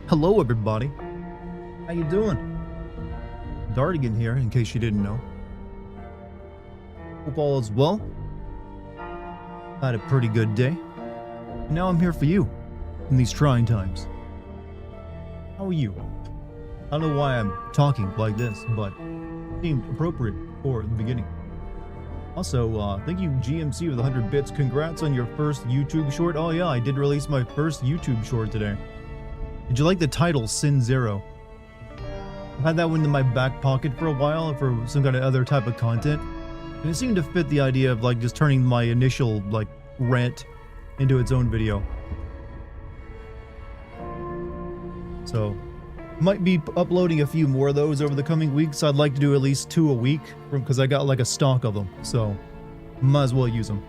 Hello everybody, how you doing? Dartigan here, in case you didn't know. Hope all is well. Had a pretty good day. And now I'm here for you, in these trying times. How are you? I don't know why I'm talking like this, but it seemed appropriate for the beginning. Also, thank you GMC with 100 bits. Congrats on your first YouTube short. Oh yeah, I did release my first YouTube short today. Did you like the title, Sin Zero? I've had that one in my back pocket for a while for some kind of other type of content. And it seemed to fit the idea of like just turning my initial like rant into its own video. So, might be uploading a few more of those over the coming weeks. I'd like to do at least 2 a week because I got like a stock of them. So, might as well use them.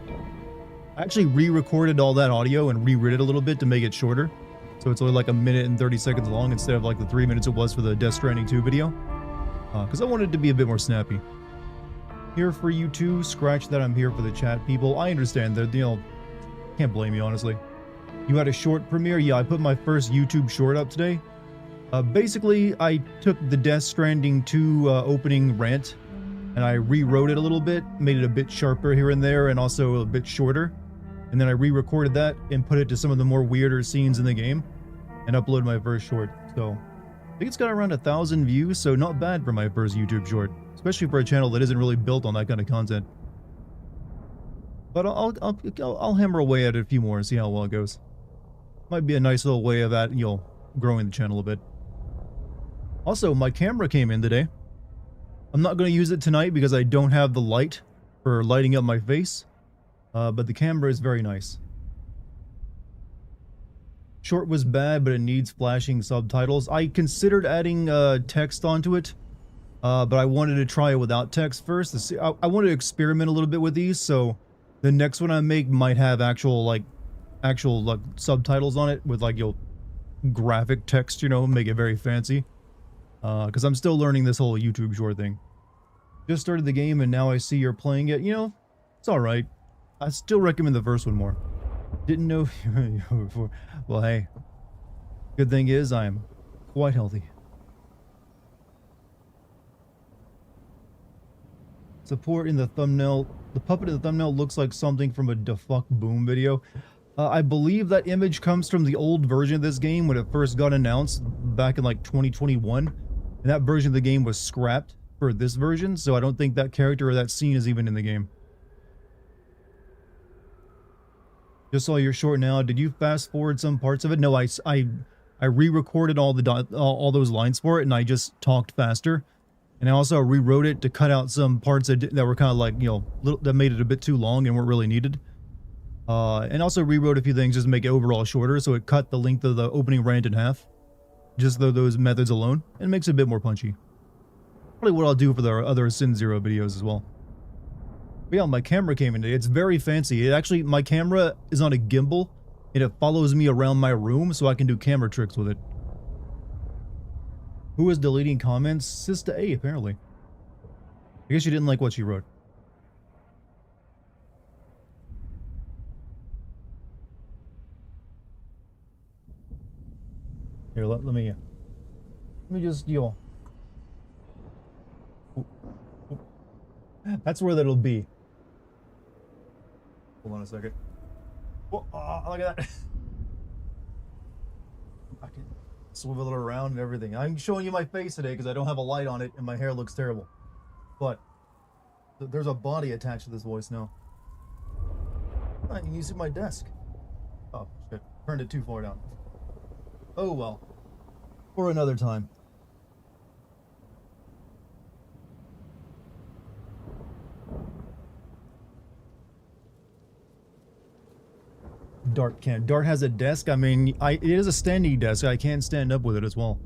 I actually re-recorded all that audio and reread it a little bit to make it shorter. So it's only like 1 minute and 30 seconds long instead of like the 3 minutes it was for the Death Stranding 2 video. Because I wanted it to be a bit more snappy. Here for you too, scratch that I'm here for the chat people. I understand that, you know, can't blame you honestly. You had a short premiere? Yeah, I put my first YouTube short up today. Basically, I took the Death Stranding 2 opening rant and I rewrote it a little bit, made it a bit sharper here and there and also a bit shorter. And then I re-recorded that and put it to some of the more weirder scenes in the game and uploaded my first short. So I think it's got around 1,000 views, so not bad for my first YouTube short, especially for a channel that isn't really built on that kind of content. But I'll hammer away at it a few more and see how well it goes. Might be a nice little way of that, you know, growing the channel a bit. Also, my camera came in today. I'm not going to use it tonight because I don't have the light for lighting up my face. But the camera is very nice. Short was bad, but it needs flashing subtitles. I considered adding text onto it, but I wanted to try it without text first. To see, I wanted to experiment a little bit with these, so the next one I make might have actual subtitles on it with like, you know, graphic text, you know, make it very fancy. Because I'm still learning this whole YouTube short thing. Just started the game and now I see you're playing it. You know, it's all right. I still recommend the first one more. Didn't know before. Well, hey. Good thing is I'm quite healthy. Support in the thumbnail. The puppet in the thumbnail looks like something from a Da Fuck Boom video. I believe that image comes from the old version of this game when it first got announced back in like 2021. And that version of the game was scrapped for this version, so I don't think that character or that scene is even in the game. Just saw your short now. Did you fast forward some parts of it? No, I re-recorded all those lines for it, and I just talked faster. And I also rewrote it to cut out some parts that were kind of like, you know, that made it a bit too long and weren't really needed. And also rewrote a few things just to make it overall shorter, so it cut the length of the opening rant in half. Just those methods alone, and makes it a bit more punchy. Probably what I'll do for the other Sin Zero videos as well. But yeah, my camera came in today. It's very fancy. It actually, my camera is on a gimbal, and it follows me around my room so I can do camera tricks with it. Who is deleting comments? Sister A, apparently. I guess you didn't like what she wrote. Here, let me just, you know. That's where that'll be. Hold on a second. Oh, look at that. I can swivel it around and everything. I'm showing you my face today because I don't have a light on it and my hair looks terrible. But there's a body attached to this voice now. I can use it my desk. Oh, shit. Turned it too far down. Oh well. For another time. Dart can. Dart has a desk. I mean, it is a standing desk. I can stand up with it as well.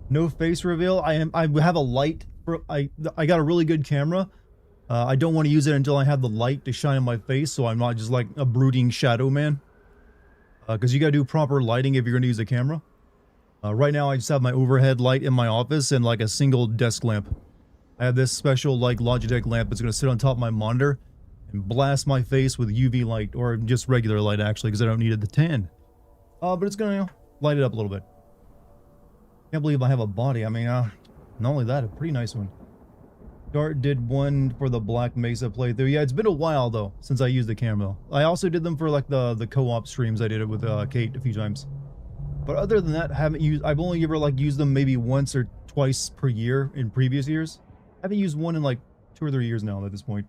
No face reveal. I have a light. I got a really good camera. I don't want to use it until I have the light to shine on my face, so I'm not just like a brooding shadow man. Because you gotta do proper lighting if you're gonna use a camera. Right now I just have my overhead light in my office and like a single desk lamp. I have this special like Logitech lamp that's gonna sit on top of my monitor and blast my face with UV light, or just regular light actually, because I don't need the tan. But it's gonna, you know, light it up a little bit. Can't believe I have a body. I mean, not only that, a pretty nice one. Dart did one for the Black Mesa playthrough. Yeah, it's been a while though since I used the camera. I also did them for like the co-op streams. I did it with Kate a few times. But other than that, I've only ever like used them maybe once or twice per year in previous years. I haven't used one in like 2 or 3 years now at this point.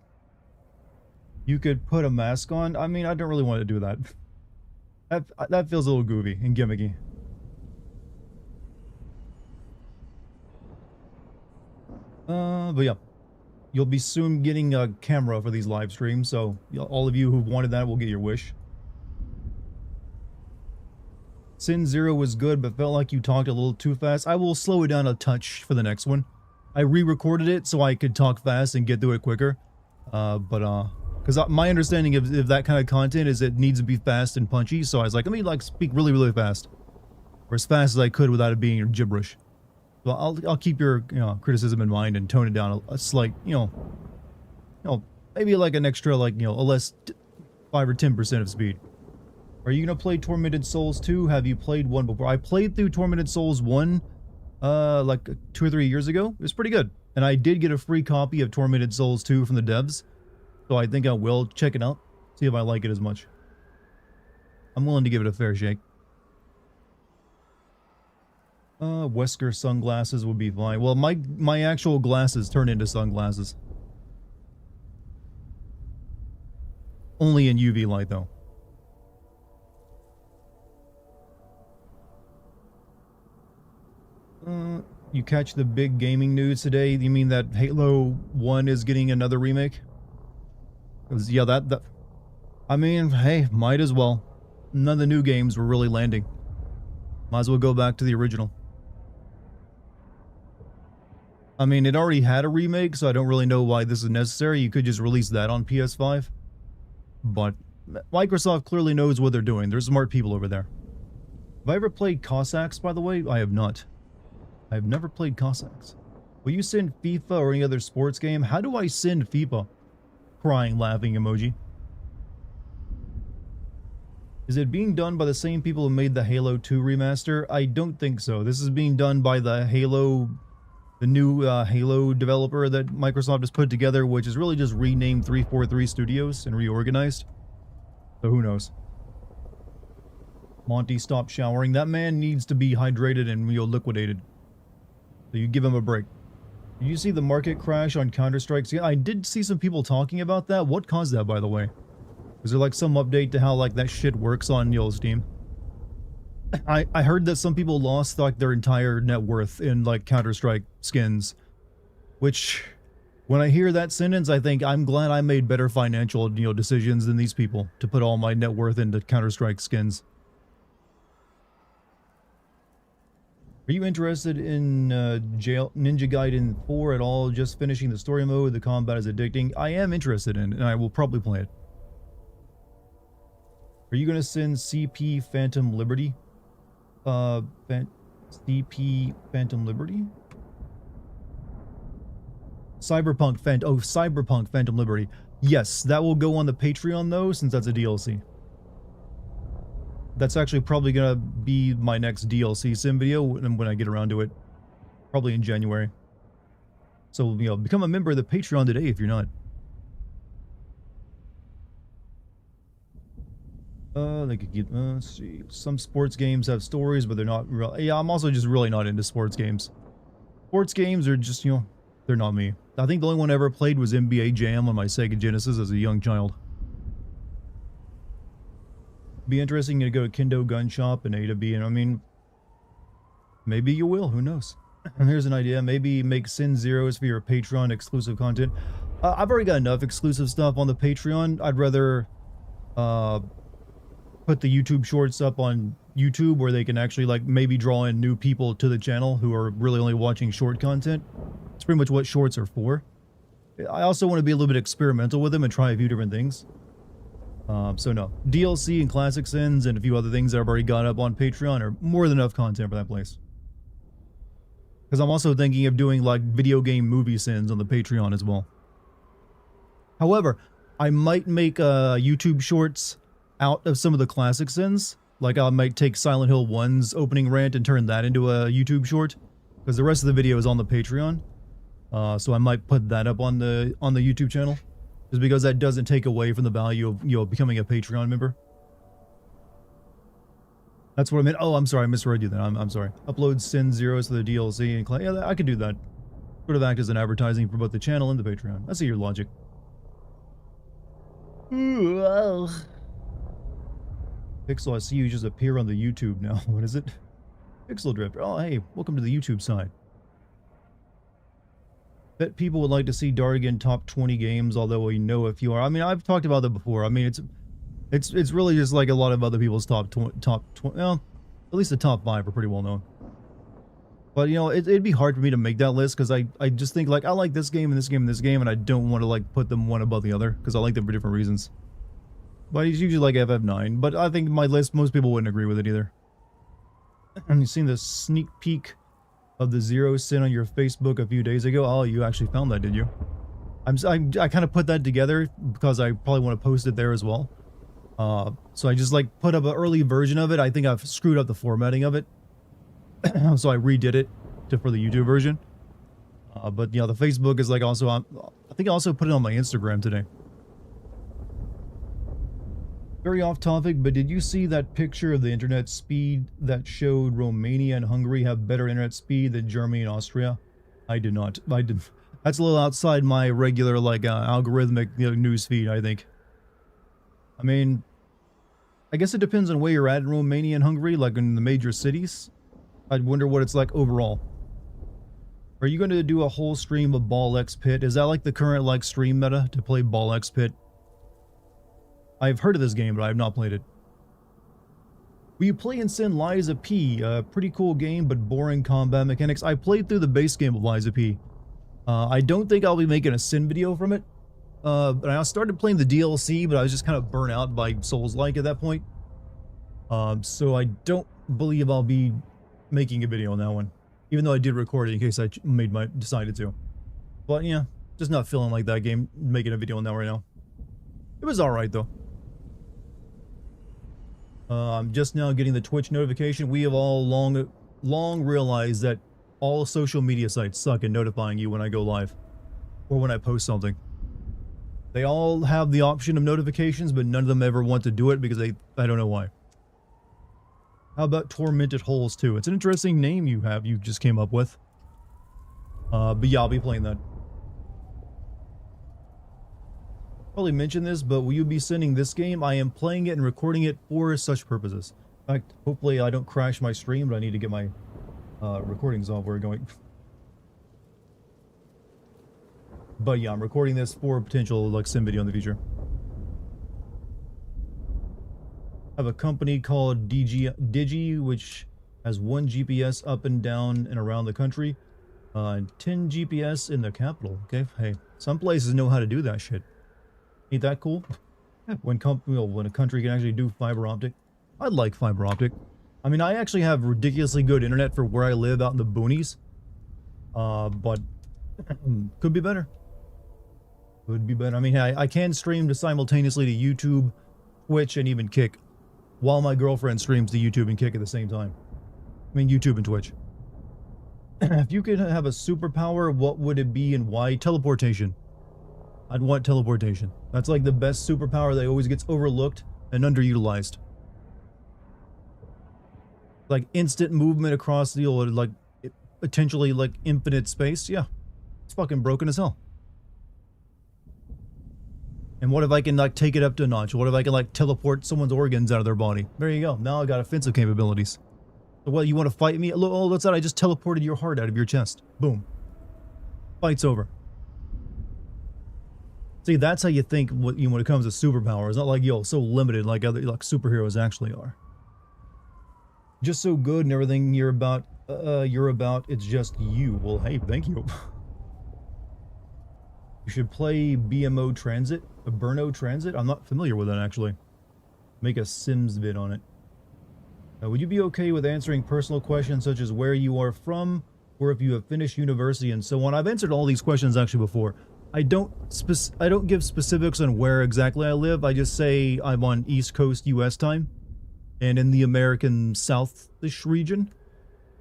You could put a mask on. I mean, I don't really want to do that. That feels a little goofy and gimmicky. But yeah. You'll be soon getting a camera for these live streams, so all of you who wanted that will get your wish. Sin Zero was good, but felt like you talked a little too fast. I will slow it down a touch for the next one. I re-recorded it so I could talk fast and get through it quicker. Because my understanding of that kind of content is it needs to be fast and punchy, so I was like, let me like speak really, really fast. Or as fast as I could without it being gibberish. Well, I'll keep your criticism in mind and tone it down a slight, maybe like an extra, like, a less 5 or 10% of speed. Are you gonna play Tormented Souls 2? Have you played 1 before? I played through Tormented Souls 1 like 2 or 3 years ago. It was pretty good. And I did get a free copy of Tormented Souls 2 from the devs. So I think I will check it out. See if I like it as much. I'm willing to give it a fair shake. Wesker sunglasses would be fine. Well, my actual glasses turn into sunglasses. Only in UV light, though. You catch the big gaming news today? You mean that Halo 1 is getting another remake? Yeah, that... I mean, hey, might as well. None of the new games were really landing. Might as well go back to the original. I mean, it already had a remake, so I don't really know why this is necessary. You could just release that on PS5. But Microsoft clearly knows what they're doing. They're smart people over there. Have I ever played Cossacks, by the way? I have not. I have never played Cossacks. Will you send FIFA or any other sports game? How do I send FIFA? Crying, laughing emoji. Is it being done by the same people who made the Halo 2 remaster? I don't think so. This is being done by the new Halo developer that Microsoft has put together, which is really just renamed 343 Studios and reorganized. So who knows? Monty, stop showering. That man needs to be hydrated and liquidated. So you give him a break. Did you see the market crash on Counter-Strike? Yeah, I did see some people talking about that. What caused that, by the way? Was there like some update to how like that shit works on Steam? I heard that some people lost like their entire net worth in like Counter-Strike skins, which when I hear that sentence, I think I'm glad I made better financial decisions than these people to put all my net worth into Counter-Strike skins. Are you interested in Ninja Gaiden 4 at all? Just finishing the story mode, the combat is addicting. I am interested in it, and I will probably play it. Are you going to send CP Phantom Liberty? CP Phantom Liberty? Cyberpunk Phantom Liberty. Yes, that will go on the Patreon though, since that's a DLC. That's actually probably gonna be my next DLC sim video when I get around to it. Probably in January. So, become a member of the Patreon today if you're not. They could get, let's see. Some sports games have stories, but they're not real. Yeah, I'm also just really not into sports games. Sports games are just, they're not me. I think the only one I ever played was NBA Jam on my Sega Genesis as a young child. Be interesting to go to Kendo Gun Shop and A to B, and I mean, maybe you will, who knows. And here's an idea, maybe make Sin Zeros for your Patreon exclusive content. I've already got enough exclusive stuff on the Patreon. I'd rather put the YouTube shorts up on YouTube where they can actually like maybe draw in new people to the channel who are really only watching short content. It's pretty much what shorts are for. I also want to be a little bit experimental with them and try a few different things. So no, DLC and Classic Sins and a few other things that I've already got up on Patreon are more than enough content for that place. Because I'm also thinking of doing like video game movie sins on the Patreon as well. However, I might make YouTube shorts out of some of the classic sins. Like I might take Silent Hill 1's opening rant and turn that into a YouTube short, because the rest of the video is on the Patreon. So I might put that up on the YouTube channel, just because that doesn't take away from the value of, you know, becoming a Patreon member. That's what I meant. Oh, I'm sorry, I misread you then. I'm sorry. Upload Sin Zeros to the DLC and yeah, I could do that. Sort of act as an advertising for both the channel and the Patreon. I see your logic. Wow. Pixel, I see you just appear on the YouTube now. What is it? Pixel Drifter. Oh, hey, welcome to the YouTube side. Bet people would like to see Dartigan top 20 games, although we know if you are. I mean, I've talked about that before. I mean, it's really just like a lot of other people's top 20. Well, at least the top 5 are pretty well known. But, you know, it'd be hard for me to make that list, because I just think, like, I like this game and this game and this game, and I don't want to, like, put them one above the other, because I like them for different reasons. But it's usually like FF9, but I think my list, most people wouldn't agree with it either. And you've seen the sneak peek of the Zero Sin on your Facebook a few days ago. Oh, you actually found that, did you? I kind of put that together because I probably want to post it there as well. So I just like put up an early version of it. I think I've screwed up the formatting of it. So I redid it for the YouTube version. But you know, the Facebook is like also on, I think I also put it on my Instagram today. Very off topic, but did you see that picture of the internet speed that showed Romania and Hungary have better internet speed than Germany and Austria? I did not. I did. That's a little outside my regular, like, algorithmic, you know, news feed, I think. I mean, I guess it depends on where you're at in Romania and Hungary, like in the major cities. I'd wonder what it's like overall. Are you going to do a whole stream of Ball X Pit? Is that like the current, like, stream meta to play Ball X Pit? I've heard of this game, but I have not played it. Will you play and send Liza P? Pretty cool game, but boring combat mechanics. I played through the base game of Liza P. I don't think I'll be making a Sin video from it. But I started playing the DLC, but I was just kind of burnt out by Souls-like at that point. So I don't believe I'll be making a video on that one. Even though I did record it in case I decided to. But yeah, just not feeling like that game, making a video on that right now. It was alright though. I'm just now getting the Twitch notification. We have all long realized that all social media sites suck at notifying you when I go live. Or when I post something. They all have the option of notifications, but none of them ever want to do it because I don't know why. How about Tormented Holes 2? It's an interesting name you just came up with. But yeah, I'll be playing that. Probably mentioned this, but will you be sending this game? I am playing it and recording it for such purposes. In fact, hopefully I don't crash my stream, but I need to get my recording software going. But yeah, I'm recording this for a potential like sim video in the future. I have a company called Digi, which has 1 GPS up and down and around the country, and 10 GPS in the capital. Okay, hey, some places know how to do that shit. Ain't that cool? When a country can actually do fiber optic. I'd like fiber optic. I mean, I actually have ridiculously good internet for where I live out in the boonies. But could be better. Could be better. I mean, I can stream simultaneously to YouTube, Twitch, and even Kick, while my girlfriend streams to YouTube and Kick at the same time. I mean, YouTube and Twitch. If you could have a superpower, what would it be and why? Teleportation. I'd want teleportation. That's like the best superpower that always gets overlooked and underutilized. Like instant movement across the old, like potentially like infinite space. Yeah, it's fucking broken as hell. And what if I can like take it up to a notch? What if I can like teleport someone's organs out of their body? There you go. Now I got offensive capabilities. So what, you want to fight me? Oh, what's that? I just teleported your heart out of your chest. Boom. Fight's over. See, that's how you think when it comes to superpowers. It's not like, yo, so limited like other like superheroes actually are. Just so good and everything you're about, it's just you. Well, hey, thank you. You should play BMO Transit, Burno Transit. I'm not familiar with that actually. Make a Sims vid on it. Would you be okay with answering personal questions such as where you are from, or if you have finished university and so on? I've answered all these questions actually before. I don't give specifics on where exactly I live. I just say I'm on East Coast US time and in the American South-ish region.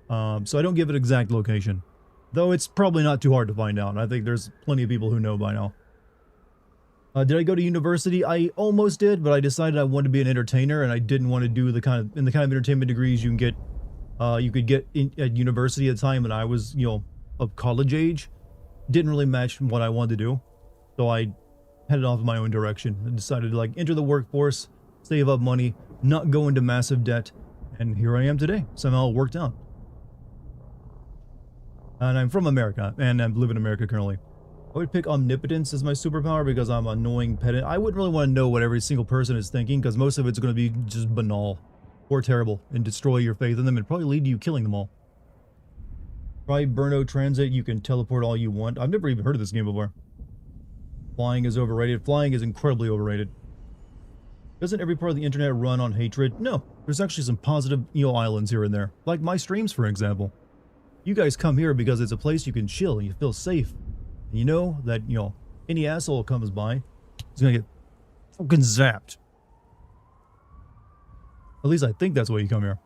So I don't give it exact location. Though it's probably not too hard to find out. I think there's plenty of people who know by now. Did I go to university? I almost did, but I decided I wanted to be an entertainer, and I didn't want to do the kind of entertainment degrees you can get, at university at the time when I was, of college age. Didn't really match what I wanted to do, so I headed off in my own direction and decided to enter the workforce, save up money, not go into massive debt, and here I am today. Somehow it worked out. And I'm from America, and I live in America currently. I would pick omnipotence as my superpower because I'm an annoying pedant. I wouldn't really want to know what every single person is thinking because most of it's going to be just banal or terrible and destroy your faith in them and probably lead to you killing them all. Try Burno Transit. You can teleport all you want. I've never even heard of this game before. Flying is overrated. Flying is incredibly overrated. Doesn't every part of the internet run on hatred? No. There's actually some positive islands here and there. Like my streams, for example. You guys come here because it's a place you can chill and you feel safe. And you know that, any asshole comes by is gonna get fucking zapped. At least I think that's why you come here.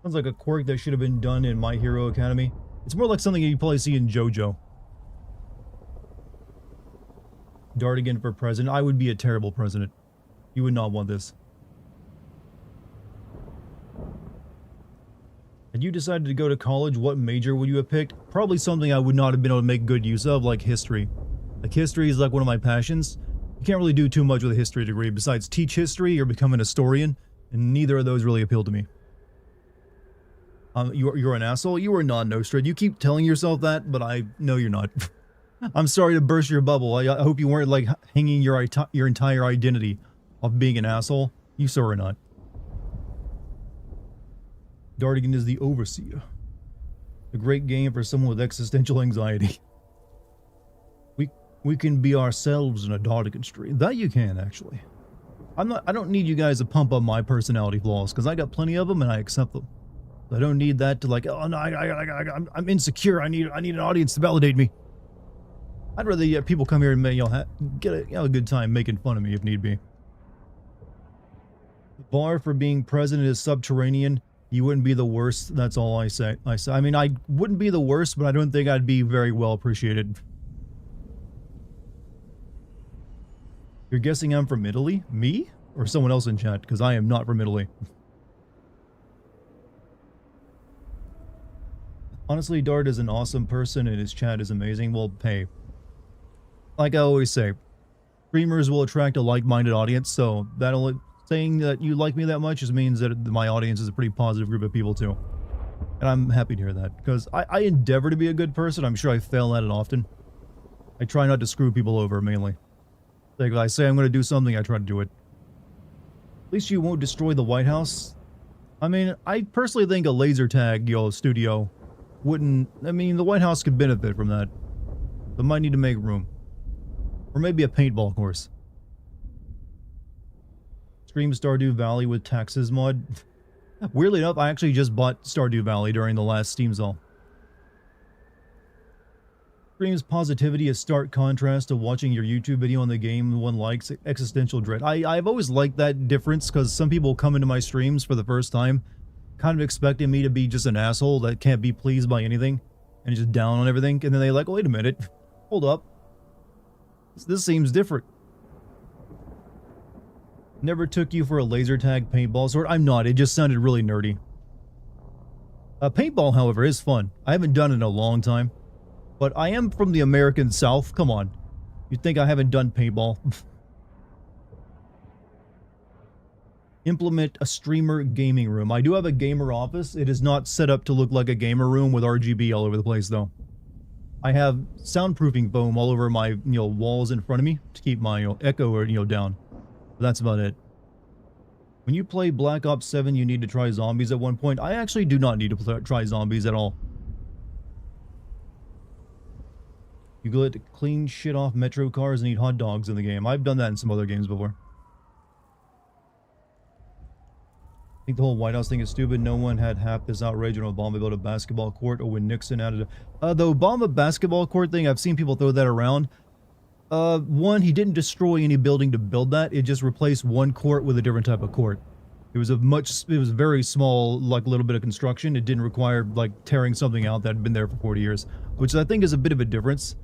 Sounds like a quirk that should have been done in My Hero Academy. It's more like something you probably see in JoJo. Dartigan for president. I would be a terrible president. You would not want this. Had you decided to go to college, what major would you have picked? Probably something I would not have been able to make good use of, like history. Like history is like one of my passions. You can't really do too much with a history degree besides teach history or become an historian, and neither of those really appeal to me. You're an asshole? You are not, Nostrad. You keep telling yourself that, but I know you're not. I'm sorry to burst your bubble. I hope you weren't hanging your entire identity off being an asshole. You so are not. Dartigan is the overseer. A great game for someone with existential anxiety. We can be ourselves in a Dartigan stream. That you can, actually. I don't need you guys to pump up my personality flaws, because I got plenty of them and I accept them. I don't need that to oh no, I'm insecure. I need an audience to validate me. I'd rather people come here and get a good time making fun of me if need be. The bar for being president is subterranean. You wouldn't be the worst. That's all I say. I mean, I wouldn't be the worst, but I don't think I'd be very well appreciated. You're guessing I'm from Italy? Me? Or someone else in chat? Because I am not from Italy. Honestly, Dart is an awesome person and his chat is amazing. Well, hey. Like I always say, streamers will attract a like-minded audience, so saying that you like me that much just means that my audience is a pretty positive group of people too. And I'm happy to hear that, because I endeavor to be a good person. I'm sure I fail at it often. I try not to screw people over, mainly. Like if I say I'm going to do something, I try to do it. At least you won't destroy the White House. I mean, I personally think a laser tag, studio wouldn't... I mean, the White House could benefit from that. But might need to make room. Or maybe a paintball course. Stream Stardew Valley with taxes mod. Weirdly enough, I actually just bought Stardew Valley during the last Steam sale. Stream's positivity is stark contrast to watching your YouTube video on the game one likes, existential dread. I've always liked that difference because some people come into my streams for the first time kind of expecting me to be just an asshole that can't be pleased by anything and just down on everything, and then they wait a minute, hold up. This seems different. Never took you for a laser tag paintball sword. I'm not. It just sounded really nerdy. Paintball, however, is fun. I haven't done it in a long time. But I am from the American South. Come on. You'd think I haven't done paintball. Implement a streamer gaming room. I do have a gamer office. It is not set up to look like a gamer room with RGB all over the place, though. I have soundproofing foam all over my, walls in front of me to keep my, echo, down. That's about it. When you play Black Ops 7, you need to try zombies at one point. I actually do not need to try zombies at all. You get to clean shit off metro cars and eat hot dogs in the game. I've done that in some other games before. I think the whole White House thing is stupid. No one had half this outrage when Obama built a basketball court or when Nixon added the Obama basketball court thing, I've seen people throw that around. One, he didn't destroy any building to build that. It just replaced one court with a different type of court. It was very small, like little bit of construction. It didn't require like tearing something out that had been there for 40 years, which I think is a bit of a difference.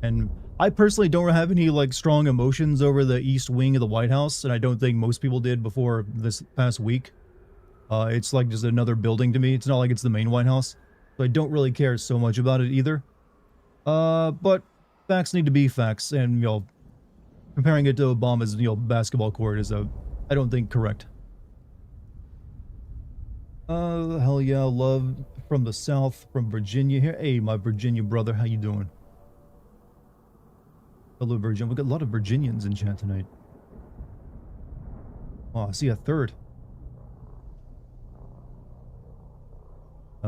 And I personally don't have any like strong emotions over the East Wing of the White House, and I don't think most people did before this past week. It's like just another building to me. It's not like it's the main White House, so I don't really care so much about it either. But facts need to be facts, and you know, comparing it to Obama's basketball court is I don't think correct. Hell yeah, love from the South, from Virginia here. Hey, my Virginia brother, how you doing? Hello, Virginia. We got a lot of Virginians in chat tonight. Oh, I see a third.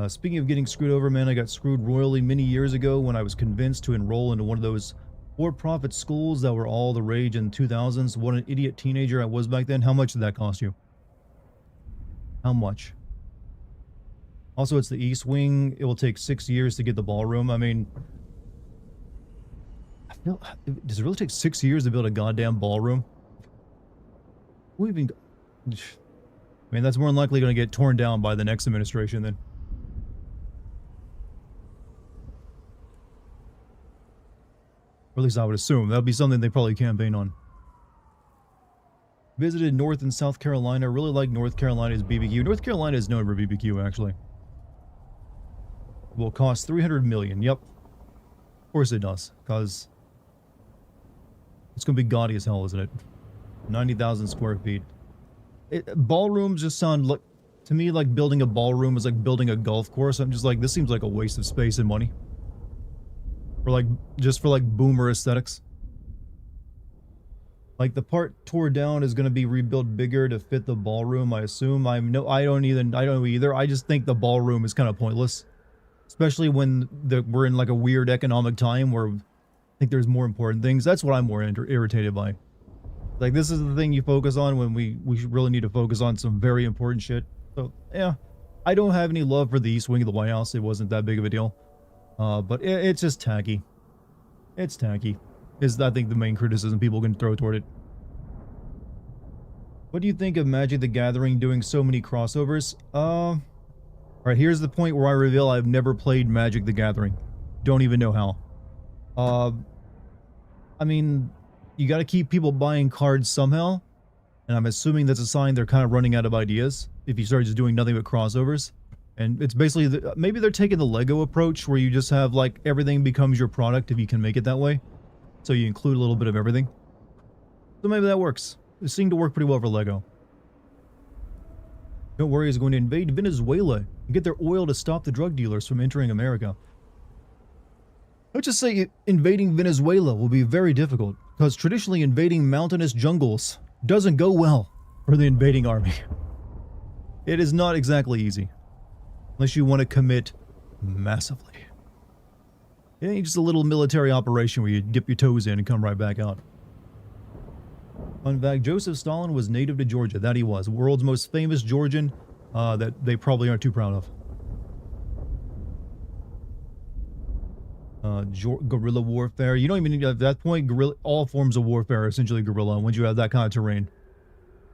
Speaking of getting screwed over, man, I got screwed royally many years ago when I was convinced to enroll into one of those for-profit schools that were all the rage in the 2000s. What an idiot teenager I was back then. How much did that cost you? How much? Also, it's the East Wing. It will take 6 years to get the ballroom. I mean, does it really take 6 years to build a goddamn ballroom? Who even... I mean, that's more than likely going to get torn down by the next administration then. Or at least I would assume. That would be something they probably campaign on. Visited North and South Carolina. Really like North Carolina's BBQ. North Carolina is known for BBQ, actually. Will cost $300 million. Yep. Of course it does. Because it's going to be gaudy as hell, isn't it? 90,000 square feet. Ballrooms just sound like, to me, like building a ballroom is like building a golf course. I'm just like, this seems like a waste of space and money. For like, just for like boomer aesthetics. Like the part tore down is going to be rebuilt bigger to fit the ballroom, I assume. I don't know either. I just think the ballroom is kind of pointless. Especially when we're in like a weird economic time where I think there's more important things. That's what I'm more irritated by. Like, this is the thing you focus on when we really need to focus on some very important shit. So, yeah. I don't have any love for the East Wing of the White House. It wasn't that big of a deal. But it's just tacky. It's tacky. Is, I think, the main criticism people can throw toward it. What do you think of Magic the Gathering doing so many crossovers? Alright, here's the point where I reveal I've never played Magic the Gathering. Don't even know how. I mean, you gotta keep people buying cards somehow. And I'm assuming that's a sign they're kind of running out of ideas. If you start just doing nothing but crossovers. And it's basically, maybe they're taking the Lego approach where you just have like everything becomes your product if you can make it that way. So you include a little bit of everything. So maybe that works. It seemed to work pretty well for Lego. Don't worry, is going to invade Venezuela and get their oil to stop the drug dealers from entering America. Let's just say invading Venezuela will be very difficult, because traditionally invading mountainous jungles doesn't go well for the invading army. It is not exactly easy, unless you want to commit massively. It ain't just a little military operation where you dip your toes in and come right back out. Fun fact, Joseph Stalin was native to Georgia. That he was. World's most famous Georgian that they probably aren't too proud of. Guerrilla warfare. You don't even need, at that point, all forms of warfare are essentially guerrilla once you have that kind of terrain.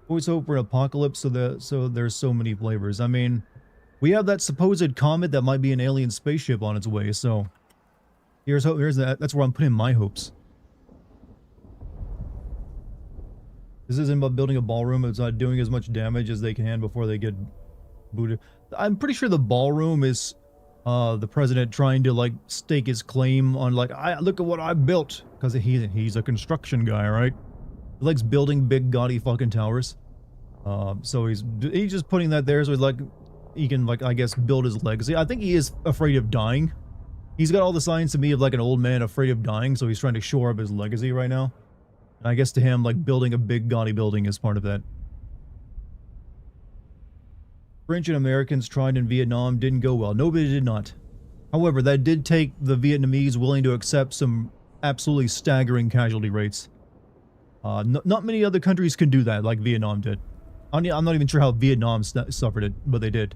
Always hope for an apocalypse so there's so many flavors. I mean, we have that supposed comet that might be an alien spaceship on its way, so here's that. That's where I'm putting my hopes. This isn't about building a ballroom. It's not doing as much damage as they can before they get booted. I'm pretty sure the ballroom is the president trying to like stake his claim on like, look at what I built, because he's a construction guy, right? He likes building big gaudy fucking towers. So he's just putting that there so he's like he can like I guess build his legacy. I think he is afraid of dying. He's got all the signs to me of like an old man afraid of dying, so he's trying to shore up his legacy right now. And I guess to him, like, building a big gaudy building is part of that. French and Americans tried in Vietnam, didn't go well. Nobody did not. However, that did take the Vietnamese willing to accept some absolutely staggering casualty rates. Not many other countries can do that like Vietnam did. I'm not even sure how Vietnam suffered it, but they did.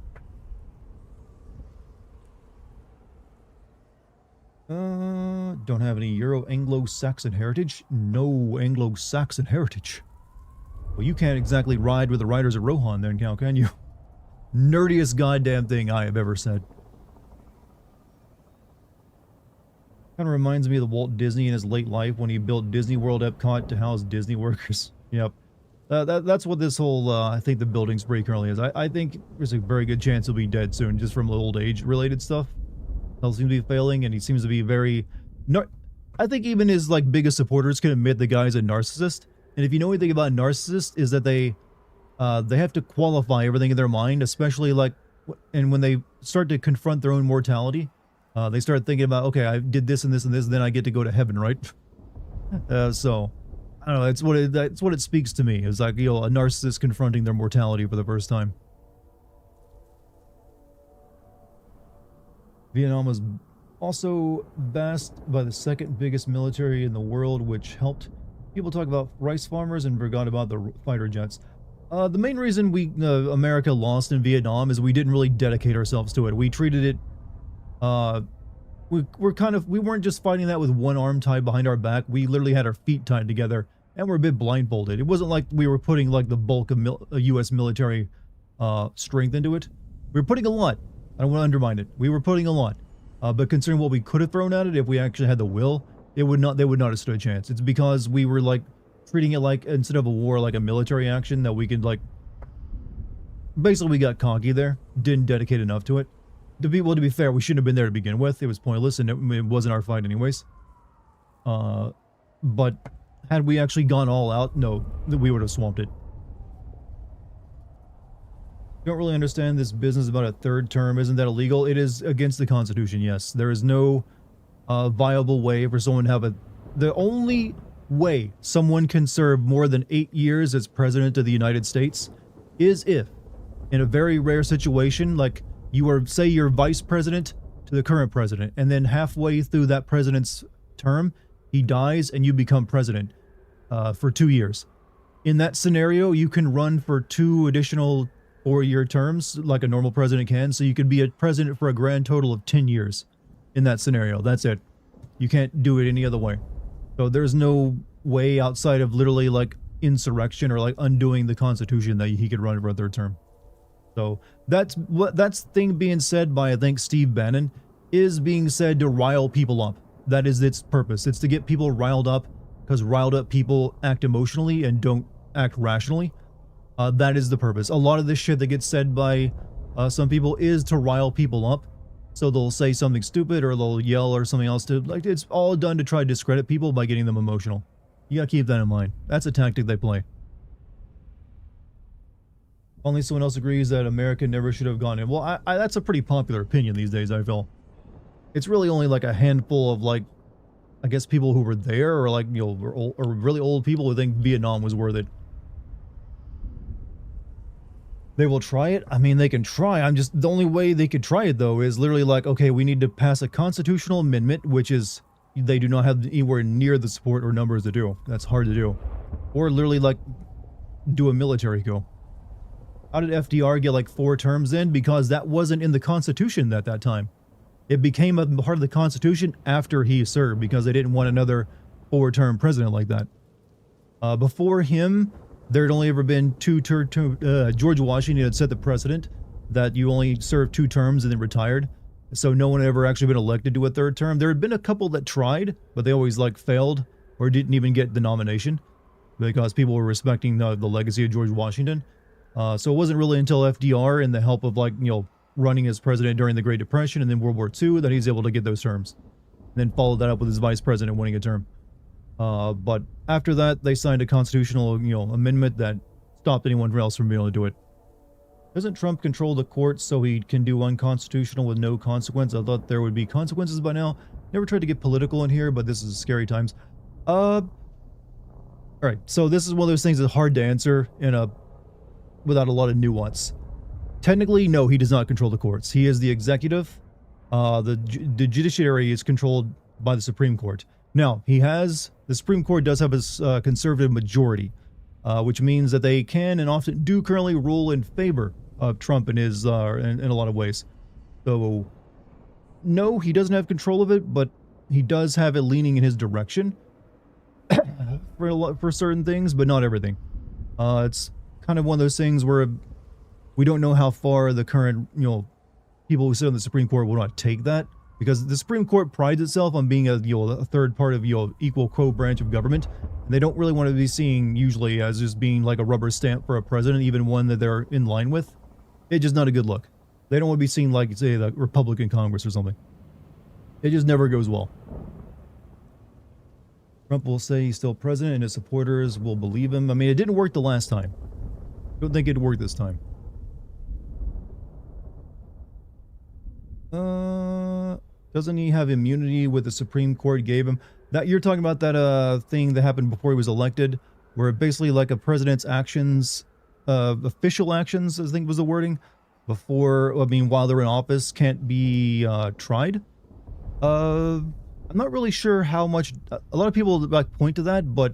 Don't have any Euro-Anglo-Saxon heritage? No Anglo-Saxon heritage. Well, you can't exactly ride with the riders of Rohan then, Cal, can you? Nerdiest goddamn thing I have ever said. Kind of reminds me of the Walt Disney in his late life when he built Disney World Epcot to house Disney workers. Yep. That's what this whole, I think the building spree currently is. I think there's a very good chance he'll be dead soon, just from old age related stuff. He'll seem to be failing, and he seems to be very... I think even his like biggest supporters can admit the guy's a narcissist. And if you know anything about narcissists, is that they have to qualify everything in their mind, especially like, and when they start to confront their own mortality, they start thinking about, okay, I did this and this and this, and then I get to go to heaven, right? So, I don't know, that's what it speaks to me. It's like, you know, a narcissist confronting their mortality for the first time. Vietnam was also backed by the second biggest military in the world, which helped people talk about rice farmers and forgot about the fighter jets. The main reason America lost in Vietnam is we didn't really dedicate ourselves to it. We treated it, we weren't just fighting that with one arm tied behind our back. We literally had our feet tied together and we're a bit blindfolded. It wasn't like we were putting like the bulk of U.S. military strength into it. We were putting a lot. I don't want to undermine it. We were putting a lot. But considering what we could have thrown at it if we actually had the will, they would not have stood a chance. It's because we were like treating it like, instead of a war, like a military action that we could like, basically we got cocky there, didn't dedicate enough to it. To be fair, we shouldn't have been there to begin with. It was pointless and it wasn't our fight anyways. But had we actually gone all out, no, we would have swamped it. Don't really understand this business about a third term. Isn't that illegal? It is against the Constitution, yes. There is no viable way for someone to have the only way someone can serve more than 8 years as president of the United States is if, in a very rare situation, like say you're vice president to the current president, and then halfway through that president's term, he dies and you become president for 2 years. In that scenario, you can run for 2 additional 4-year terms like a normal president can, so you could be a president for a grand total of 10 years in that scenario. That's it. You can't do it any other way. So there's no way outside of literally like insurrection or like undoing the Constitution that he could run for a third term. So that's thing being said by, I think, Steve Bannon, is being said to rile people up. That is its purpose. It's to get people riled up, because riled up people act emotionally and don't act rationally. That is the purpose. A lot of this shit that gets said by some people is to rile people up. So they'll say something stupid or they'll yell or something else to, like, it's all done to try to discredit people by getting them emotional. You gotta keep that in mind. That's a tactic they play. Only someone else agrees that America never should have gone in. Well, that's a pretty popular opinion these days, I feel. It's really only like a handful of, like, I guess people who were there, or like, you know, or really old people who think Vietnam was worth it. They will try it. I mean, they can try. The only way they could try it, though, is literally like, okay, we need to pass a constitutional amendment, which is, they do not have anywhere near the support or numbers to do. That's hard to do. Or literally, like, do a military coup. How did FDR get, like, 4 terms in? Because that wasn't in the Constitution at that time. It became a part of the Constitution after he served, because they didn't want another 4-term president like that. Before him, there had only ever been George Washington had set the precedent that you only served 2 terms and then retired. So no one had ever actually been elected to a 3rd term. There had been a couple that tried, but they always like failed or didn't even get the nomination because people were respecting the legacy of George Washington. So it wasn't really until FDR and the help of, like, you know, running as president during the Great Depression and then World War II that he's able to get those terms. And then followed that up with his vice president winning a term. But after that, they signed a constitutional, you know, amendment that stopped anyone else from being able to do it. Doesn't Trump control the courts so he can do unconstitutional with no consequence? I thought there would be consequences by now. Never tried to get political in here, but this is scary times. Alright, so this is one of those things that's hard to answer without a lot of nuance. Technically, no, he does not control the courts. He is the executive. The judiciary is controlled by the Supreme Court. Now, the Supreme Court does have a conservative majority. which means that they can and often do currently rule in favor of Trump in his in a lot of ways. So no, he doesn't have control of it, but he does have it leaning in his direction for certain things, but not everything. It's kind of one of those things where we don't know how far the current, people who sit on the Supreme Court will not take that, because the Supreme Court prides itself on being a third part of equal co-branch of government. And they don't really want to be seen usually as just being like a rubber stamp for a president, even one that they're in line with. It's just not a good look. They don't want to be seen like, say, the Republican Congress or something. It just never goes well. Trump will say he's still president and his supporters will believe him. I mean, it didn't work the last time. I don't think it'd work this time. Doesn't he have immunity with the Supreme Court gave him? That you're talking about that thing that happened before he was elected, where basically like a president's actions, official actions, I think was the wording, while they're in office can't be tried. I'm not really sure how much. A lot of people like point to that, but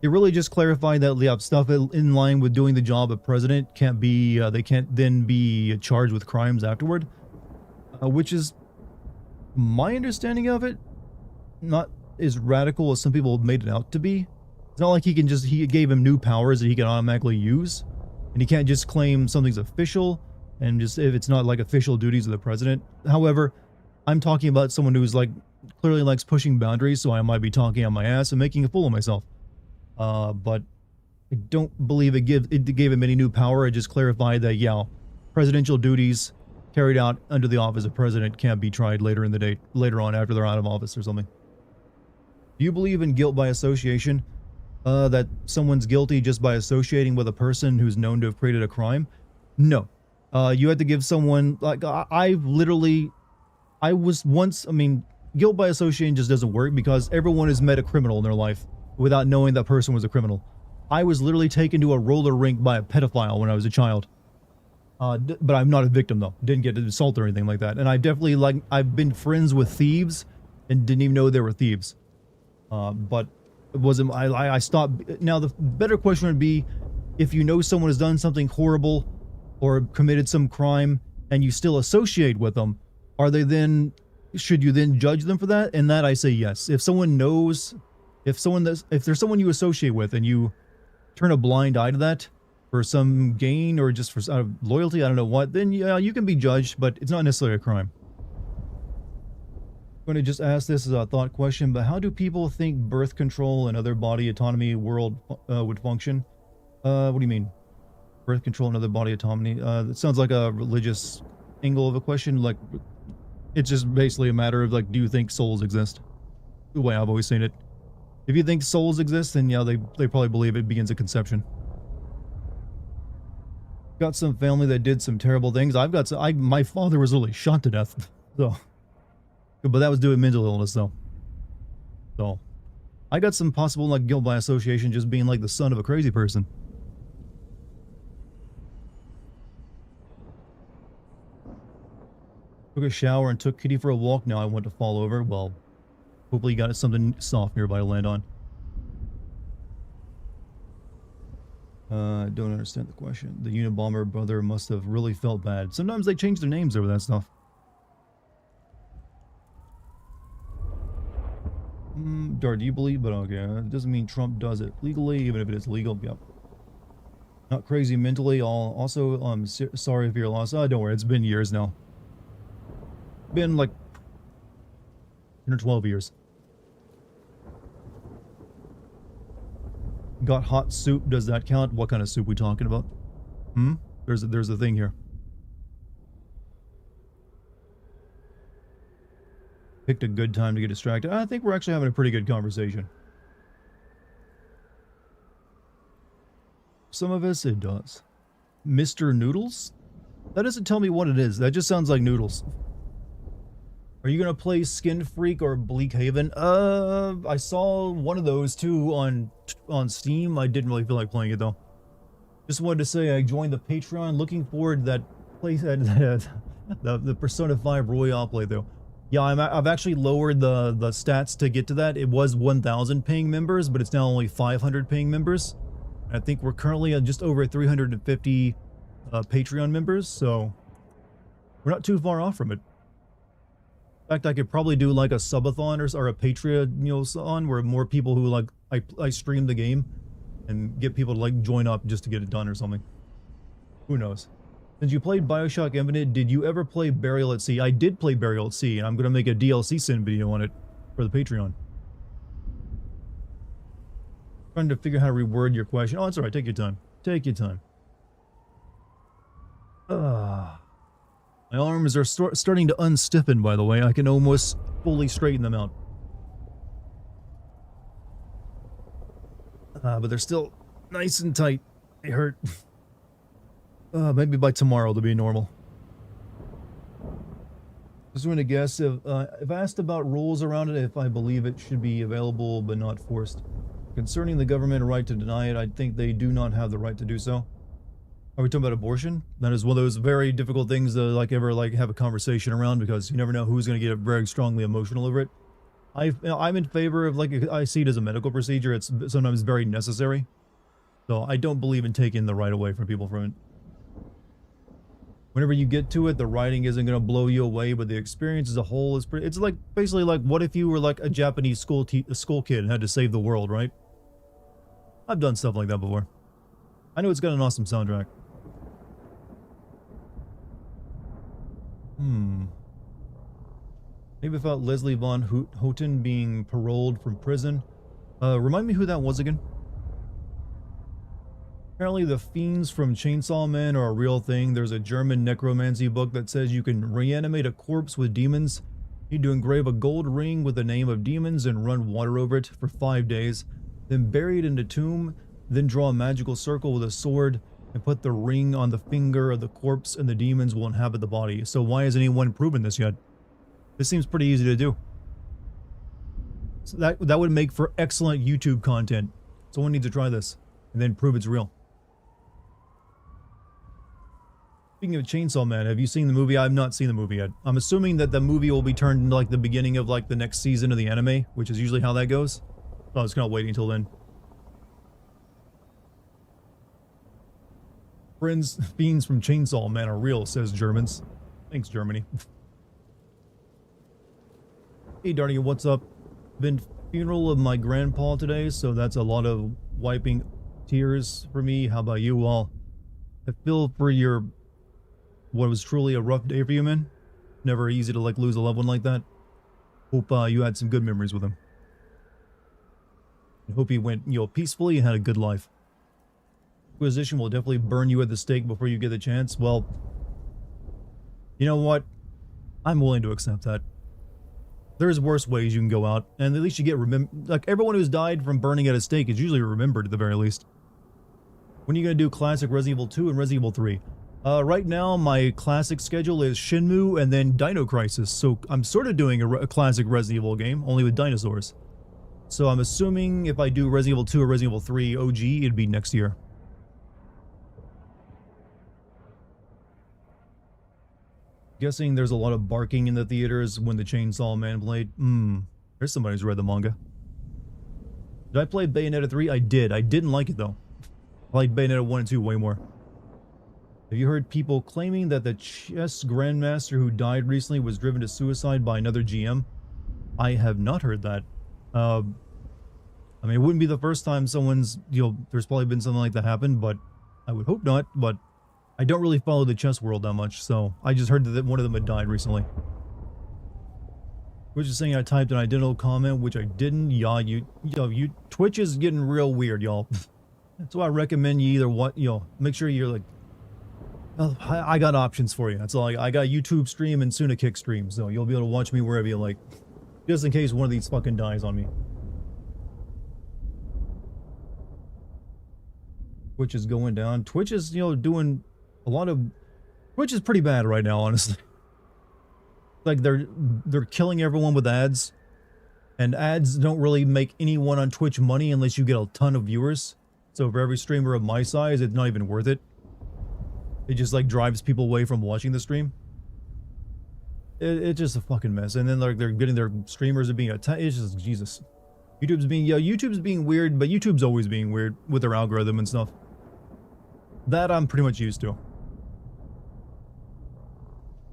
it really just clarified that stuff in line with doing the job of president can't be. They can't then be charged with crimes afterward, which is my understanding of it. Not as radical as some people made it out to be. It's not like he gave him new powers that he can automatically use, and he can't just claim something's official and just if it's not like official duties of the president. However, I'm talking about someone who's like clearly likes pushing boundaries, so I might be talking on my ass and making a fool of myself. But I don't believe it gave him any new power. It just clarified that presidential duties carried out under the office of president can't be tried later on after they're out of office or something. Do you believe in guilt by association? That someone's guilty just by associating with a person who's known to have created a crime? No. You had to give someone, like, guilt by association just doesn't work because everyone has met a criminal in their life without knowing that person was a criminal. I was literally taken to a roller rink by a pedophile when I was a child. But I'm not a victim though. Didn't get assaulted or anything like that. And I definitely, I've been friends with thieves and didn't even know they were thieves. But it wasn't, I stopped. Now the better question would be, if you know someone has done something horrible or committed some crime and you still associate with them, should you then judge them for that? And that I say yes. If someone knows, if there's someone you associate with and you turn a blind eye to that for some gain or just out of loyalty, I don't know what, then yeah, you can be judged, but it's not necessarily a crime. I'm going to just ask this as a thought question, but how do people think birth control and other body autonomy would function? What do you mean? Birth control and other body autonomy? It sounds like a religious angle of a question. Like, it's just basically a matter of, like, do you think souls exist? The way I've always seen it. If you think souls exist, then yeah, they probably believe it begins at conception. Got some family that did some terrible things. My father was literally shot to death. So, but that was due to mental illness though. So, I got some possible like guilt by association just being like the son of a crazy person. Took a shower and took Kitty for a walk. Now I want to fall over. Well, hopefully you got something soft nearby to land on. I don't understand the question. The Unabomber brother must have really felt bad. Sometimes they change their names over that stuff. Dart, do you believe? But okay, it doesn't mean Trump does it legally, even if it is legal. Yep. Not crazy mentally. Also, I'm sorry for your loss. Don't worry, it's been years now. Been like 10 or 12 years. Got hot soup. Does that count? What kind of soup we talking about? There's a thing here. Picked a good time to get distracted. I think we're actually having a pretty good conversation. Some of us, it does. Mr. Noodles? That doesn't tell me what it is. That just sounds like noodles. Are you gonna play Skin Freak or Bleak Haven? I saw one of those too on Steam. I didn't really feel like playing it though. Just wanted to say I joined the Patreon. Looking forward to that play the Persona 5 Royale playthrough. Yeah, I've actually lowered the stats to get to that. It was 1,000 paying members, but it's now only 500 paying members. I think we're currently at just over 350 Patreon members, so we're not too far off from it. In fact, I could probably do like a subathon or a Patreon, you know, on where more people who like I stream the game and get people to like join up just to get it done or something. Who knows? Since you played BioShock Infinite, did you ever play Burial at Sea? I did play Burial at Sea, and I'm gonna make a DLC Sin video on it for the Patreon. Trying to figure out how to reword your question. Oh, it's alright. Take your time. Take your time. My arms are starting to unstiffen, by the way. I can almost fully straighten them out. But they're still nice and tight. They hurt. Maybe by tomorrow they'll be normal. Just want to guess if asked about rules around it, if I believe it should be available but not forced. Concerning the government right to deny it, I think they do not have the right to do so. Are we talking about abortion? That is one of those very difficult things to ever have a conversation around, because you never know who's going to get very strongly emotional over it. I'm in favor of, I see it as a medical procedure. It's sometimes very necessary. So I don't believe in taking the right away from people from it. Whenever you get to it, the writing isn't going to blow you away, but the experience as a whole is pretty... It's basically like, what if you were like a Japanese school kid and had to save the world, right? I've done stuff like that before. I know it's got an awesome soundtrack. Maybe about Leslie Von Houten being paroled from prison. Remind me who that was again? Apparently the fiends from Chainsaw Man are a real thing. There's a German necromancy book that says you can reanimate a corpse with demons. You need to engrave a gold ring with the name of demons and run water over it for 5 days. Then bury it in a tomb. Then draw a magical circle with a sword and put the ring on the finger of the corpse, and the demons will inhabit the body. So why hasn't anyone proven this yet? This seems pretty easy to do. So that would make for excellent YouTube content. Someone needs to try this and then prove it's real. Speaking of Chainsaw Man, have you seen the movie? I've not seen the movie yet. I'm assuming that the movie will be turned into the beginning of the next season of the anime, which is usually how that goes. So I was kind of waiting until then. Fiends from Chainsaw Man are real, says Germans. Thanks, Germany. Hey, Dartigan, what's up? Been funeral of my grandpa today, so that's a lot of wiping tears for me. How about you all? I feel for your... what was truly a rough day for you, man. Never easy to lose a loved one like that. Hope you had some good memories with him. I hope he went, peacefully and had a good life. Inquisition will definitely burn you at the stake before you get the chance. Well, you know what? I'm willing to accept that. There's worse ways you can go out, and at least you get everyone who's died from burning at a stake is usually remembered at the very least. When are you gonna do classic Resident Evil 2 and Resident Evil 3? Right now, my classic schedule is Shenmue and then Dino Crisis, so I'm sort of doing a classic Resident Evil game, only with dinosaurs. So I'm assuming if I do Resident Evil 2 or Resident Evil 3 OG, it'd be next year. Guessing there's a lot of barking in the theaters when the Chainsaw Man played. There's somebody who's read the manga. Did I play Bayonetta 3? I did. I didn't like it though. I liked Bayonetta 1 and 2 way more. Have you heard people claiming that the chess grandmaster who died recently was driven to suicide by another GM? I have not heard that. I mean, it wouldn't be the first time someone's, there's probably been something like that happen, but I would hope not, but I don't really follow the chess world that much, so I just heard that one of them had died recently. Which is saying I typed an identical comment, which I didn't. Yeah, Twitch is getting real weird, y'all. That's why I recommend you either make sure you're oh, I got options for you. That's all. I got YouTube stream and soon a Kick stream, so you'll be able to watch me wherever you like. Just in case one of these fucking dies on me. Twitch is going down. Twitch is, doing a lot of... Twitch is pretty bad right now, honestly. They're killing everyone with ads. And ads don't really make anyone on Twitch money unless you get a ton of viewers. So for every streamer of my size, it's not even worth it. It just drives people away from watching the stream. It's just a fucking mess. And then they're getting their streamers being attacked. It's just, Jesus. YouTube's being weird, but YouTube's always being weird with their algorithm and stuff. That I'm pretty much used to.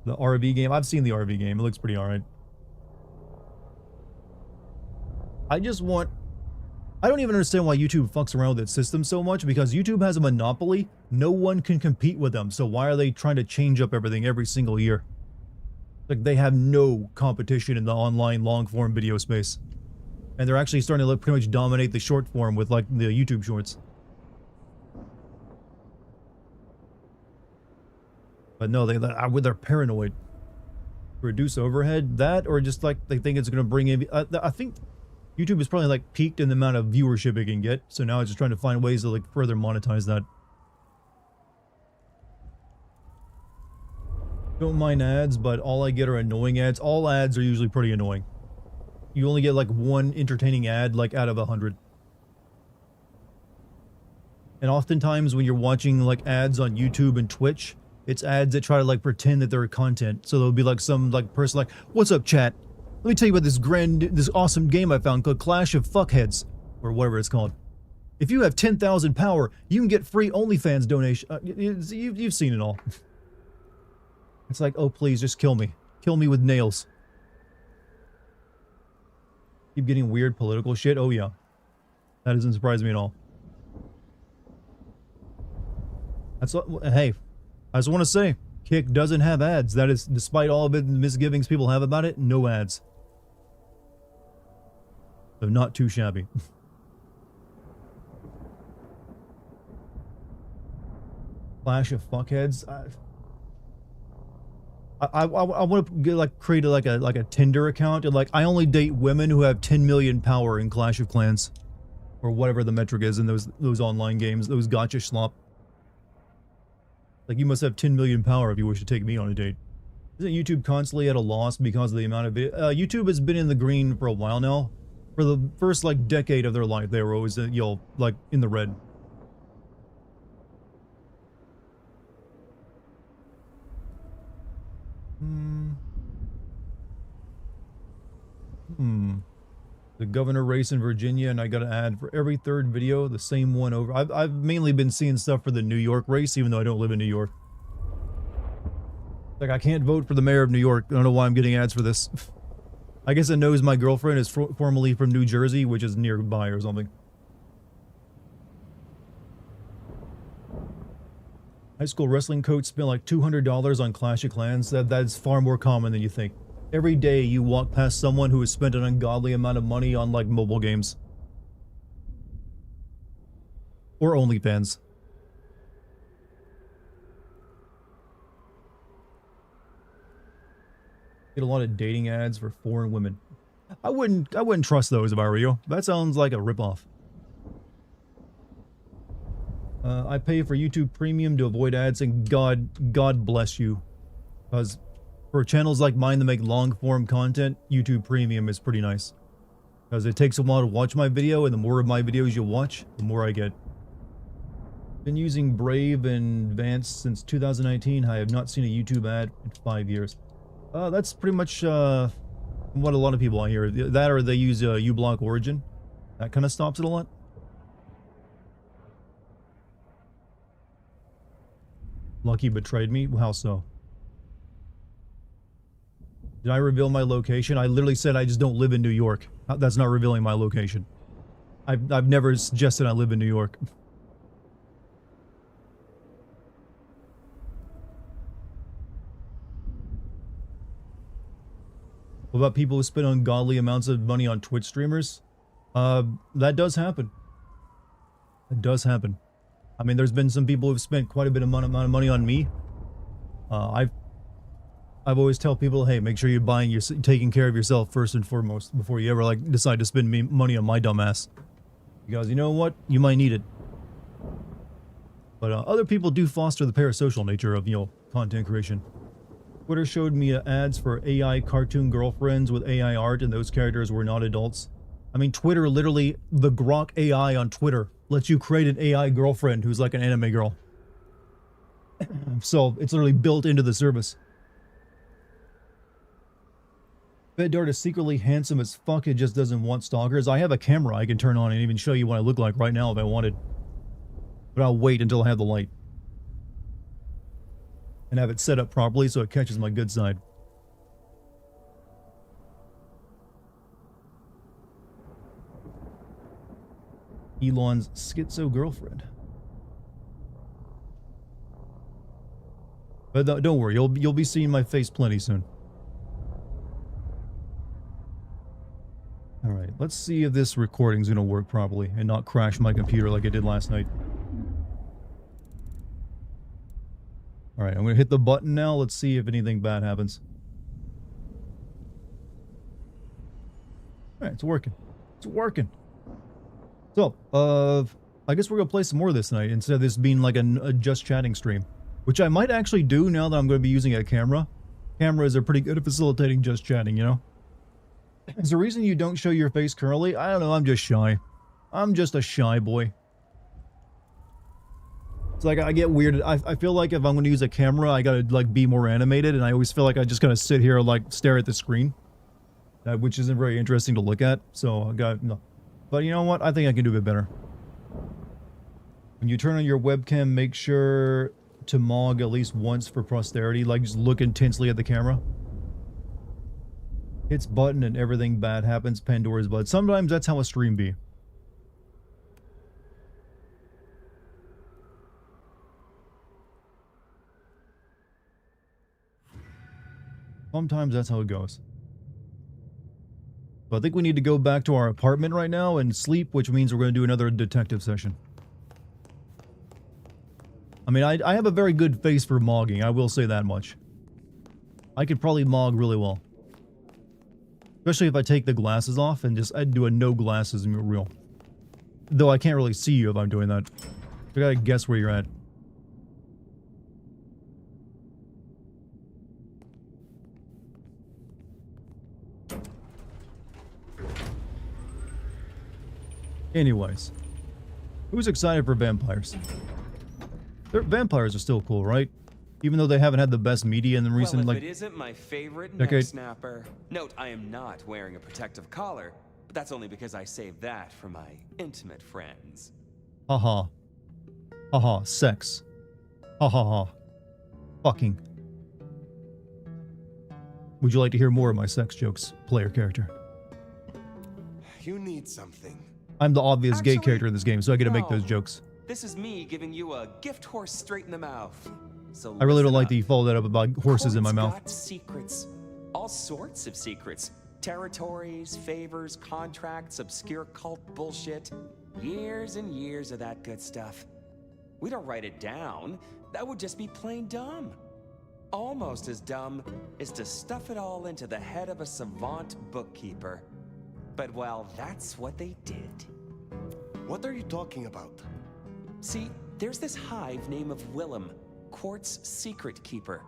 The RV game, I've seen the RV game. It looks pretty alright. I don't even understand why YouTube fucks around with its system so much, because YouTube has a monopoly. No one can compete with them, so why are they trying to change up everything every single year? Like, they have no competition in the online long-form video space. And they're actually starting to pretty much dominate the short form with, like, the YouTube shorts. But no, they're paranoid. Reduce overhead, that, or just, like, they think it's going to bring in... I think YouTube is probably, like, peaked in the amount of viewership it can get, so now it's just trying to find ways to, like, further monetize that. Don't mind ads, but all I get are annoying ads. All ads are usually pretty annoying. You only get like one entertaining ad like out of 100. And oftentimes when you're watching like ads on YouTube and Twitch, it's ads that try to like pretend that they're content. So there'll be like some like person like, "What's up, chat? Let me tell you about this awesome game I found called Clash of Fuckheads," or whatever it's called. "If you have 10,000 power, you can get free OnlyFans donation." You've seen it all. It's like, oh, please, just kill me. Kill me with nails. Keep getting weird political shit? Oh, yeah. That doesn't surprise me at all. That's what, hey, I just want to say, Kick doesn't have ads. That is, despite all of the misgivings people have about it, no ads. So not too shabby. Clash of Fuckheads? I want to get, like, create a, like a Tinder account, and like I only date women who have 10 million power in Clash of Clans, or whatever the metric is in those online games, those gotcha slop. Like, you must have 10 million power if you wish to take me on a date. Isn't YouTube constantly at a loss because of the amount of YouTube has been in the green for a while now. For the first like decade of their life, they were always like in the red. The governor race in Virginia, and I got an ad for every third video, the same one over. I've mainly been seeing stuff for the New York race, even though I don't live in New York. Like, I can't vote for the mayor of New York. I don't know why I'm getting ads for this. I guess it knows my girlfriend is formerly from New Jersey, which is nearby or something. High school wrestling coach spent like $200 on Clash of Clans. That's far more common than you think. Every day you walk past someone who has spent an ungodly amount of money on like mobile games. Or OnlyFans. Get a lot of dating ads for foreign women. I wouldn't trust those if I were you. That sounds like a ripoff. I pay for YouTube Premium to avoid ads, and God bless you. Because for channels like mine that make long-form content, YouTube Premium is pretty nice. Because it takes a while to watch my video, and the more of my videos you watch, the more I get. Been using Brave and Advanced since 2019. I have not seen a YouTube ad in 5 years. That's pretty much what a lot of people I hear. That, or they use uBlock Origin. That kind of stops it a lot. Lucky betrayed me? How so? Did I reveal my location? I literally said I just don't live in New York. That's not revealing my location. I've never suggested I live in New York. What about people who spend ungodly amounts of money on Twitch streamers? That does happen. It does happen. I mean, there's been some people who've spent quite a bit of amount of money on me. I've always tell people, hey, make sure you're taking care of yourself first and foremost before you ever like decide to spend money on my dumb ass. Because you know what? You might need it. But other people do foster the parasocial nature of, content creation. Twitter showed me ads for AI cartoon girlfriends with AI art, and those characters were not adults. I mean, Twitter, literally, the Grok AI on Twitter lets you create an AI girlfriend who's like an anime girl. So, it's literally built into the service. Bet Dart is secretly handsome as fuck, it just doesn't want stalkers. I have a camera I can turn on and even show you what I look like right now if I wanted. But I'll wait until I have the light. And have it set up properly so it catches my good side. Elon's schizo girlfriend. But don't worry, you'll be seeing my face plenty soon. Alright, let's see if this recording's gonna work properly and not crash my computer like it did last night. Alright, I'm gonna hit the button now. Let's see if anything bad happens. Alright, it's working. It's working. So, I guess we're gonna play some more this night instead of this being like a just chatting stream. Which I might actually do now that I'm going to be using a camera. Cameras are pretty good at facilitating just chatting, you know? Is the reason you don't show your face currently? I don't know, I'm just shy. I'm just a shy boy. It's like I get weird. I feel like if I'm going to use a camera, I gotta like be more animated, and I always feel like I just gotta sit here and like stare at the screen. Which isn't very interesting to look at, so I got no. But you know what? I think I can do a bit better. When you turn on your webcam, make sure to mog at least once for posterity, like just look intensely at the camera. Hits button and everything bad happens, Pandora's Bud. Sometimes that's how a stream be. Sometimes that's how it goes. So I think we need to go back to our apartment right now and sleep, which means we're going to do another detective session. I mean, I have a very good face for mogging, I will say that much. I could probably mog really well. Especially if I take the glasses off and just I'd do a no glasses reel. Though I can't really see you if I'm doing that. I gotta guess where you're at. Anyways. Who's excited for vampires? Vampires are still cool, right? Even though they haven't had the best media in the recent, well, like, it isn't my favorite decade. neck snapper. Note, I am not wearing a protective collar, but that's only because I saved that for my intimate friends. Haha. Haha. Sex. Ha ha ha. Fucking. Would you like to hear more of my sex jokes, player character? You need something. I'm the obvious Actually, gay character in this game, so I get to make those no. jokes. This is me giving you a gift horse straight in the mouth. So I really don't listen like up. that you followed that up about horses in my Court's mouth. got secrets. All sorts of secrets. Territories, favors, contracts, obscure cult bullshit. Years and years of that good stuff. We don't write it down. That would just be plain dumb. Almost as dumb is to stuff it all into the head of a savant bookkeeper. But well, that's what they did. What are you talking about? See, there's this hive named of Willem, Quart's secret keeper.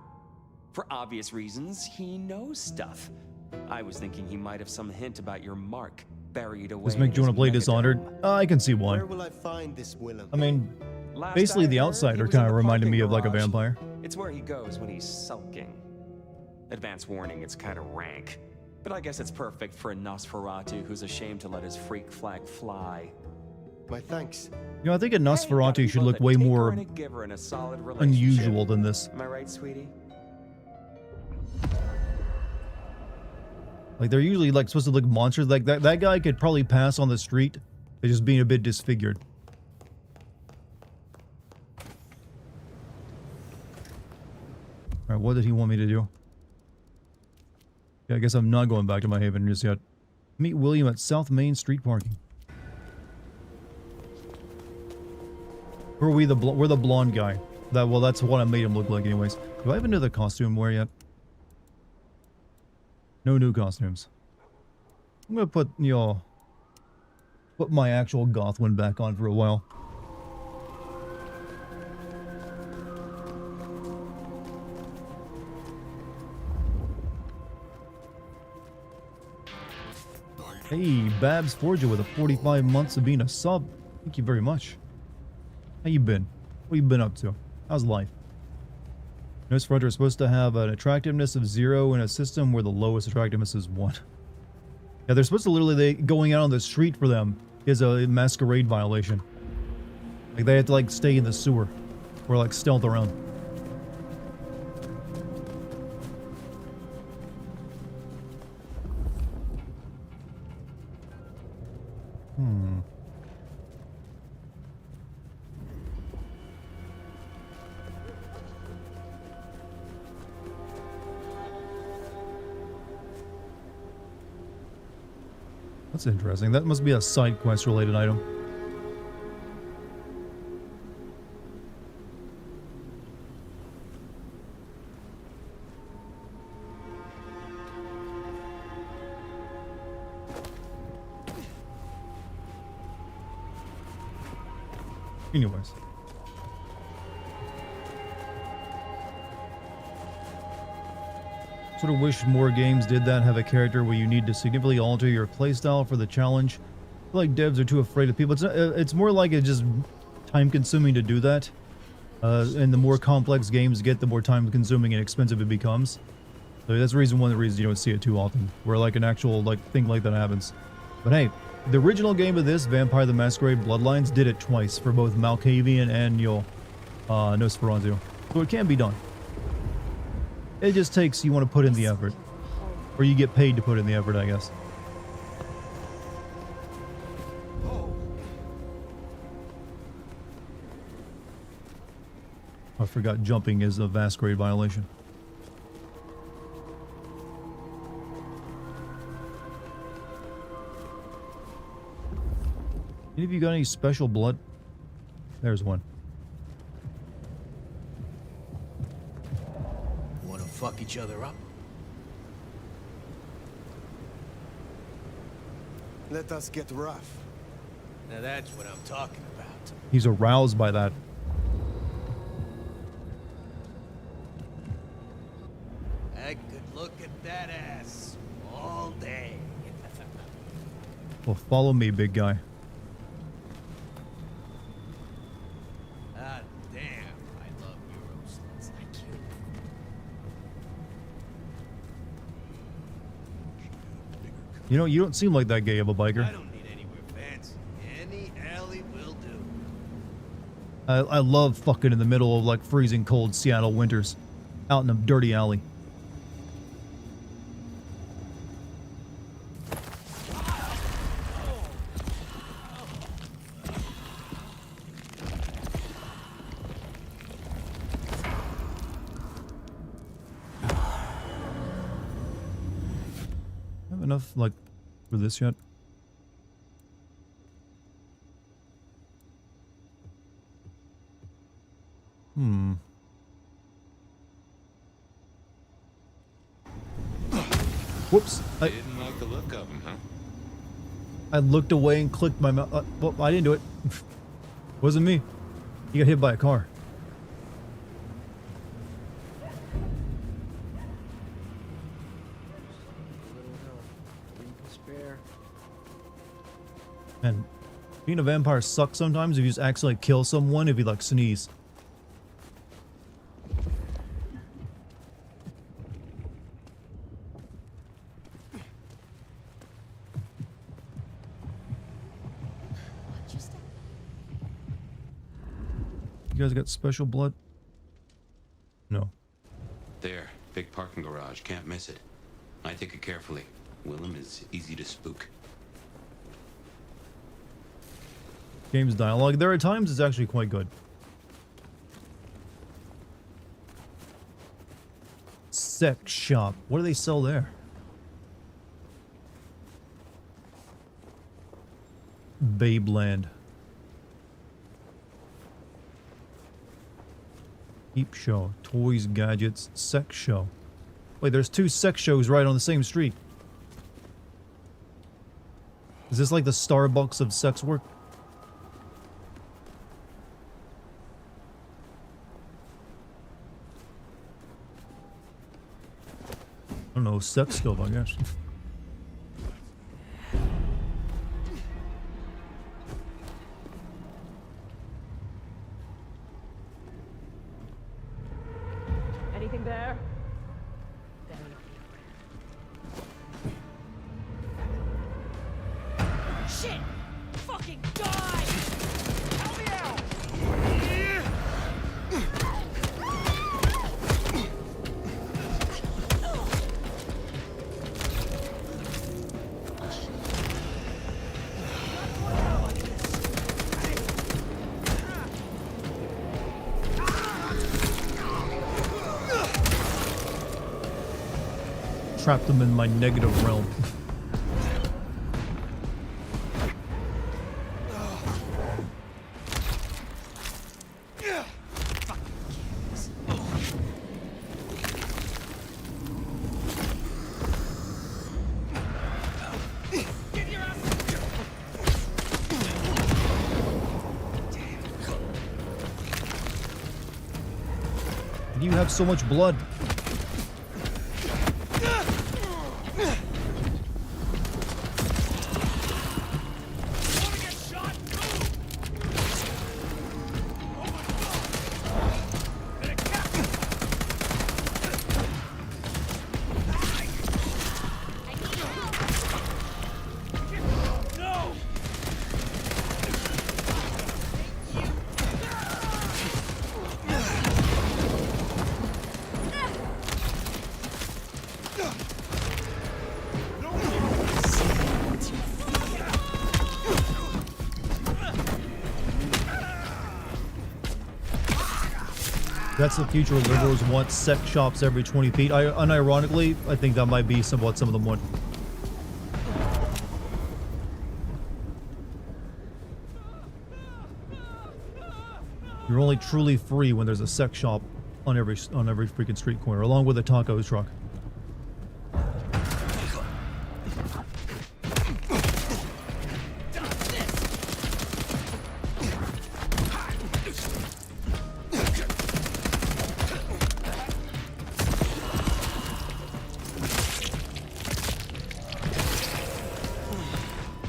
For obvious reasons, he knows stuff. I was thinking he might have some hint about your mark buried away. Does make you want to play Dishonored? I can see why. Where will I find this Willem? I mean, Last basically I the heard, outsider he was kind in of the reminded parking me of like a garage. vampire. It's where he goes when he's sulking. Advance warning, it's kind of rank. But I guess it's perfect for a Nosferatu who's ashamed to let his freak flag fly. My thanks. You know, I think a Hey, gotta Nosferatu be should both look a way taker more and a giver in a solid relationship. unusual than this. Am I right, sweetie? Like, they're usually like supposed to look monsters. Like that guy could probably pass on the street. They're just being a bit disfigured. Alright, what did he want me to do? Yeah, I guess I'm not going back to my haven just yet. Meet William at South Main Street parking. Who are we? We're the blonde guy. Well, that's what I made him look like anyways. Do I have another costume wear yet? No new costumes. I'm gonna put, you know, put my actual goth one back on for a while. Hey, Babs Forger with a 45 months of being a sub. Thank you very much. How you been? What you been up to? How's life? Nose fronter is supposed to have an attractiveness of 0 in a system where the lowest attractiveness is 1. Yeah, they're supposed to literally, going out on the street for them is a masquerade violation. Like, they have to, like, stay in the sewer or, like, stealth around. That's interesting. That must be a side quest related item. Anyways. Sort of wish more games did that, have a character where you need to significantly alter your playstyle for the challenge. I feel like devs are too afraid of people. It's more like it's just time consuming to do that. And the more complex games get, the more time consuming and expensive it becomes. So that's one of the reasons you don't see it too often, where like an actual like thing like that happens. But hey, the original game of this, Vampire the Masquerade Bloodlines, did it twice for both Malkavian and Nosferatu. So it can be done. It just takes, you want to put in the effort. Or you get paid to put in the effort, I guess. I forgot jumping is a Masquerade violation. Any of you got any special blood? There's one. Want to fuck each other up? Let us get rough. Now that's what I'm talking about. He's aroused by that. I could look at that ass all day. Well, follow me, big guy. Ah, damn. I love Euros. Thank you. You know, you don't seem like that gay of a I biker. don't need anywhere fancy. Any alley will do. I love fucking in the middle of like freezing cold Seattle winters. Out in a dirty alley. Have enough like for this yet? Whoops. Didn't like the look of him, huh? I looked away and clicked my mouse. Well, I didn't do it. Wasn't me. You got hit by a car. And being a vampire sucks sometimes if you just accidentally kill someone if you like sneeze. You guys got special blood? No. There, big parking garage. Can't miss it. I take it carefully. Willem is easy to spook. Game's dialogue. There are times it's actually quite good. Sex shop. What do they sell there? Babeland. Peep show. Toys, gadgets, sex show. Wait, there's two sex shows right on the same street. Is this like the Starbucks of sex work? I don't know, sex scope, I guess. anything there? Shit! Fucking die! Help me out! Trapped them in my negative realm. You have so much blood. That's the future where liberals want sex shops every 20 feet. Unironically, I think that might be what some of them want. You're only truly free when there's a sex shop on every freaking street corner, along with a taco truck.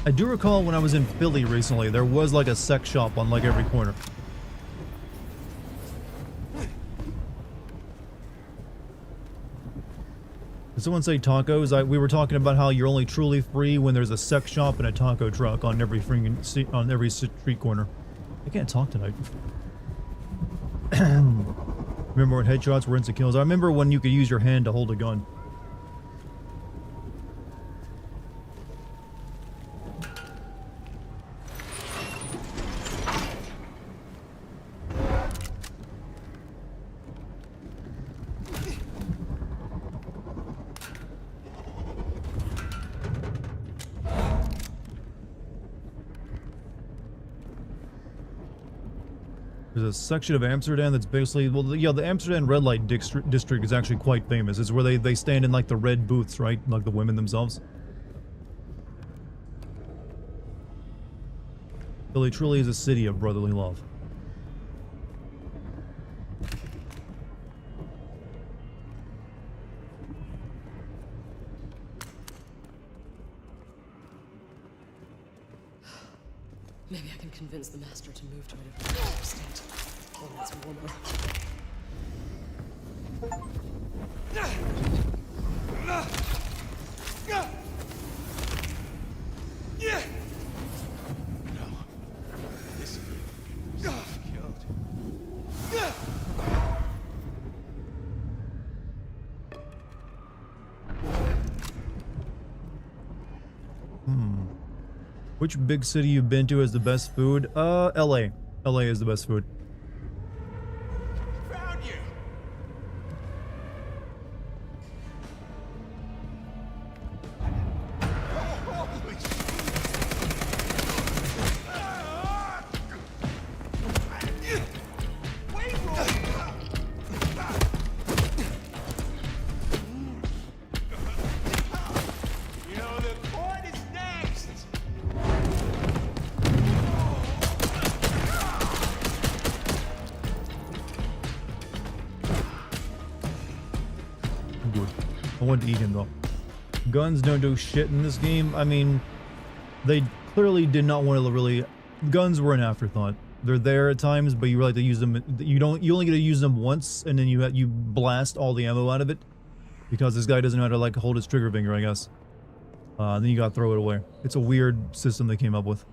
I do recall when I was in Philly recently, there was like a sex shop on like every corner. Did someone say tacos? We were talking about how you're only truly free when there's a sex shop and a taco truck on every street corner. I can't talk tonight. Remember when headshots were instant kills? I remember when you could use your hand to hold a gun. There's a section of Amsterdam that's basically, well, yeah, the Amsterdam red light district is actually quite famous. It's where they stand in like the red booths, right? Like the women themselves. Philly truly is a city of brotherly love. Maybe I can convince the master to move to a different state. One that's warmer. No. This is killed. Which big city you've been to has the best food? LA. LA is the best food. Found you. Holy shit. Wait, you know, the court is next. Good. I wanted to eat him though. Guns don't do shit in this game. I mean, they clearly did not want to really... Guns were an afterthought. They're there at times, but you like to use them. You only get to use them once, and then you blast all the ammo out of it because this guy doesn't know how to like hold his trigger finger, I guess. Then you gotta throw it away. It's a weird system they came up with.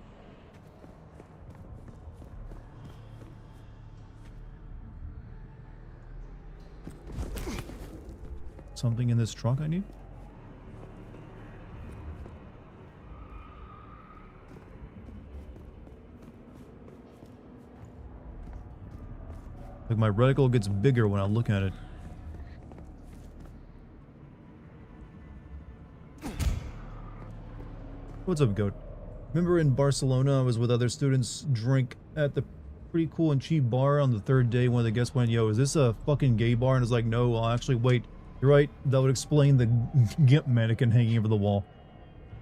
Something in this truck I need? Like my reticle gets bigger when I look at it. What's up, Goat? Remember in Barcelona, I was with other students, drink at the pretty cool and cheap bar on the third day. One of the guests went, yo, is this a fucking gay bar? And I was like, no, I'll actually wait. You're right, that would explain the GIMP mannequin hanging over the wall.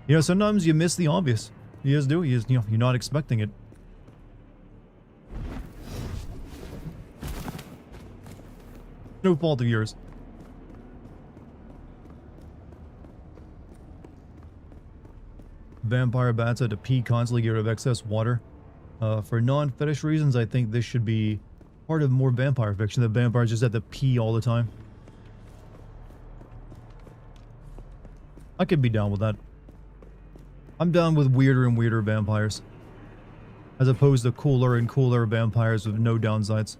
You know, sometimes you miss the obvious. You just do, you know, you're not expecting it. No fault of yours. Vampire bats had to pee constantly, get rid of excess water. For non-fetish reasons, I think this should be part of more vampire fiction. The vampires just have to pee all the time. I could be down with that. I'm down with weirder and weirder vampires, as opposed to cooler and cooler vampires with no downsides.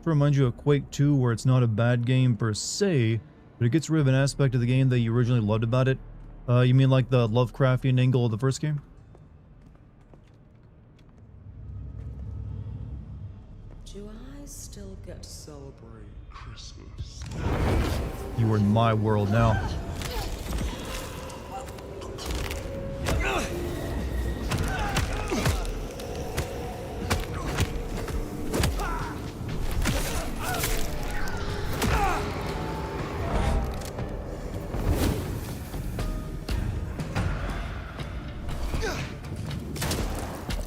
Reminds you of Quake 2, where it's not a bad game per se, but it gets rid of an aspect of the game that you originally loved about it. You mean like the Lovecraftian angle of the first game? Do I still get to celebrate Christmas? You are in my world now.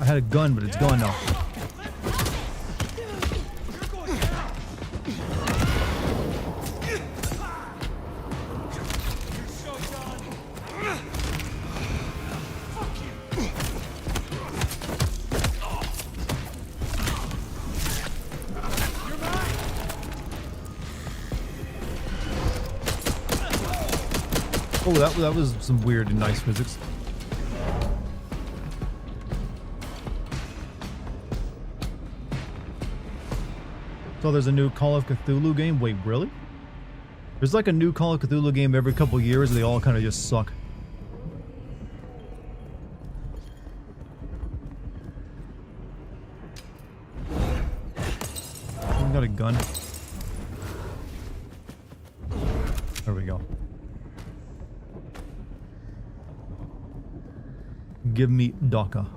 I had a gun, but it's gone now. Oh, that was some weird and nice physics. So there's a new Call of Cthulhu game? Wait, really? There's like a new Call of Cthulhu game every couple years and they all kind of just suck. I got a gun. There we go. Give me DACA.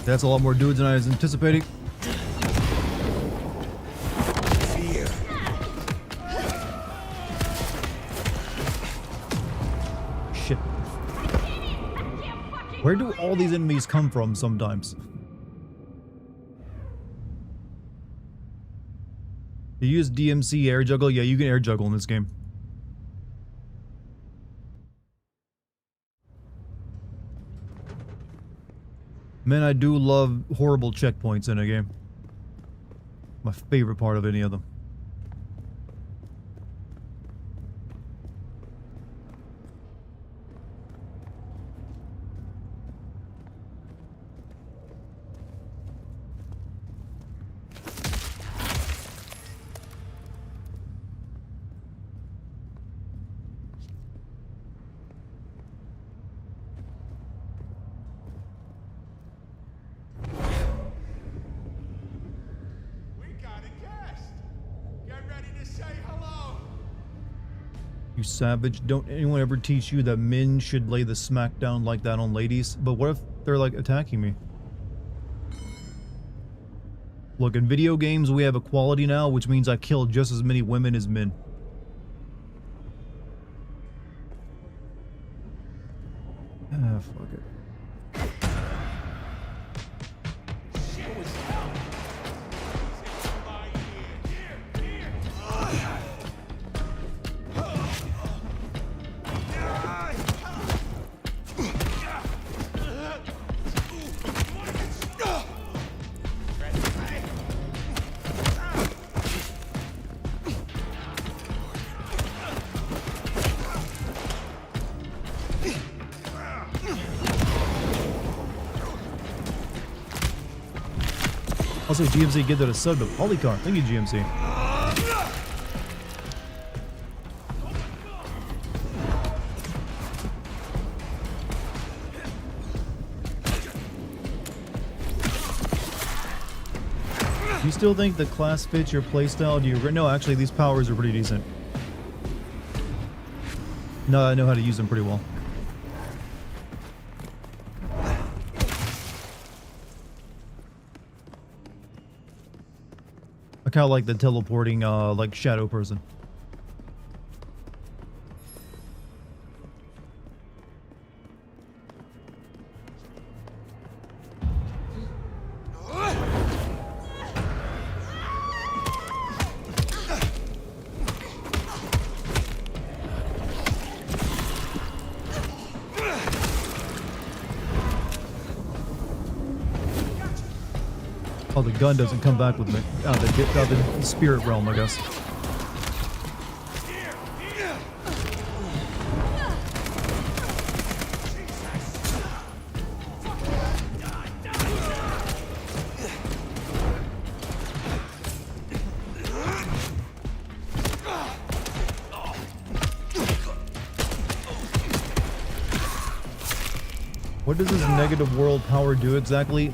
That's a lot more dudes than I was anticipating. Shit. Where do all these enemies come from sometimes? You use DMC air juggle? Yeah, you can air juggle in this game. Man, I do love horrible checkpoints in a game. My favorite part of any of them. You savage. Don't anyone ever teach you that men should lay the smack down like that on ladies? But what if they're like attacking me? Look, in video games we have equality now, which means I kill just as many women as men. Ah, fuck it. Also, GMC give that a sub to Polycar. Thank you, GMC. Do you still think the class fits your playstyle? Do you? No, actually, these powers are pretty decent. No, I know how to use them pretty well. I kind of like the teleporting, like shadow person. Oh, the gun doesn't come back with me. Out of the spirit realm, I guess. What does this negative world power do exactly?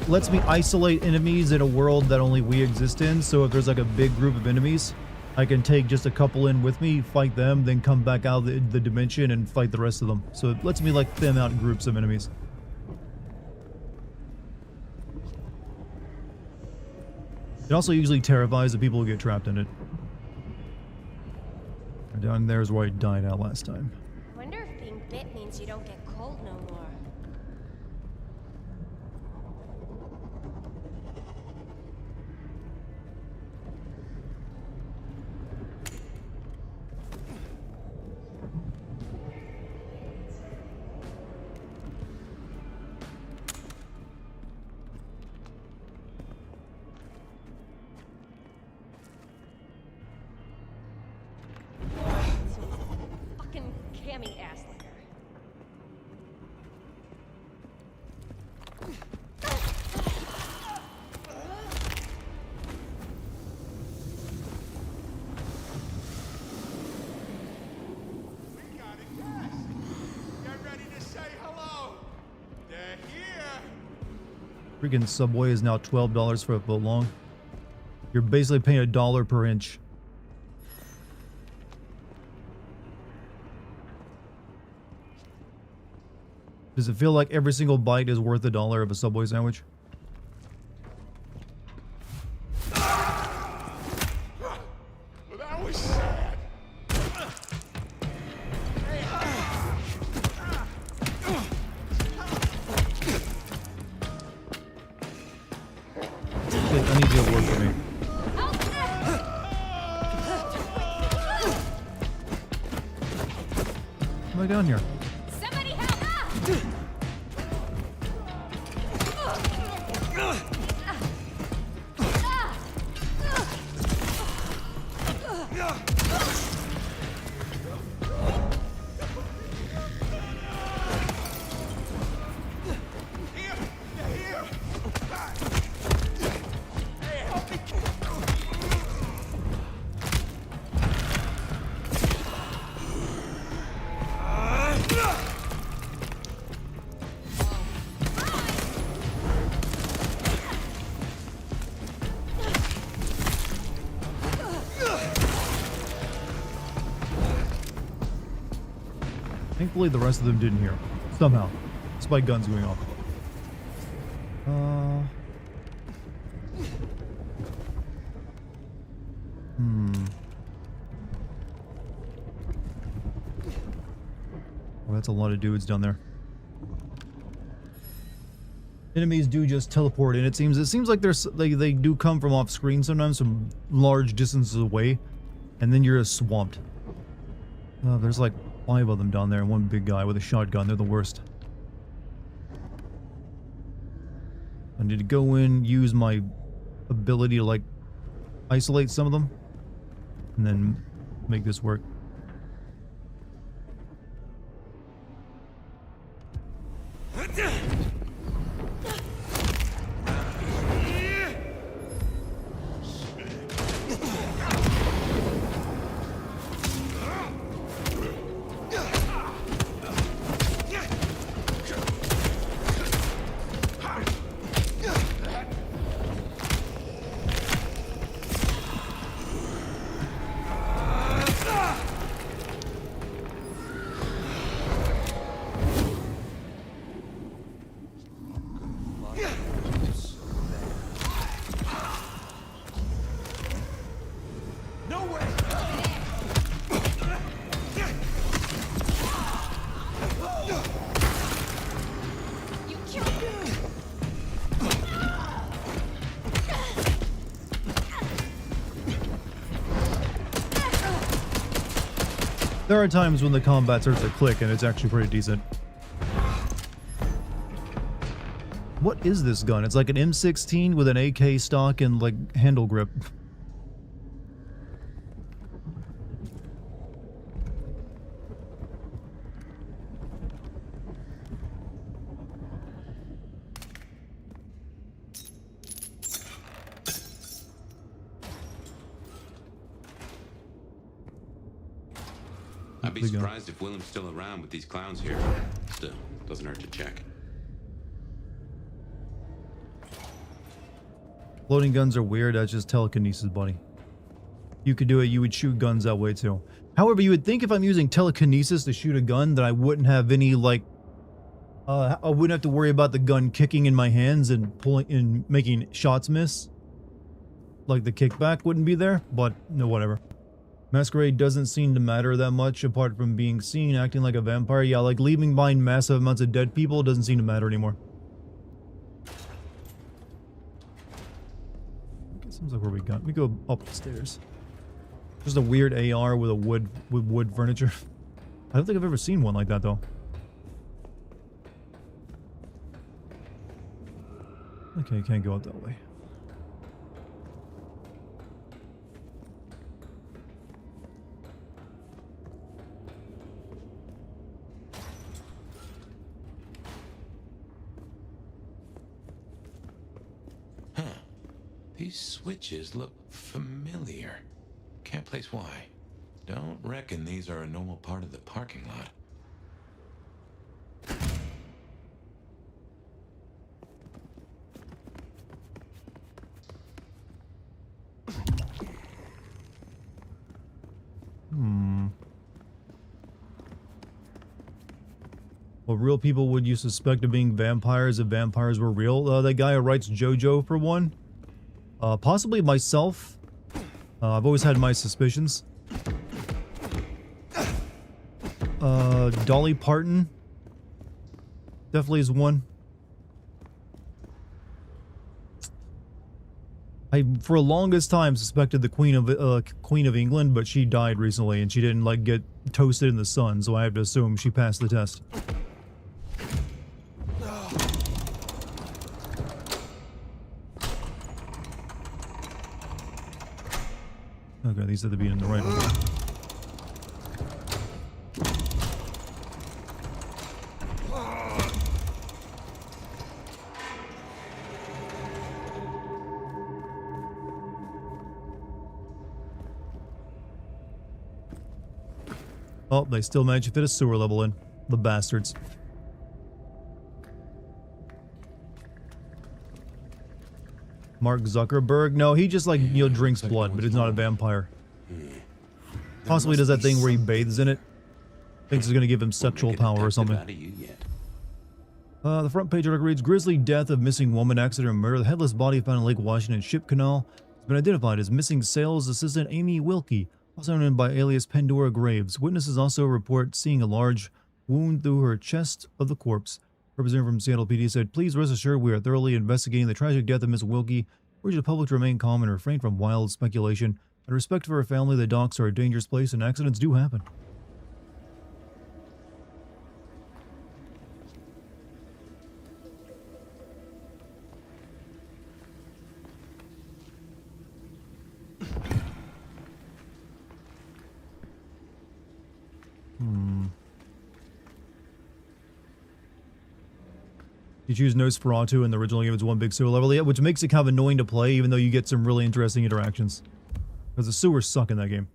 Lets me isolate enemies in a world that only we exist in. So if there's like a big group of enemies, I can take just a couple in with me, fight them, then come back out of the dimension and fight the rest of them. So it lets me like thin out groups of enemies. It also usually terrifies the people who get trapped in it. Down there is where I died out last time. Wonder if being bit means you don't get cold no more. Fucking cammy ass liquor. We got a guest. Get ready to say hello. They're here. Freaking Subway is now $12 for a foot long. You're basically paying $1 per inch. Does it feel like every single bite is worth $1 of a Subway sandwich? Well, that was sad. Shit, I need you to work for me. How am I down here? Somebody help! Here, they're here. Hey, help me. Hopefully the rest of them didn't hear. Somehow. Despite guns going off. Well, that's a lot of dudes down there. Enemies do just teleport in. It seems like they do come from off screen sometimes, from large distances away, and then you're just swamped. There's like 5 of them down there, and one big guy with a shotgun. They're the worst. I need to go in, use my ability to like isolate some of them, and then make this work. There are times when the combat starts to click and it's actually pretty decent. What is this gun? It's like an M16 with an AK stock and like handle grip. I'd be surprised if Willem's still around with these clowns here. Still, doesn't hurt to check. Floating guns are weird. That's just telekinesis, buddy. You could do it. You would shoot guns that way too. However, you would think if I'm using telekinesis to shoot a gun that I wouldn't have any like... I wouldn't have to worry about the gun kicking in my hands and pulling and making shots miss. Like the kickback wouldn't be there, but no, whatever. Masquerade doesn't seem to matter that much apart from being seen acting like a vampire. Yeah, like leaving behind massive amounts of dead people doesn't seem to matter anymore. Okay, seems like where we got. We go up the stairs. Just a weird AR with a wood furniture. I don't think I've ever seen one like that though. Okay, can't go out that way. These switches look familiar. Can't place why. Don't reckon these are a normal part of the parking lot. What real people would you suspect of being vampires if vampires were real? That guy who writes JoJo for one. Possibly myself. I've always had my suspicions. Dolly Parton definitely is one. I, for the longest time, suspected the Queen of England, but she died recently, and she didn't like get toasted in the sun, so I have to assume she passed the test. Okay, these have to be in the right order. Oh, they still managed to fit a sewer level in. The bastards. Mark Zuckerberg? No, he just like, you know, drinks blood, but he's not a vampire. Possibly does that thing where he bathes in it. Thinks it's going to give him sexual power or something. Out of you yet. The front page article reads, Grisly death of missing woman, accident and murder. The headless body found in Lake Washington Ship Canal has been identified as missing sales assistant Amy Wilkie, also known by alias Pandora Graves. Witnesses also report seeing a large wound through her chest of the corpse. Representative from Seattle PD said, please rest assured we are thoroughly investigating the tragic death of Miss Wilkie. Urge the public to remain calm and refrain from wild speculation. Out of respect for her family, the docks are a dangerous place and accidents do happen. You choose Nosferatu in the original game, it's one big sewer level, yeah, which makes it kind of annoying to play, even though you get some really interesting interactions. Because the sewers suck in that game.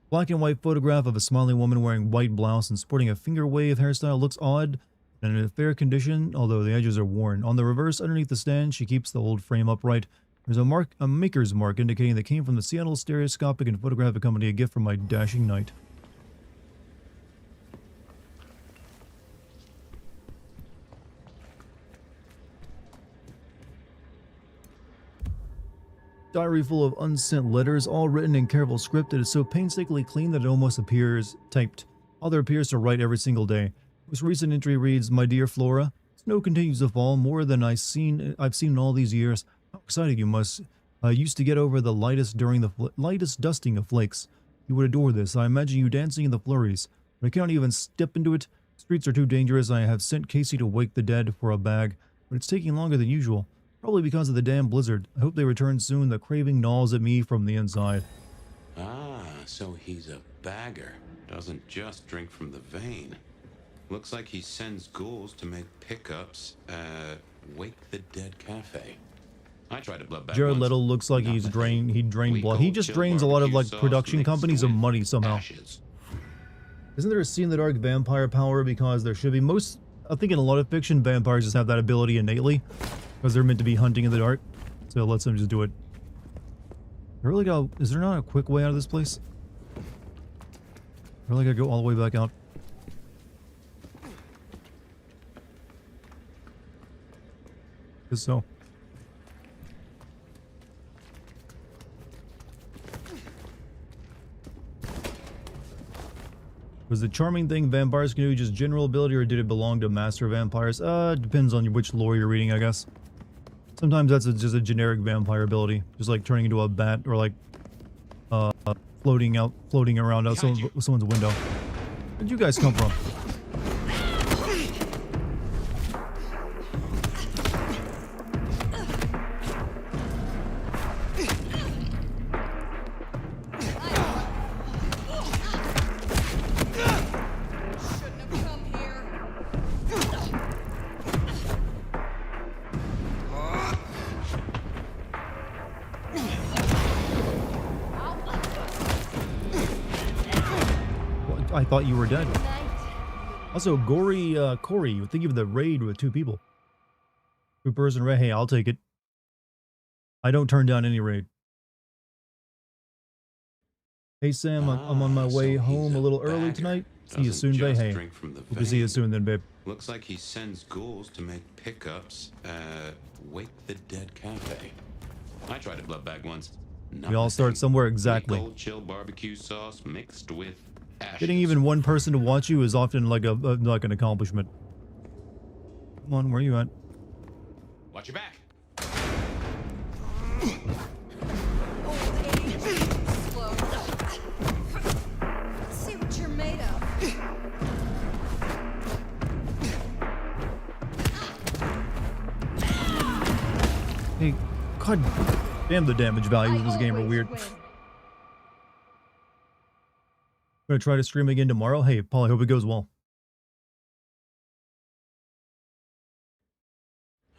Black and white photograph of a smiling woman wearing white blouse and sporting a finger wave hairstyle looks odd and in a fair condition, although the edges are worn. On the reverse, underneath the stand, she keeps the old frame upright. There's a maker's mark indicating that came from the Seattle Stereoscopic and Photographic Company, a gift from my dashing knight. Diary full of unsent letters, all written in careful script. It is so painstakingly clean that it almost appears typed. Author appears to write every single day. Most recent entry reads, My dear Flora, snow continues to fall more than I've seen in all these years. How excited you must used to get over the lightest during the lightest dusting of flakes. You would adore this. I imagine you dancing in the flurries, but I cannot even step into it. Streets are too dangerous. I have sent Casey to wake the dead for a bag, but it's taking longer than usual. Probably because of the damn blizzard. I hope they return soon. The craving gnaws at me from the inside. Ah, so he's a bagger. Doesn't just drink from the vein. Looks like he sends ghouls to make pickups at Wake the Dead Cafe. I tried to blood back Jared once. Leto looks like he drained blood. He just drains a lot of like production companies of money somehow. Ashes. Isn't there a scene in the dark vampire power? Because there should be. I think in a lot of fiction, vampires just have that ability innately. Because they're meant to be hunting in the dark. So it lets them just do it. I really gotta, is there not a quick way out of this place? I really gotta go all the way back out. Guess so. Was the charming thing vampires can do just general ability, or did it belong to master vampires? Depends on which lore you're reading, I guess. Sometimes that's just a generic vampire ability, just like turning into a bat, or like floating around out someone's window. Where'd you guys come from? I thought you were dead. Also, gory Corey, you think of the raid with 2 people. 2-person raid. Hey, I'll take it. I don't turn down any raid. Hey Sam, I'm on my way home a little early tonight. See you soon, babe. Hey, hope to see you soon then, babe. Looks like he sends ghouls to make pickups at Wake the Dead Cafe. I tried to blood bag once. We all start somewhere exactly. Cold chill barbecue sauce mixed with ashes. Getting even one person to watch you is often like an accomplishment. Come on, where are you at? Watch your back. See what you're made of. Hey, god damn, the damage values in this game are weird. Gonna try to stream again tomorrow. Hey, Paul, I hope it goes well.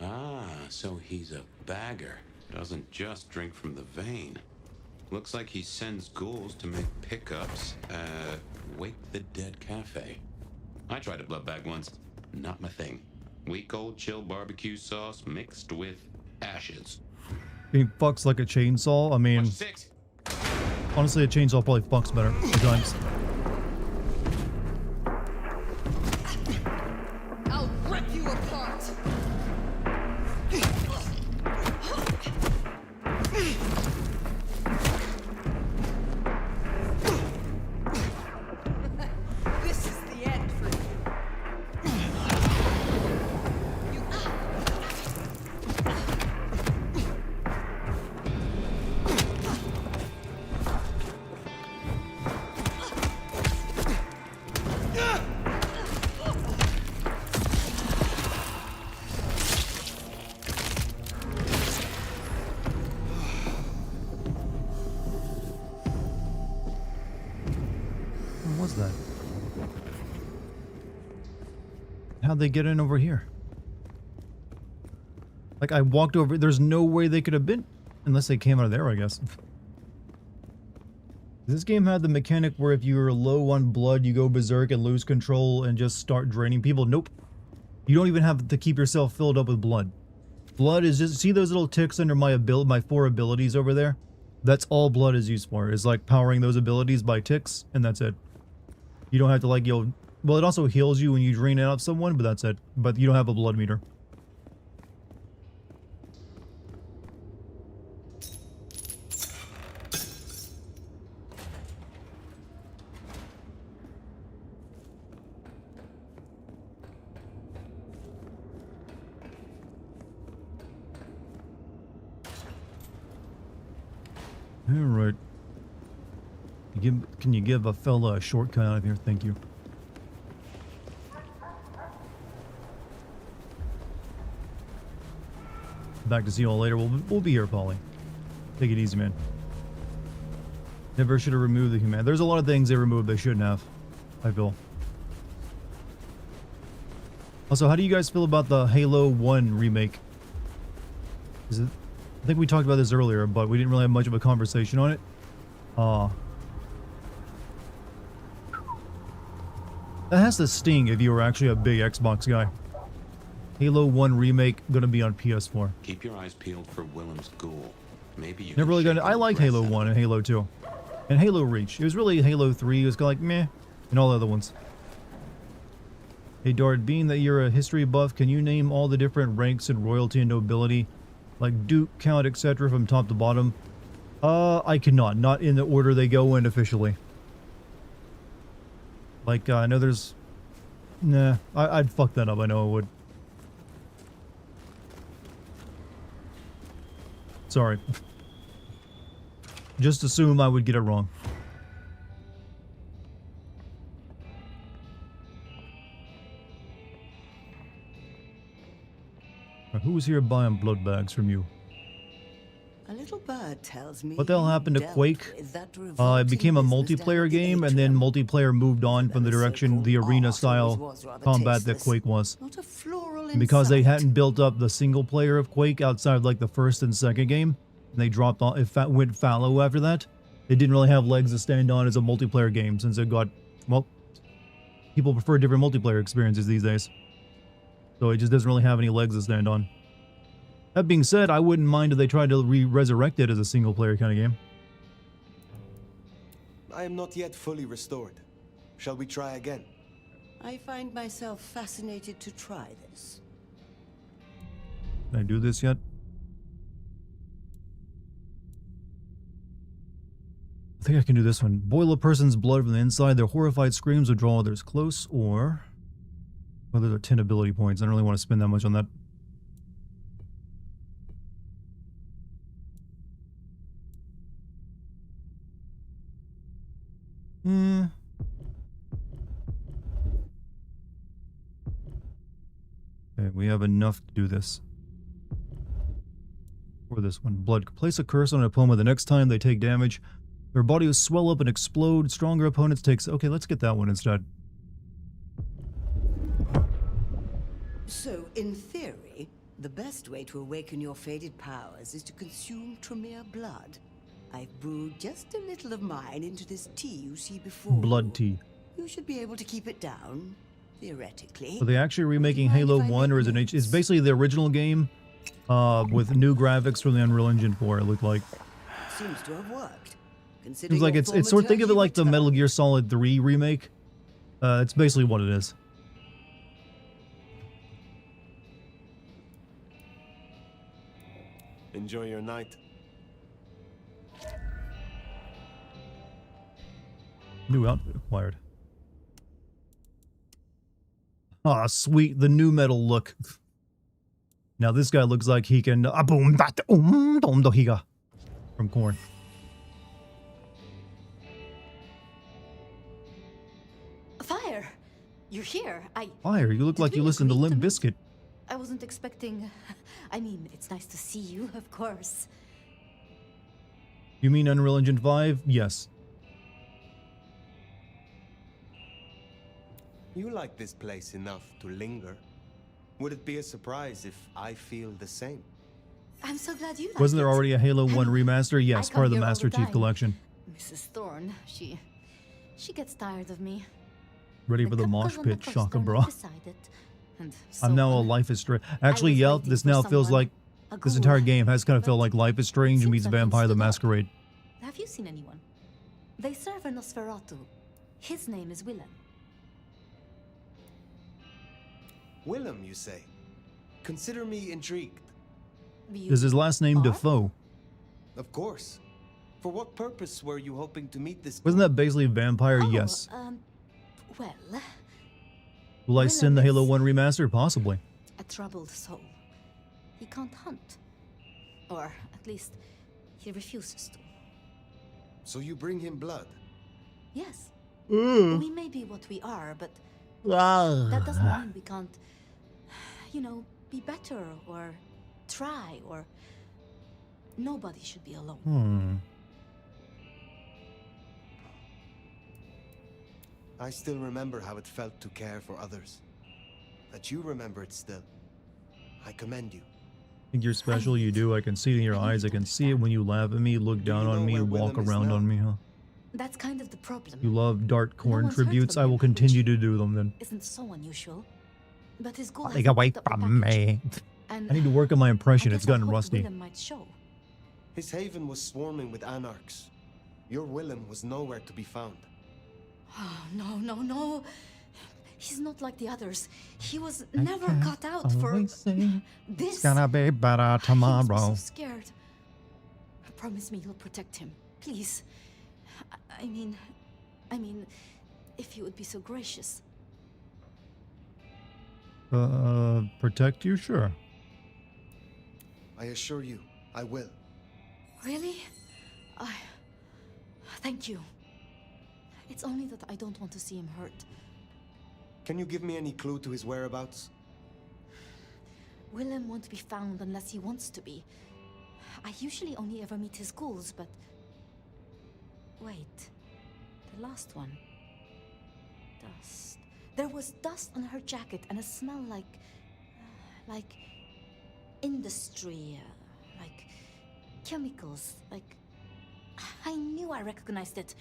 Ah, so he's a bagger. Doesn't just drink from the vein. Looks like he sends ghouls to make pickups at Wake the Dead Cafe. I tried to blood bag once. Not my thing. Week old chill barbecue sauce mixed with ashes. He fucks like a chainsaw. I mean, honestly, a chainsaw probably fucks better sometimes. How'd they get in over here? Like, I walked over, there's no way they could have been, unless they came out of there, I guess. This game had the mechanic where if you're low on blood, you go berserk and lose control and just start draining people. Nope. You don't even have to keep yourself filled up with blood. Blood is just, see those little ticks under my 4 abilities over there? That's all blood is used for, is like powering those abilities by ticks, and that's it. You don't have to like, well, it also heals you when you drain out someone, but that's it. But you don't have a blood meter. Alright. Can you give a fella a shortcut out of here? Thank you. Back to see you all later. We'll be here, Polly. Take it easy, man. Never should have removed the human. There's a lot of things they removed they shouldn't have, I feel. Also, how do you guys feel about the Halo 1 remake? Is it... I think we talked about this earlier, but we didn't really have much of a conversation on it. That has to sting if you were actually a big Xbox guy. Halo 1 remake gonna be on PS4. Keep your eyes peeled for Willem's ghoul. Maybe you Never really can gonna. I like Halo 1 and Halo 2. And Halo Reach. It was really Halo 3. It was kind of like meh. And all the other ones. Hey Dart, being that you're a history buff, can you name all the different ranks and royalty and nobility? Like Duke, Count, etc. from top to bottom? I cannot. Not in the order they go in officially. Like, I know there's... Nah, I'd fuck that up. I know I would. Sorry. Just assume I would get it wrong. Who's here buying blood bags from you? A little bird tells me. What the hell happened to Quake? It became a multiplayer game, and then multiplayer moved on from the direction, the arena-style combat that Quake was. And because they hadn't built up the single player of Quake outside of like the first and second game, and they dropped off, it went fallow after that. It didn't really have legs to stand on as a multiplayer game, since it got, well, people prefer different multiplayer experiences these days. So it just doesn't really have any legs to stand on. That being said, I wouldn't mind if they tried to resurrect it as a single-player kind of game. I am not yet fully restored. Shall we try again? I find myself fascinated to try this. Can I do this yet? I think I can do this one. Boil a person's blood from the inside. Their horrified screams will draw others close, or... well, those are 10 ability points. I don't really want to spend that much on that. Okay, we have enough to do this. For this one. Blood. Place a curse on an opponent. The next time they take damage, their body will swell up and explode. Stronger opponents takes... okay, let's get that one instead. So, in theory, the best way to awaken your faded powers is to consume Tremere blood. I've brewed just a little of mine into this tea you see before. Blood tea. You should be able to keep it down, theoretically. Are they actually remaking Halo 1, or is it it's basically the original game with new graphics from the Unreal Engine 4, it looked like. Seems to have worked. Seems like it's sort of, think of it like the Metal Gear Solid 3 remake. It's basically what it is. Enjoy your night. New outfit acquired. Ah, sweet, the new metal look. Now this guy looks like he can from Korn. Fire! You're here. Fire, you look like you listened to Limp Bizkit. I wasn't expecting... I mean, it's nice to see you, of course. You mean Unreal Engine 5? Yes. You like this place enough to linger. Would it be a surprise if I feel the same? I'm so glad you like Wasn't there it. already a Halo 1 remaster? Yes, I part of come the here all Master Chief time. Collection. Mrs. Thorne, she gets tired of me. Ready for the cup mosh goes on the pit, poster shocking, and I bro. decide it. And so I'm now a on. Life is Strange. Actually, was yeah, waiting this for now feels someone, like a this ghoul, entire game has kind of felt but like Life is Strange seems meets something Vampire the stood out. Masquerade. Have you seen anyone? They serve a Nosferatu. His name is Willem. Willem, you say? Consider me intrigued. You Is his last name are? Defoe? Of course. For what purpose were you hoping to meet this? Wasn't that basically Vampire? Oh, Yes. Well, Will I Willem send the Halo is- 1 remaster? Possibly. a troubled soul. He can't hunt. Or, at least, he refuses to. So you bring him blood? Yes. We may be what we are, but that doesn't mean we can't, you know, be better or try or... Nobody should be alone. I still remember how it felt to care for others. That you remember it still. I commend you. Think you're special? You do. I can see it in your eyes. I can see it when you laugh at me, look down you on know me, where and walk Willem is around now? on me, huh? That's kind of the problem. You love Dart Corn one's heard tributes. from I will him, continue which to do them then. Isn't so unusual. But his goal Take hasn't away picked up the from package. me. And I need to work on my impression. I It's guess I gotten hoped rusty. Willem might show. His haven was swarming with anarchs. Your Willem was nowhere to be found. Oh, no. He's not like the others. He was never cut out for this. It's gonna be better He must be tomorrow. so scared. Promise me you'll protect him, please. I mean, if you would be so gracious. Protect you? Sure. I assure you, I will. Really? Thank you. It's only that I don't want to see him hurt. Can you give me any clue to his whereabouts? Willem won't be found unless he wants to be. I usually only ever meet his ghouls, but... Wait. The last one. Dust. There was dust on her jacket and a smell like... industry, like chemicals, like... I knew I recognized it.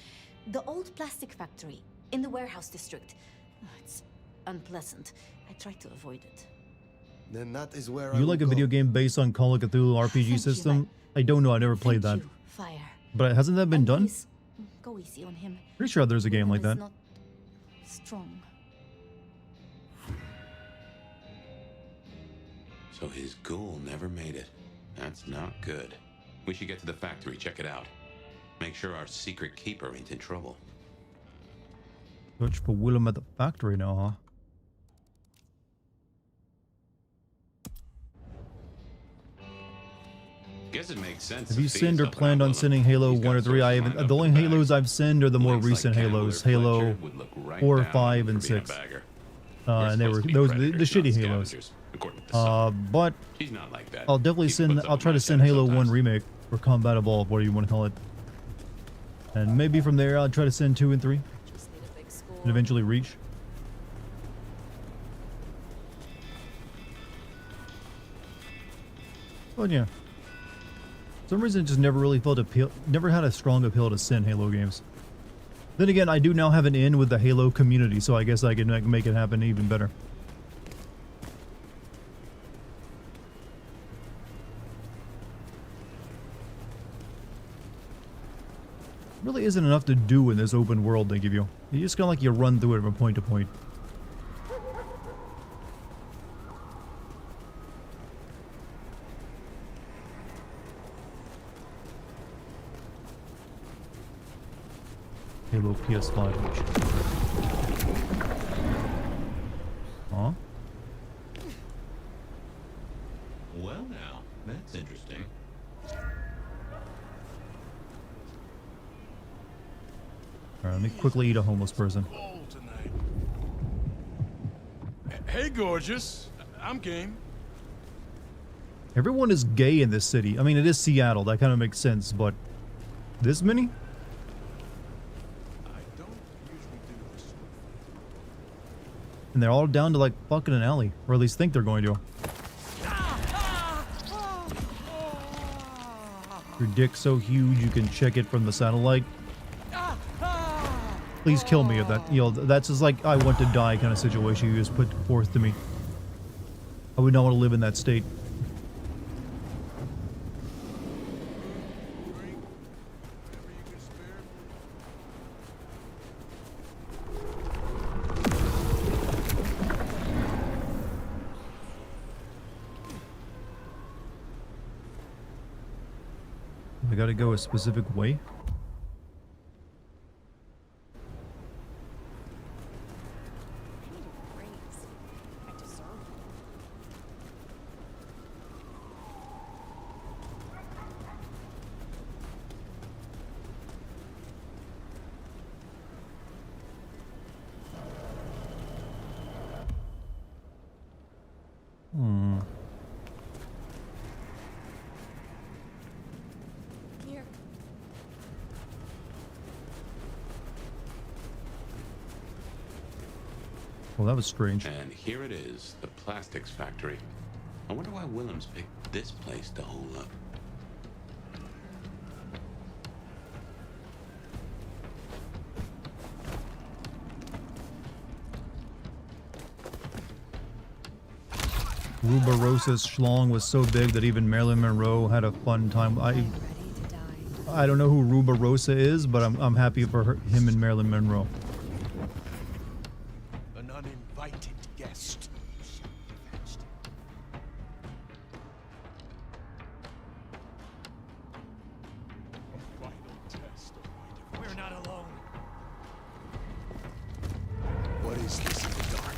The old plastic factory in the warehouse district. It's unpleasant. I tried to avoid it. Then that is where I You will like a go. video game based on Call of Cthulhu RPG Thank you, system? I don't know. I never played that. Thank you, Fire. But hasn't that been And done? please, go easy on him. Pretty sure there's a game like Willem that. is not strong. So his ghoul never made it. That's not good. We should get to the factory, check it out. Make sure our secret keeper ain't in trouble. Search for Willem at the factory now, huh? Guess it makes sense. Have to you feed senned or something planned out on with him. sending Halo He's 1 or got 3? I sources haven't. lined The up only in the Halos back. I've sent are the more Links like recent Candler Halos. Fletcher Halo would look right 4, down 5, for and being a 6. bagger. And We're they were supposed to be those the predators, shitty not Halos. scavengers, according to some. But He's not like that. I'll definitely He send. puts up I'll with try my to send shadow Halo 1 sometimes. remake or Combat Evolved, whatever you want to call it. And maybe from there I'll try to send 2 and 3, Just need a big score. and eventually Reach. But yeah, for some reason it just never really felt appeal. Never had a strong appeal to send Halo games. Then again, I do now have an in with the Halo community, so I guess I can make it happen even better. Really isn't enough to do in this open world they give you. You just kind of like you run through it from point to point. Halo PS5 edition. Huh? Well now, that's interesting. Alright, let me quickly eat a homeless person. Cold tonight. Hey, gorgeous. I'm game. Everyone is gay in this city. I mean, it is Seattle. That kind of makes sense, but this many? I don't usually do this. And they're all down to like fucking an alley, or at least think they're going to. Your dick's so huge you can check it from the satellite. Please kill me if that, you know, that's just like I want to die kind of situation you just put forth to me. I would not want to live in that state. I gotta go a specific way. Well, that was strange. And here it is, the plastics factory. I wonder why Willems picked this place to hole up. Ruberosa's schlong was so big that even Marilyn Monroe had a fun time. I don't know who Ruberosa is, but I'm happy for him and Marilyn Monroe. An uninvited guest. A final test of we're not alone. What is this in the dark?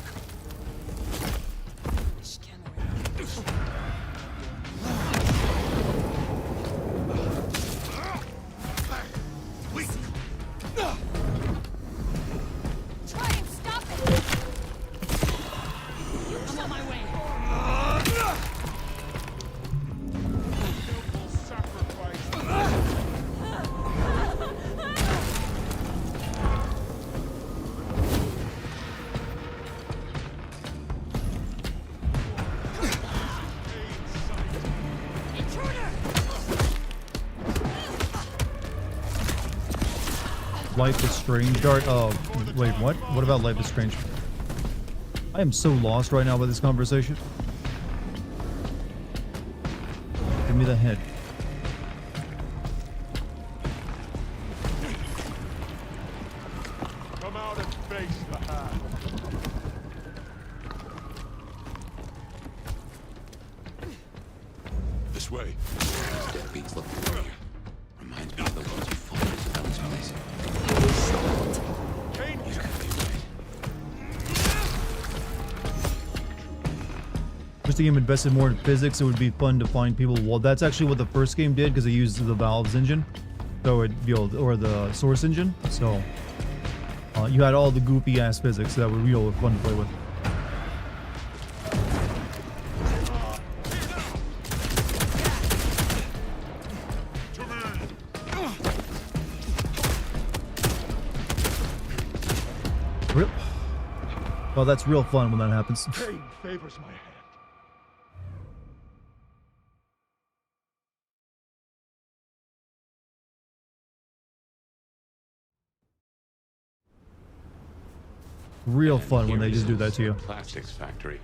Life is Strange. Dart. Oh, wait, what? What about Life is Strange? I am so lost right now by this conversation. Give me the head. Come out and face the hat. This way. These dead beats look familiar. Reminds me of the ones you fought in those places. You could be right. Wish the game invested more in physics. It would be fun to find people. Well, that's actually what the first game did because it used the Valve's engine, so it, you know, or the Source engine. So you had all the goofy ass physics that were real fun to play with. Well, that's real fun when that happens. Pain favors my hand. Real fun when they just do that to you. Plastics factory.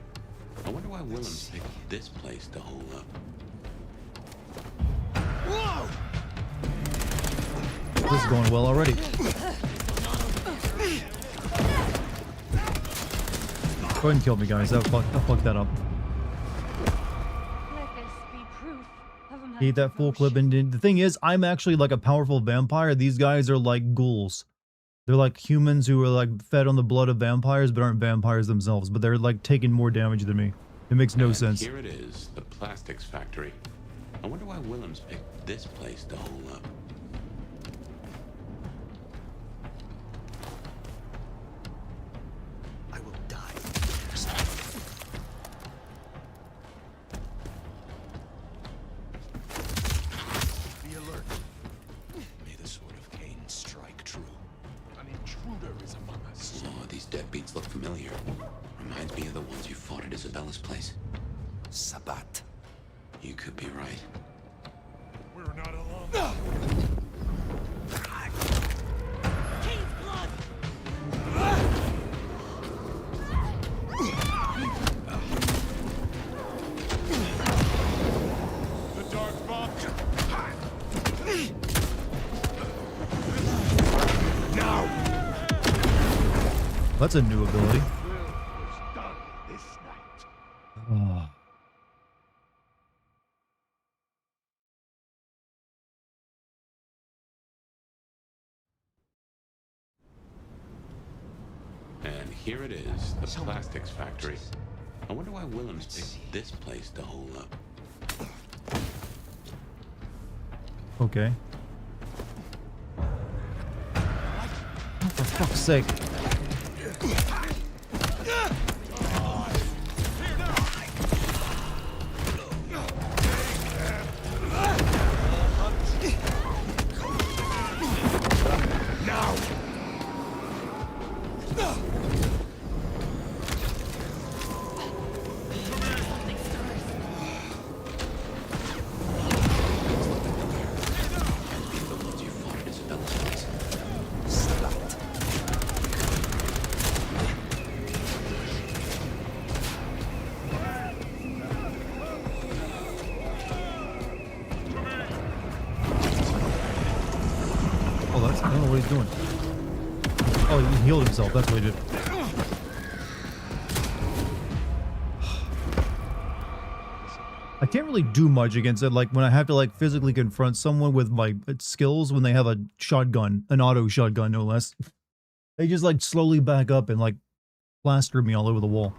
I wonder why Willems picked this place to hole up. Whoa! This is going well already. Go ahead and kill me, guys. I'll fuck that up. Eat that full clip. And the thing is, I'm actually like a powerful vampire. These guys are like ghouls. They're like humans who are like fed on the blood of vampires, but aren't vampires themselves. But they're like taking more damage than me. It makes no sense. Here it is, the plastics factory. I wonder why Willems picked this place to hole up. I will die. Be alert. May the sword of Cain strike true. An intruder is among us. Oh, these dead beats look familiar. Isabella's place. Sabat. You could be right. We're not alone. King's blood! The dark bomb. That's a new ability. Will was done this night. Oh. And here it is, the plastics factory. I wonder why Willems picked this place to hole up. Okay. Oh, for fuck's sake. The ones you fought at Isabella's place. Sabat. Oh, that's, I don't know what he's doing. Oh, he healed himself. That's what he did. I can't really do much against it. Like when I have to like physically confront someone with my skills when they have a shotgun, an auto shotgun, no less. They just like slowly back up and like plaster me all over the wall.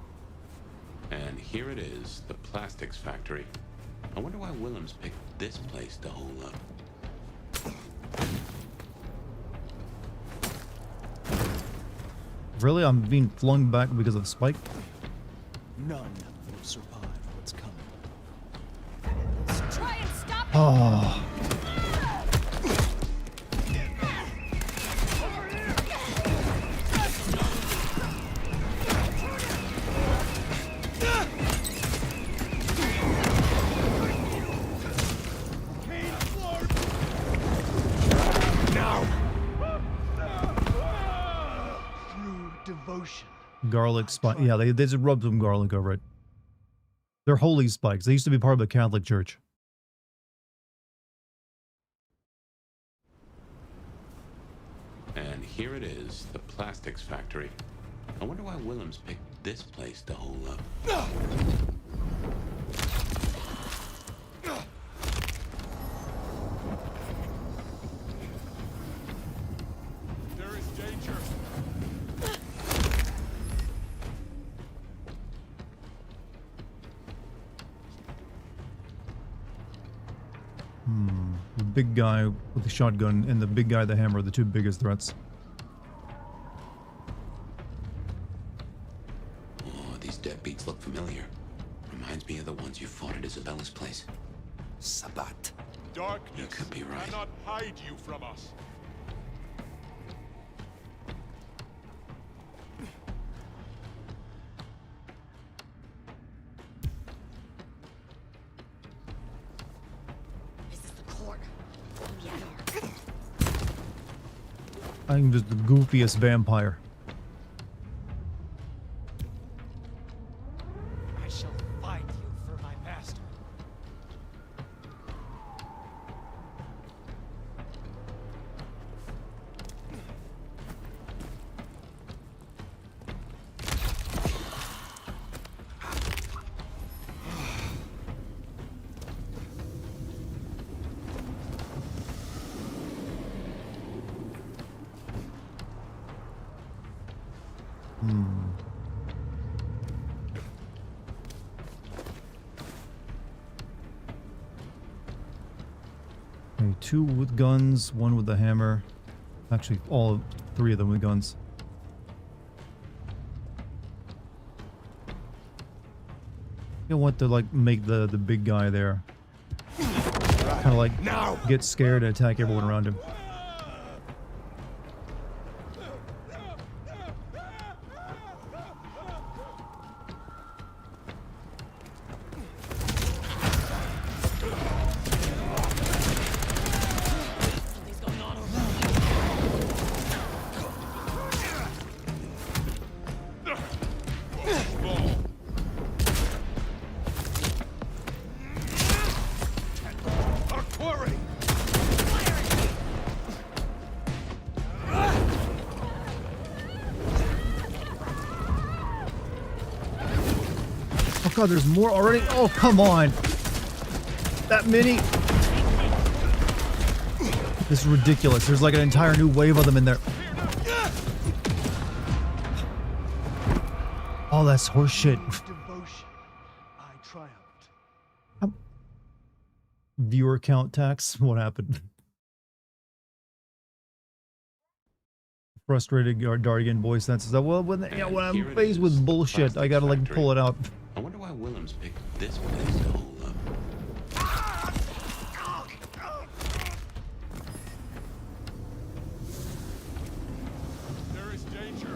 And here it is, the plastics factory. I wonder why Willems picked this place to hole up. Really? I'm being flung back because of the spike? None will survive what's coming. Try and stop it! Oh. True devotion. Garlic spike. Yeah, they just rubbed some garlic over it. They're holy spikes. They used to be part of the Catholic Church. And here it is, the plastics factory. I wonder why Willems picked this place to hole up. There is danger. The big guy with the shotgun and the big guy with the hammer are the two biggest threats. Oh, these deadbeats look familiar. Reminds me of the ones you fought at Isabella's place. Sabat. Darkness You could be right. cannot hide you from us. This is the court. I'm just the goofiest vampire. I shall find you for my master. Okay, two with guns, one with the hammer. Actually, all three of them with guns. You want to like make the big guy there kind of like get scared and attack everyone around him. God, there's more already? Oh, come on. That many? This is ridiculous. There's like an entire new wave of them in there. Oh, that's horseshit. Devotion. I triumphed. Viewer count tax? What happened? Frustrated Dartigan voice. That's well, when And when here I'm it faced is, with the bullshit, I plastics gotta like factory. pull it out. I wonder why Willems picked this place to hole up. There is danger.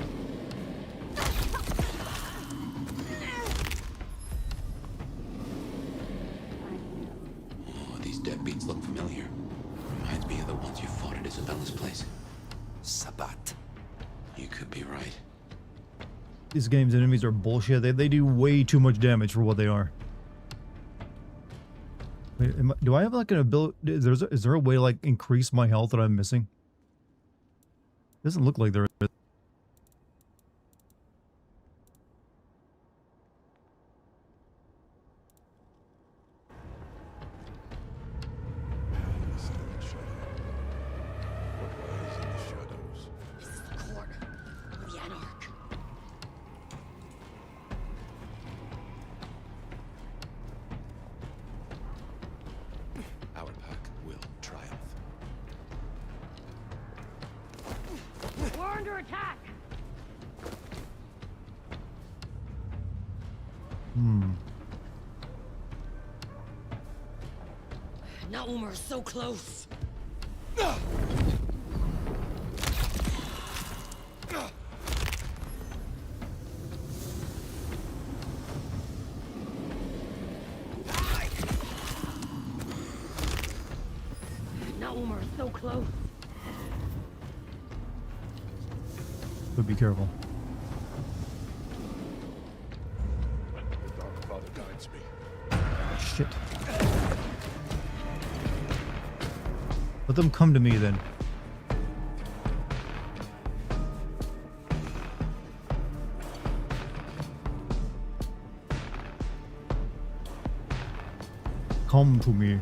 Oh, these deadbeats look familiar. Reminds me of the ones you fought at Isabella's place. Sabat. You could be right. These game's enemies are bullshit. They do way too much damage for what they are. Wait, do I have like an ability? Is there a way to like increase my health that I'm missing? Doesn't look like there is. This is the court of the Anarch. Our pack will triumph. We're under attack! Not when we're so close. Not when we're so close. But be careful. The Dark Father guides me. Shit. Let them come to me then. Come to me.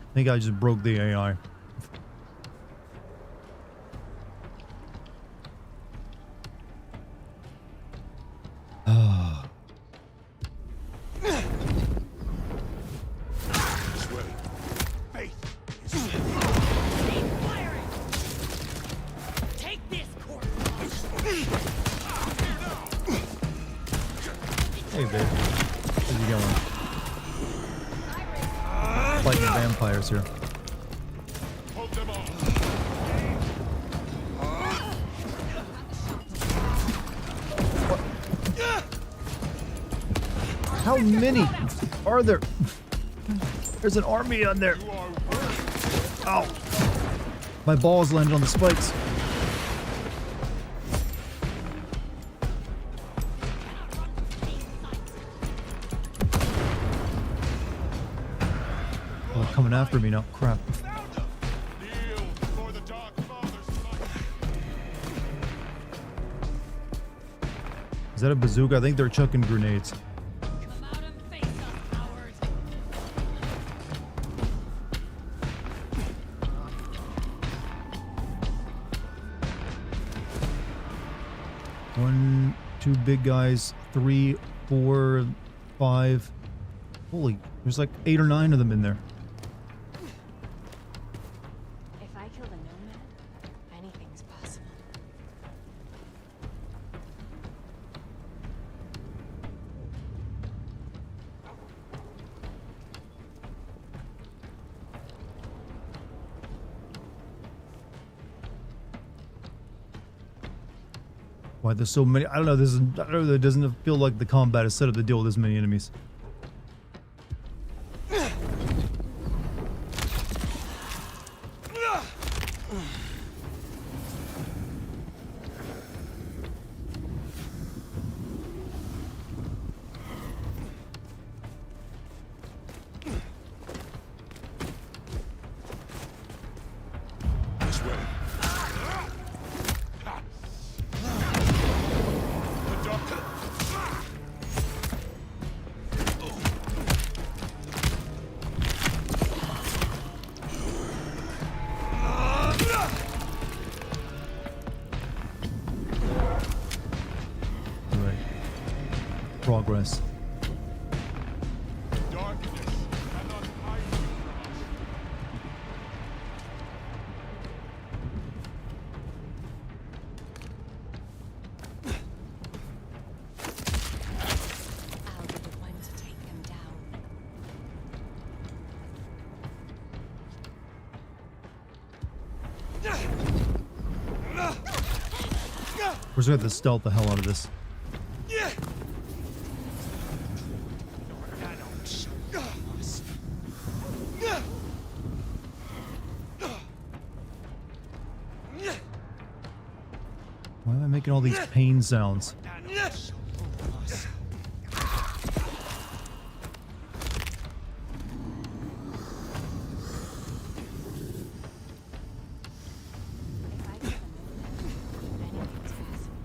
I think I just broke the AI. This way. Faith is Keep firing! Take this, court! Hey, babe. How's it going? Fighting vampires here. hold them off. How many are there? There's an army on there. You are worthy. Ow. My balls landed on the spikes. Oh, they're coming after me now. Crap. Kneel before the Dark Father's might. Is that a bazooka? I think they're chucking grenades. Come out and face us, coward! One, two big guys, 3, 4, 5. Holy, there's like 8 or 9 of them in there. If I kill the nomad, anything's possible. Why there's so many? I don't know. This is. I don't know. It doesn't feel like the combat is set up to deal with this many enemies. Progress. Darkness cannot hide you from us. I'll be the one to take them down. We're just gonna have to stealth the hell out of this. Why am I making all these pain sounds? If I get them moving, anything's possible.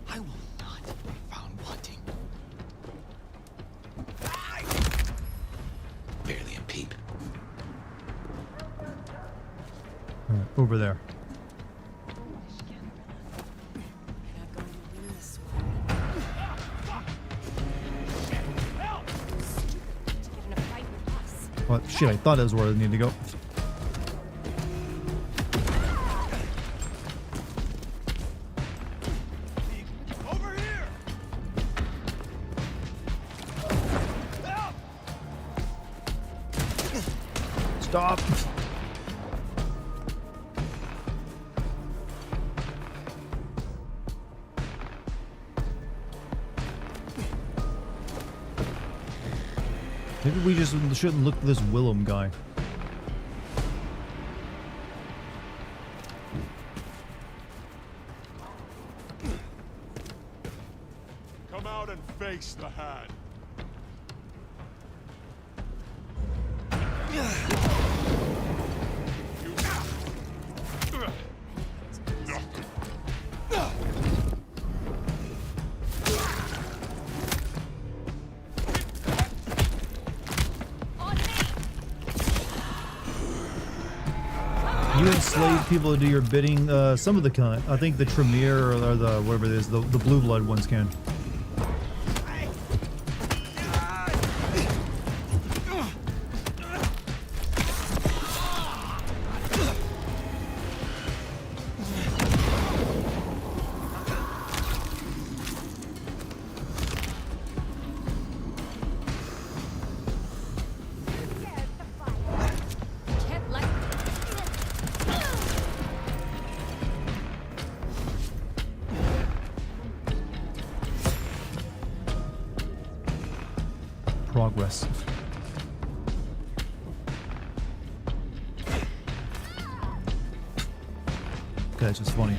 I will not be found wanting. Barely a peep. All right, over there. You're not going to win this one. You're gonna fight with us. Oh, shit, I thought that was where I needed to go. Over here! Stop! Maybe we just shouldn't look for this Willem guy. Come out and face the hand. You enslave people to do your bidding. Some of the kind. I think the Tremere or the whatever it is, the blue blood ones can. Can't let Progress. Okay, that's just funny.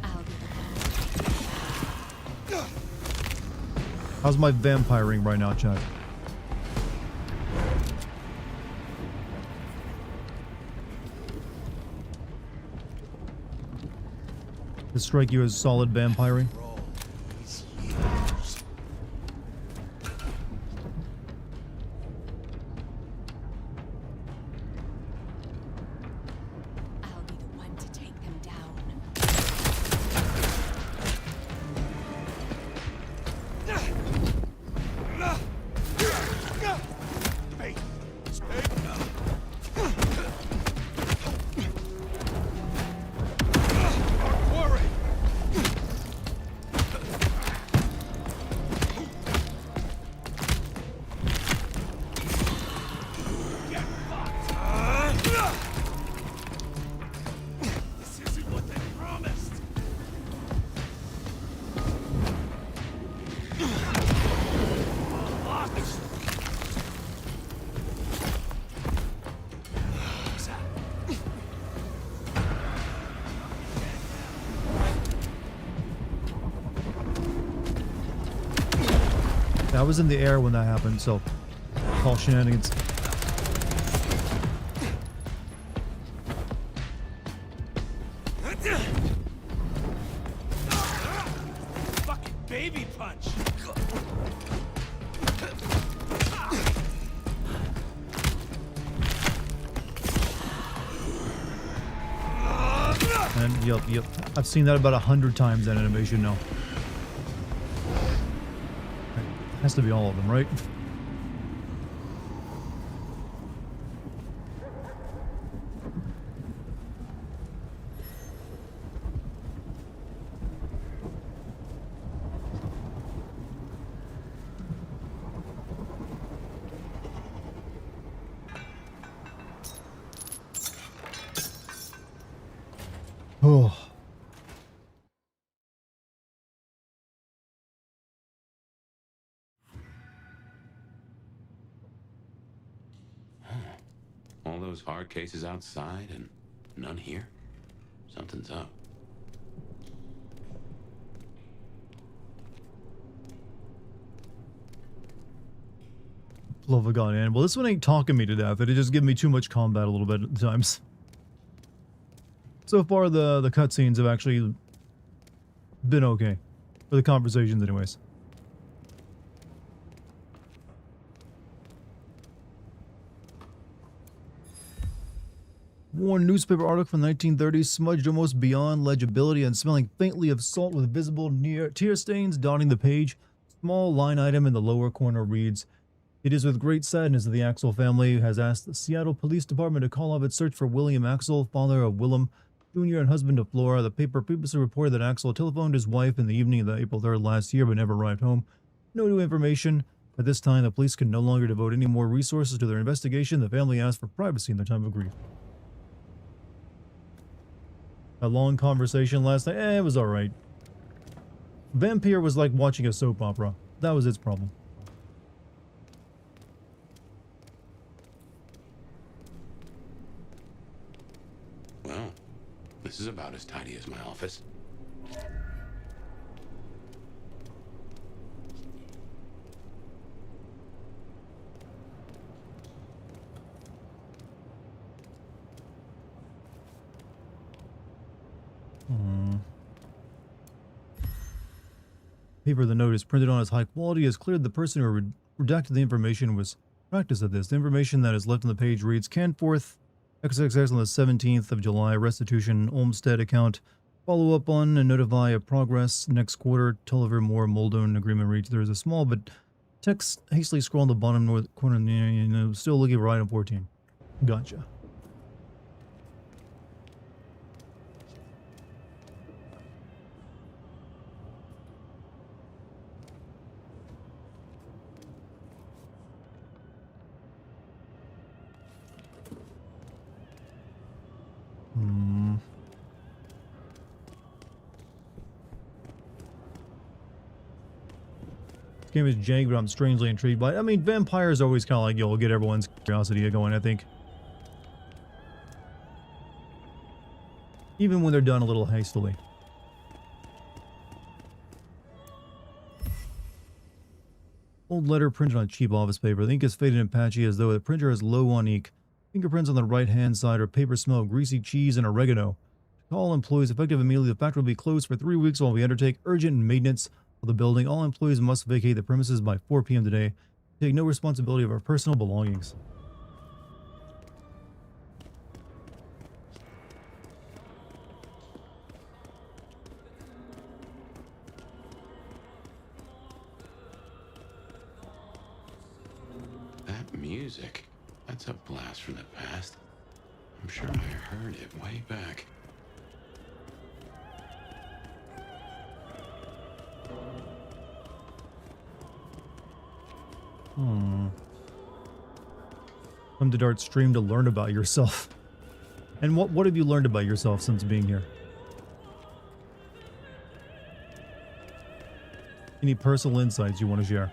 I'll be the one. How's my vampiring right now, Chad? Does it strike you as solid vampiring? Roll these years. I'll be the one to take them down. Hey! Quarry! This isn't what they promised. Yeah, I was in the air when that happened, so call shenanigans. baby punch. And yep. I've seen that about 100 times, that animation now. Has to be all of them, right? Oh. All those hard cases outside and none here? Something's up. Love a god animal. This one ain't talking me to death. It just gives me too much combat a little bit at times. So far, the cutscenes have actually been okay. For the conversations, anyways. One newspaper article from the 1930s, smudged almost beyond legibility and smelling faintly of salt with visible tear stains dotting the page. Small line item in the lower corner reads, "It is with great sadness that the Axel family has asked the Seattle Police Department to call off its search for William Axel, father of Willem Jr. and husband of Flora. The paper previously reported that Axel telephoned his wife in the evening of April 3rd last year but never arrived home. No new information. At this time, the police can no longer devote any more resources to their investigation. The family asked for privacy in their time of grief." A long conversation last night. It was alright. Vampire was like watching a soap opera. That was its problem. Well, this is about as tidy as my office. Paper the note is printed on as high quality has cleared. The person who redacted the information was practiced at this. The information that is left on the page reads, Canforth XXX on the 17th of July, restitution, Olmsted account, follow up on and notify of progress next quarter, Tulliver Moore Muldoon agreement reached. There is a small but text hastily scroll on the bottom north corner, still looking for item 14. Gotcha. This game is jank, but I'm strangely intrigued by it. I mean, vampires always kind of like, you'll get everyone's curiosity going, I think. Even when they're done a little hastily. Old letter printed on cheap office paper. The ink is faded and patchy as though the printer is low on ink. Fingerprints on the right-hand side are paper smell of greasy cheese and oregano. To all employees effective immediately, the factory will be closed for 3 weeks while we undertake urgent maintenance of the building. All employees must vacate the premises by 4 p.m. today. Take no responsibility of our personal belongings. That music, that's a blast from the past. I'm sure I heard it way back. Come to Dart stream to learn about yourself. And what have you learned about yourself since being here? Any personal insights you want to share?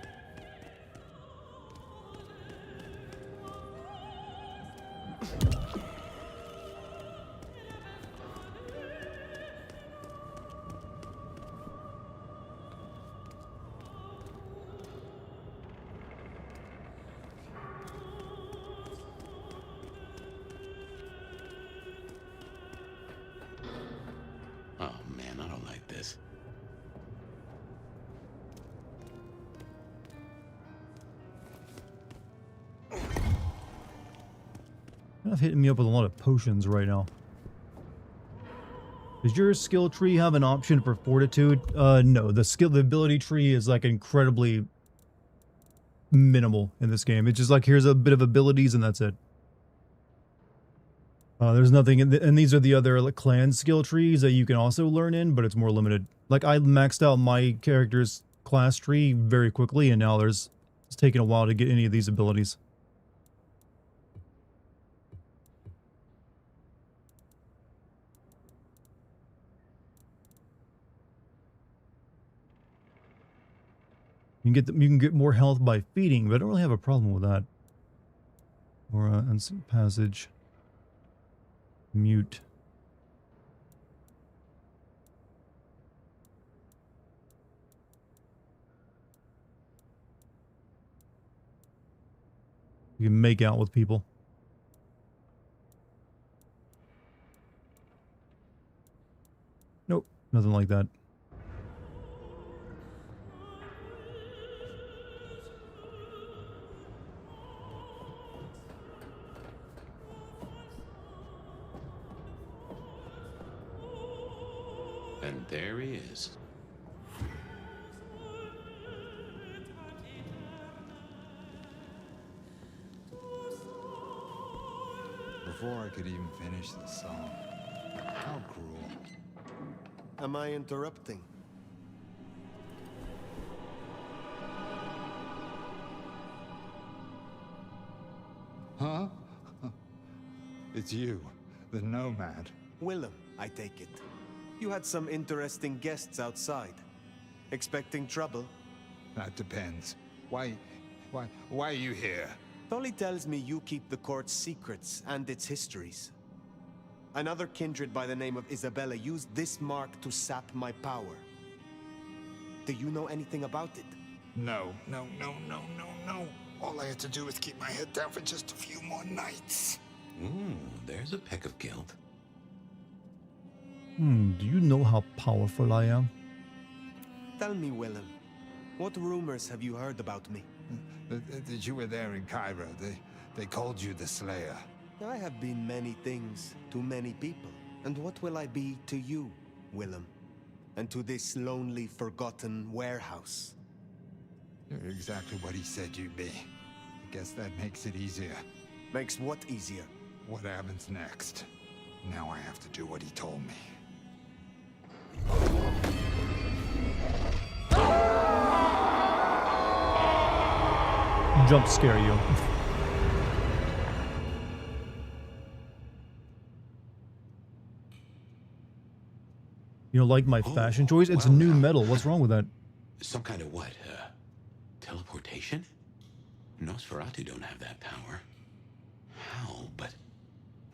Oh man, I don't like this. Kind of hitting me up with a lot of potions right now. Does your skill tree have an option for fortitude? No. The ability tree is like incredibly minimal in this game. It's just like, here's a bit of abilities and that's it. There's nothing and these are the other like, clan skill trees that you can also learn in, but it's more limited. Like, I maxed out my character's class tree very quickly, and now it's taking a while to get any of these abilities. You can get more health by feeding, but I don't really have a problem with that. Or unseen passage. Mute. You can make out with people. Nope, nothing like that. And there he is. Before I could even finish the song. How cruel. Am I interrupting? Huh? It's you, the nomad. Willem, I take it. You had some interesting guests outside. Expecting trouble? That depends. Why are you here? Tolly tells me you keep the court's secrets and its histories. Another kindred by the name of Isabella used this mark to sap my power. Do you know anything about it? No. All I had to do was keep my head down for just a few more nights. Ooh, there's a peck of guilt. Do you know how powerful I am? Tell me, Willem, what rumors have you heard about me? That you were there in Cairo. They called you the Slayer. I have been many things to many people. And what will I be to you, Willem? And to this lonely, forgotten warehouse? You're exactly what he said you'd be. I guess that makes it easier. Makes what easier? What happens next? Now I have to do what he told me. Jump scare you. You don't like my fashion choice? It's well, new metal. What's wrong with that? Some kind of what? Teleportation? Nosferatu don't have that power. How? But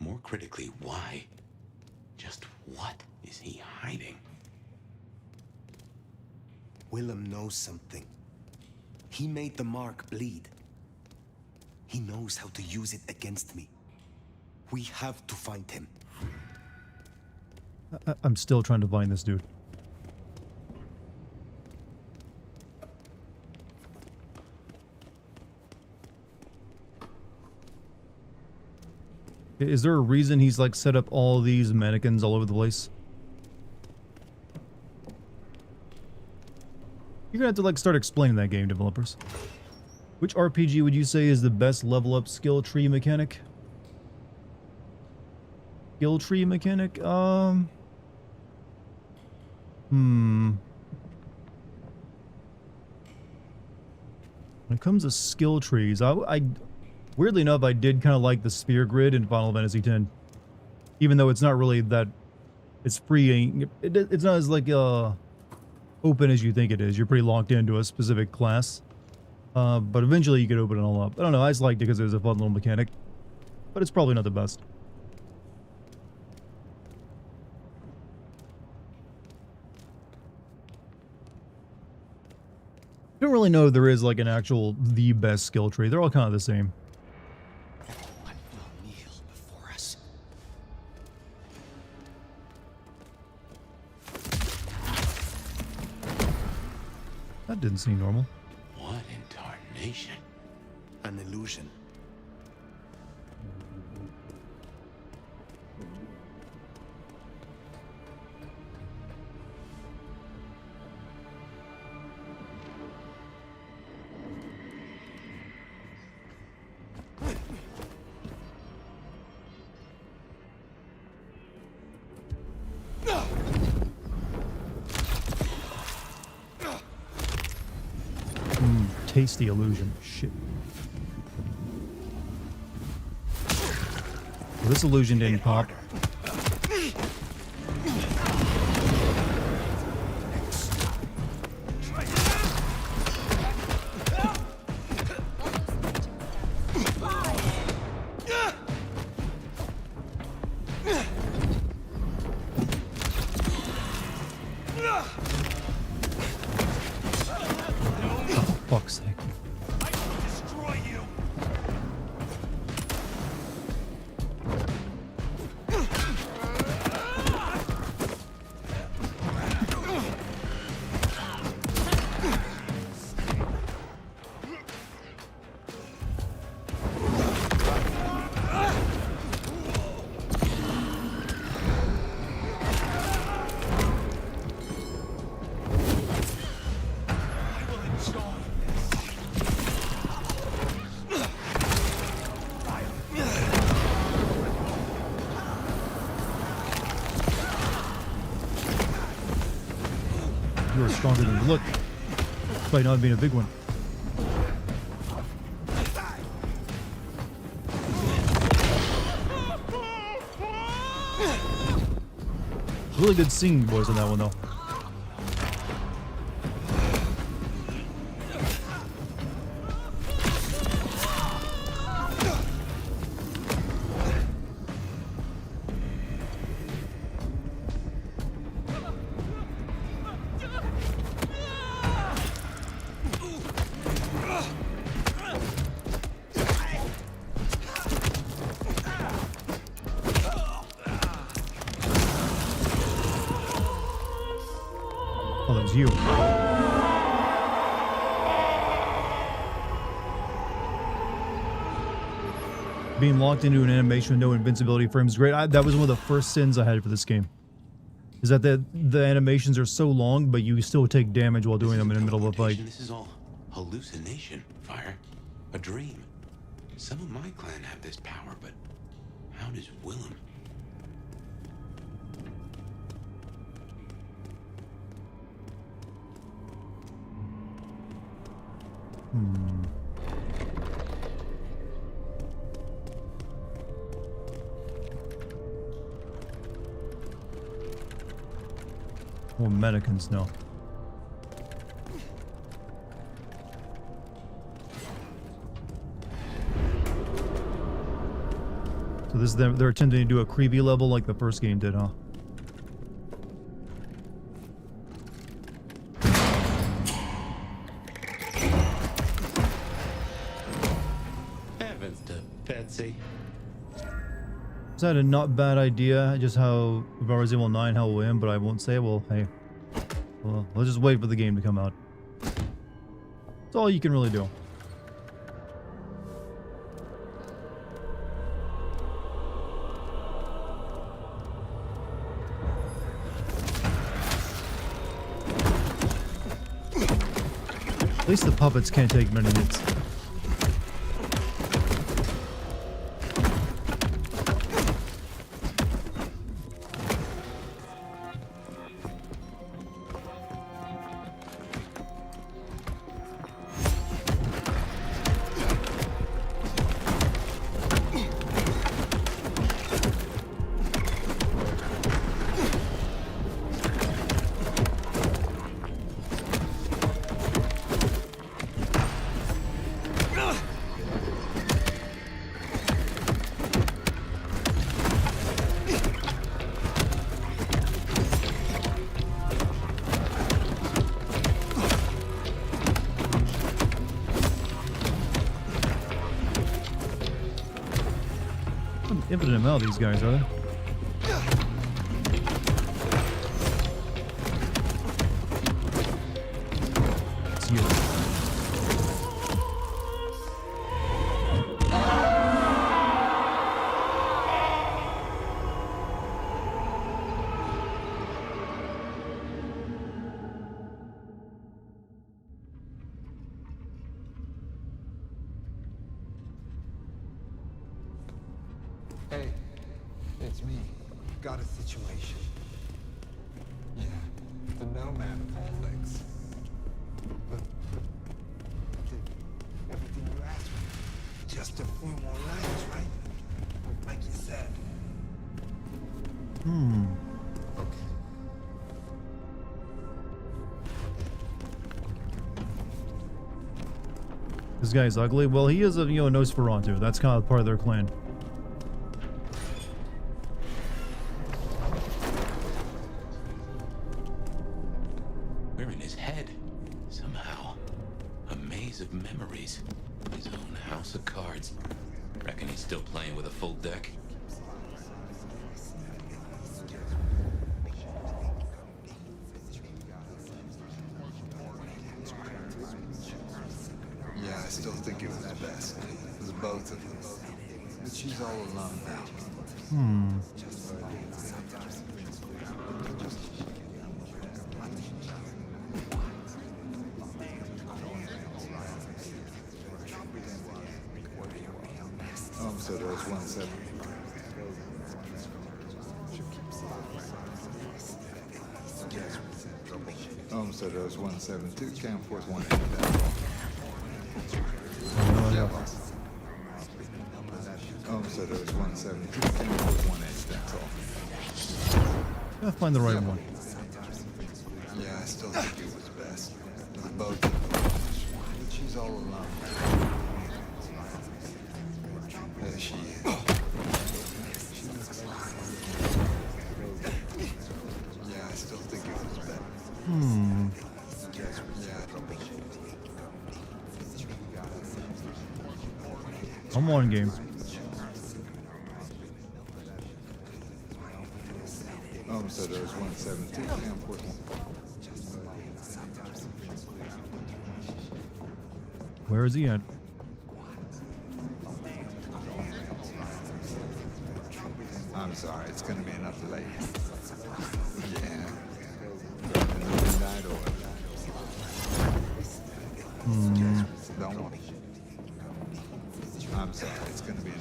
more critically, why? Just what is he hiding? Willem knows something. He made the mark bleed. He knows how to use it against me. We have to find him. I'm still trying to find this dude. Is there a reason he's like set up all these mannequins all over the place? You're gonna have to like start explaining that, game developers. Which RPG would you say is the best level up skill tree mechanic? Skill tree mechanic? When it comes to skill trees, I weirdly enough, I did kind of like the spear grid in Final Fantasy X. Even though it's not really that... It's free. It's not as, like, open as you think it is. You're pretty locked into a specific class. But eventually you could open it all up. I don't know, I just liked it because it was a fun little mechanic. But it's probably not the best. I don't really know if there is, like, an actual the best skill tree. They're all kind of the same. That didn't seem normal. What in tarnation? An illusion. tasty illusion. Shit. Well, this illusion didn't pop. Fuck's sake. Destroy you. You are stronger than you look, despite not being a big one. Really good singing voice on that one, though. Oh, that was you. Being locked into an animation with no invincibility frame is great. That was one of the first sins I had for this game. Is that the animations are so long, but you still take damage while doing them in the middle of a fight. This is all hallucination, Fire. A dream. Some of my clan have this power, but how does Willem? Well, Medicans, no. So this is they're attempting to do a creepy level like the first game did, huh? Heavens to Betsy. Is that a not bad idea? Just how if I was able 9 how we'll win, but I won't say. Well, hey, well, let's just wait for the game to come out. That's all you can really do. At least the puppets can't take many hits. Infinite amount of these guys, are there? It's you. Hey, it's me. Got a situation. Yeah, the nomad of all things. But just a few more lines, right? Like you said. This guy's ugly. Well, he is a Nosferatu. That's kind of part of their clan. We're in his head. Somehow. A maze of memories. His own house of cards. Reckon he's still playing with a full deck? Yeah, I still think it was best. It was both of them. But she's all alone now. So there's 170. So there's 172. Camp Force 180. Yeah, boss. So there's 172. Camp Force 180. That's all. Gotta find the right one. Yeah, I still think it was best. It was both of them. But she's all alone. There she is. Yeah, I still think it was better. I'm on game. So there's 172. Camp Force 1. Where is he at? I'm sorry, it's gonna be enough late. Yeah. Don't worry. I'm sorry, it's gonna be.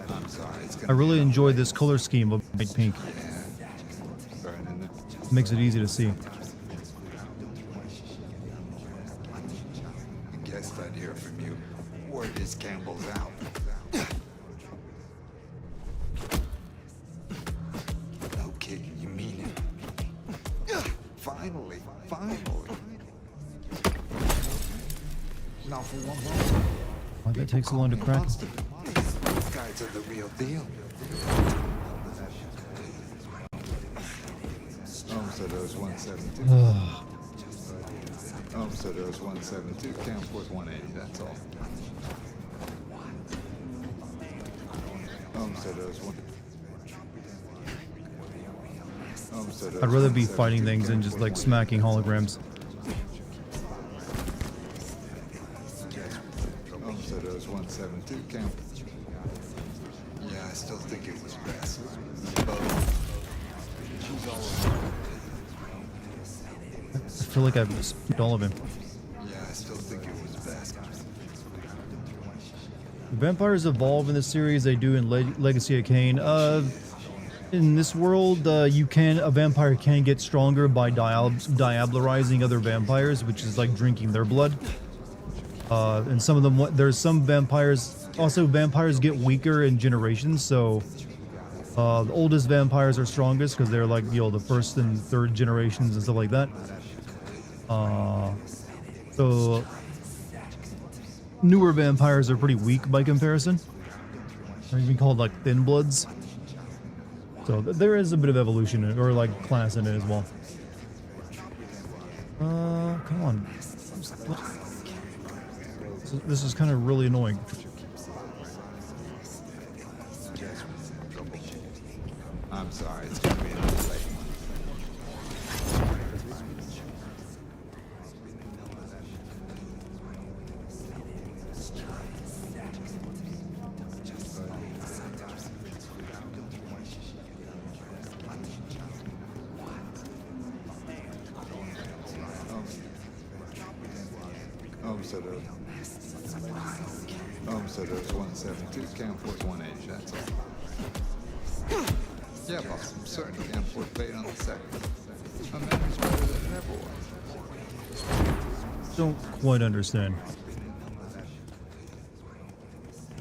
I'm sorry, it's gonna. I really enjoy this color scheme of bright pink. Makes it easy to see. I guess I'd hear from you. Word is Campbell's out. No kidding, you mean it? Finally. Now for one moment. Why that takes so long to crack? These guys are the real deal. So there's 172. So there's 172. Camp Force 180. That's all. So there's one. I'd rather be fighting things than just like smacking holograms. So there's 172. Camp. Yeah, I still think it was best. She's all alone. I feel like I've spooked all of him. Yeah, I still think it was best. Vampires evolve in this series. They do in Legacy of Kain. In this world, a vampire can get stronger by diablerizing other vampires, which is like drinking their blood. And some of them, there's some vampires. Also, vampires get weaker in generations. So the oldest vampires are strongest because they're like the first and third generations and stuff like that. So newer vampires are pretty weak by comparison. They're even called like thin bloods. So there is a bit of evolution in it, or like class in it as well. Come on. This is kind of really annoying. I'm sorry, it's gonna be enough late. So there's 172, Camp Force 180, that's all. Yeah, boss, I'm certain Camp Force paid on the second. My memory's better than it ever was. don't quite understand.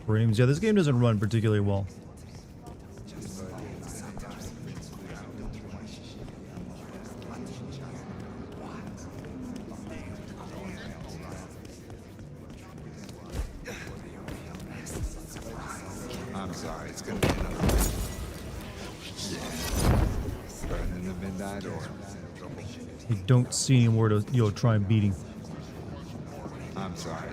Frames. Yeah, this game doesn't run particularly well. I'm sorry, it's gonna be another. Yeah. Burning the midnight oil. I don't see anywhere to, you know, try and beating. I'm sorry.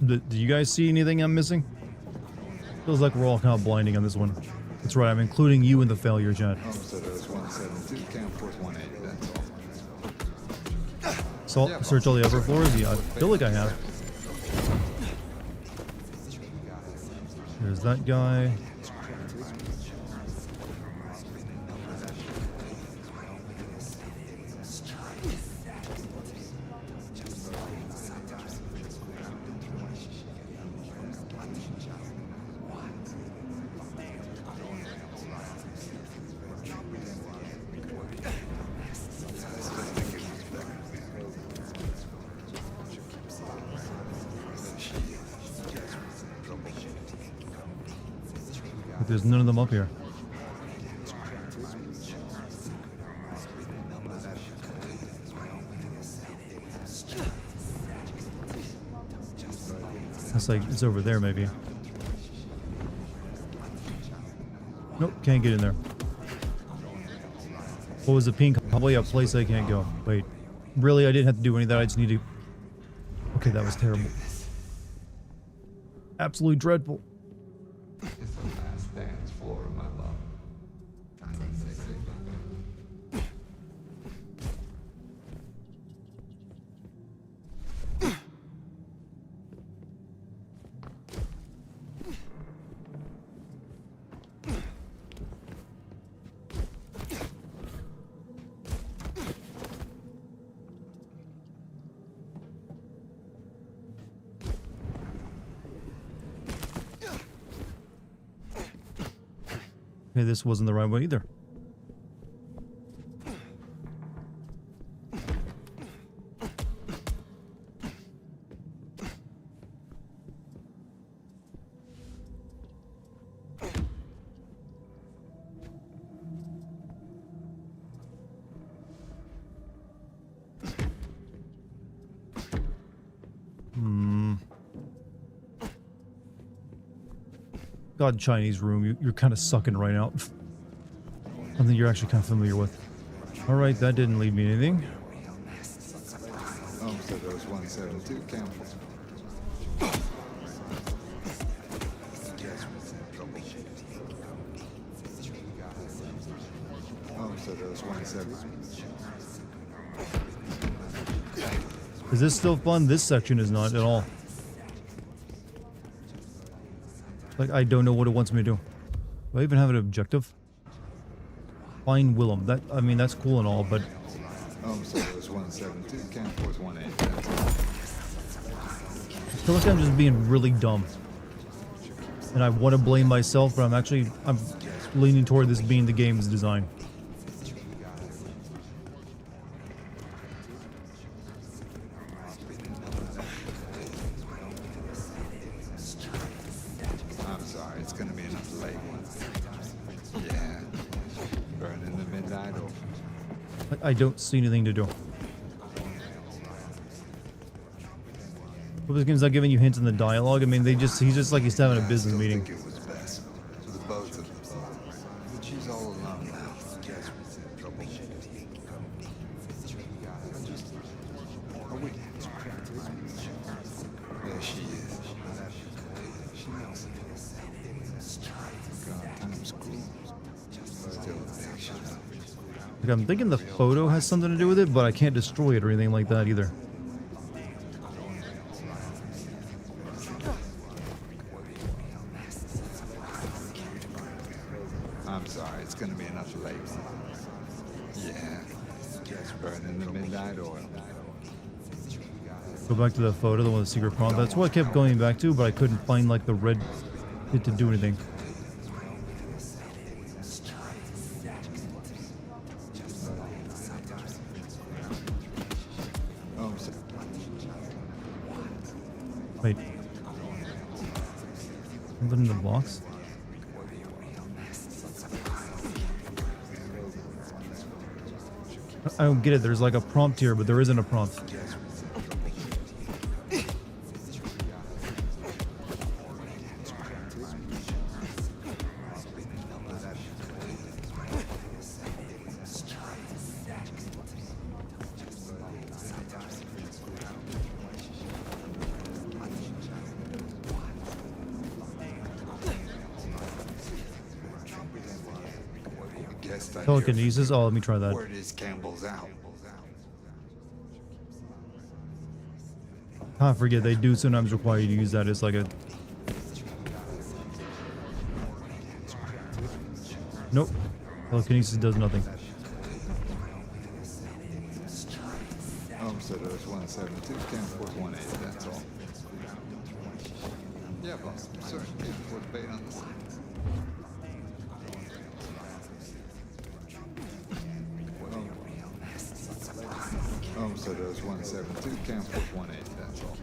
Do you guys see anything I'm missing? Feels like we're all kind of blinding on this one. That's right, I'm including you in the failure, chat. Homestead is 172, Camp Force 180, that's all. Search all the upper floors? Yeah, I feel like I have. There's that guy. But there's none of them up here. It's like it's over there, maybe. Nope, can't get in there. What was the pink? Probably a place I can't go. Wait, really? I didn't have to do any of that. I just need to. Okay, that was terrible. Absolutely dreadful. It's the last dance floor of my love. Okay, this wasn't the right way either. God, Chinese room, you're kind of sucking right out. Something you're actually kind of familiar with. All right, that didn't lead me to anything. Homestead is 172, Camp Force. Homestead is 172. Is this still fun? This section is not at all. Like, I don't know what it wants me to do. Do I even have an objective? Find Willem. That, I mean, that's cool and all, but... Homestead is 172, Camp Force 180. I feel like I'm just being really dumb. And I want to blame myself, but I'm leaning toward this being the game's design. I'm sorry, it's gonna be enough late. Yeah. Burning the midnight oil. I don't see anything to do. Well, this game's not giving you hints in the dialogue. I mean, he's just like he's having a business meeting. I think it was best for the both of us. But she's all alone now. Are we? There she is. She knows it. God, time's cool. Still a big shot. Like, I'm thinking the photo has something to do with it, but I can't destroy it or anything like that either. I'm sorry, it's gonna be enough late. Yeah. Burning the midnight oil. Go back to the photo, the one with the secret prompt. That's what I kept going back to, but I couldn't find like the red it to do anything. Wait. Something in the box? I don't get it. There's like a prompt here, but there isn't a prompt. Telekinesis? Oh, let me try that. Word is Campbell's out. I forget, they do sometimes require you to use that as like a... Nope. Telekinesis does nothing. So there's 172, 10.18, that's all. Yeah, boss. Sir, put bait on the side. So there's 172, 10.18, that's all.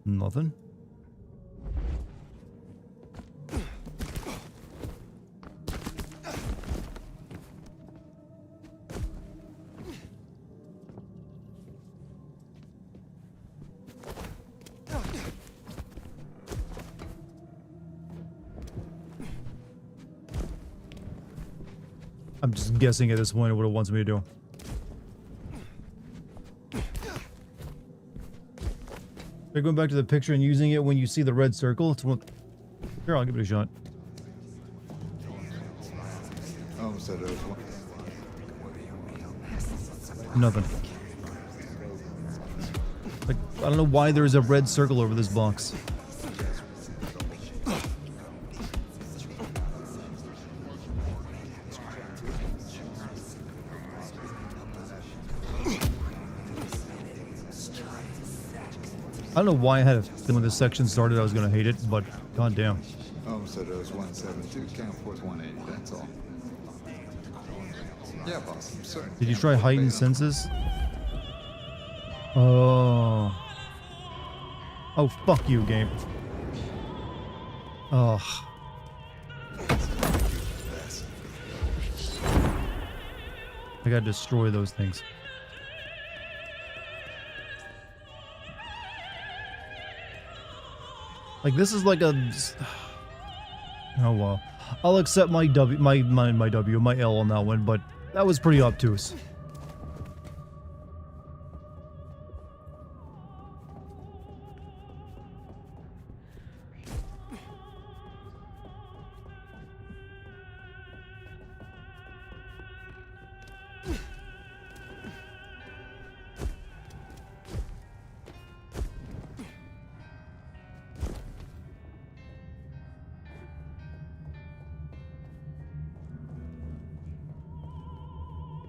Nothing. I'm just guessing at this point what it wants me to do. They're going back to the picture and using it when you see the red circle. It's one... Here, I'll give it a shot. So there's one. Nothing. Like, I don't know why there's a red circle over this box. I don't know why I had a feeling when this section started I was going to hate it, but goddamn. So there's 172, can't put 180, that's all. Yeah, boss, I'm certain. Did you try heightened senses? Oh. Oh, fuck you, game. Ugh. I gotta destroy those things. Like, this is like a... Oh, well. I'll accept my W, my L on that one, but that was pretty obtuse.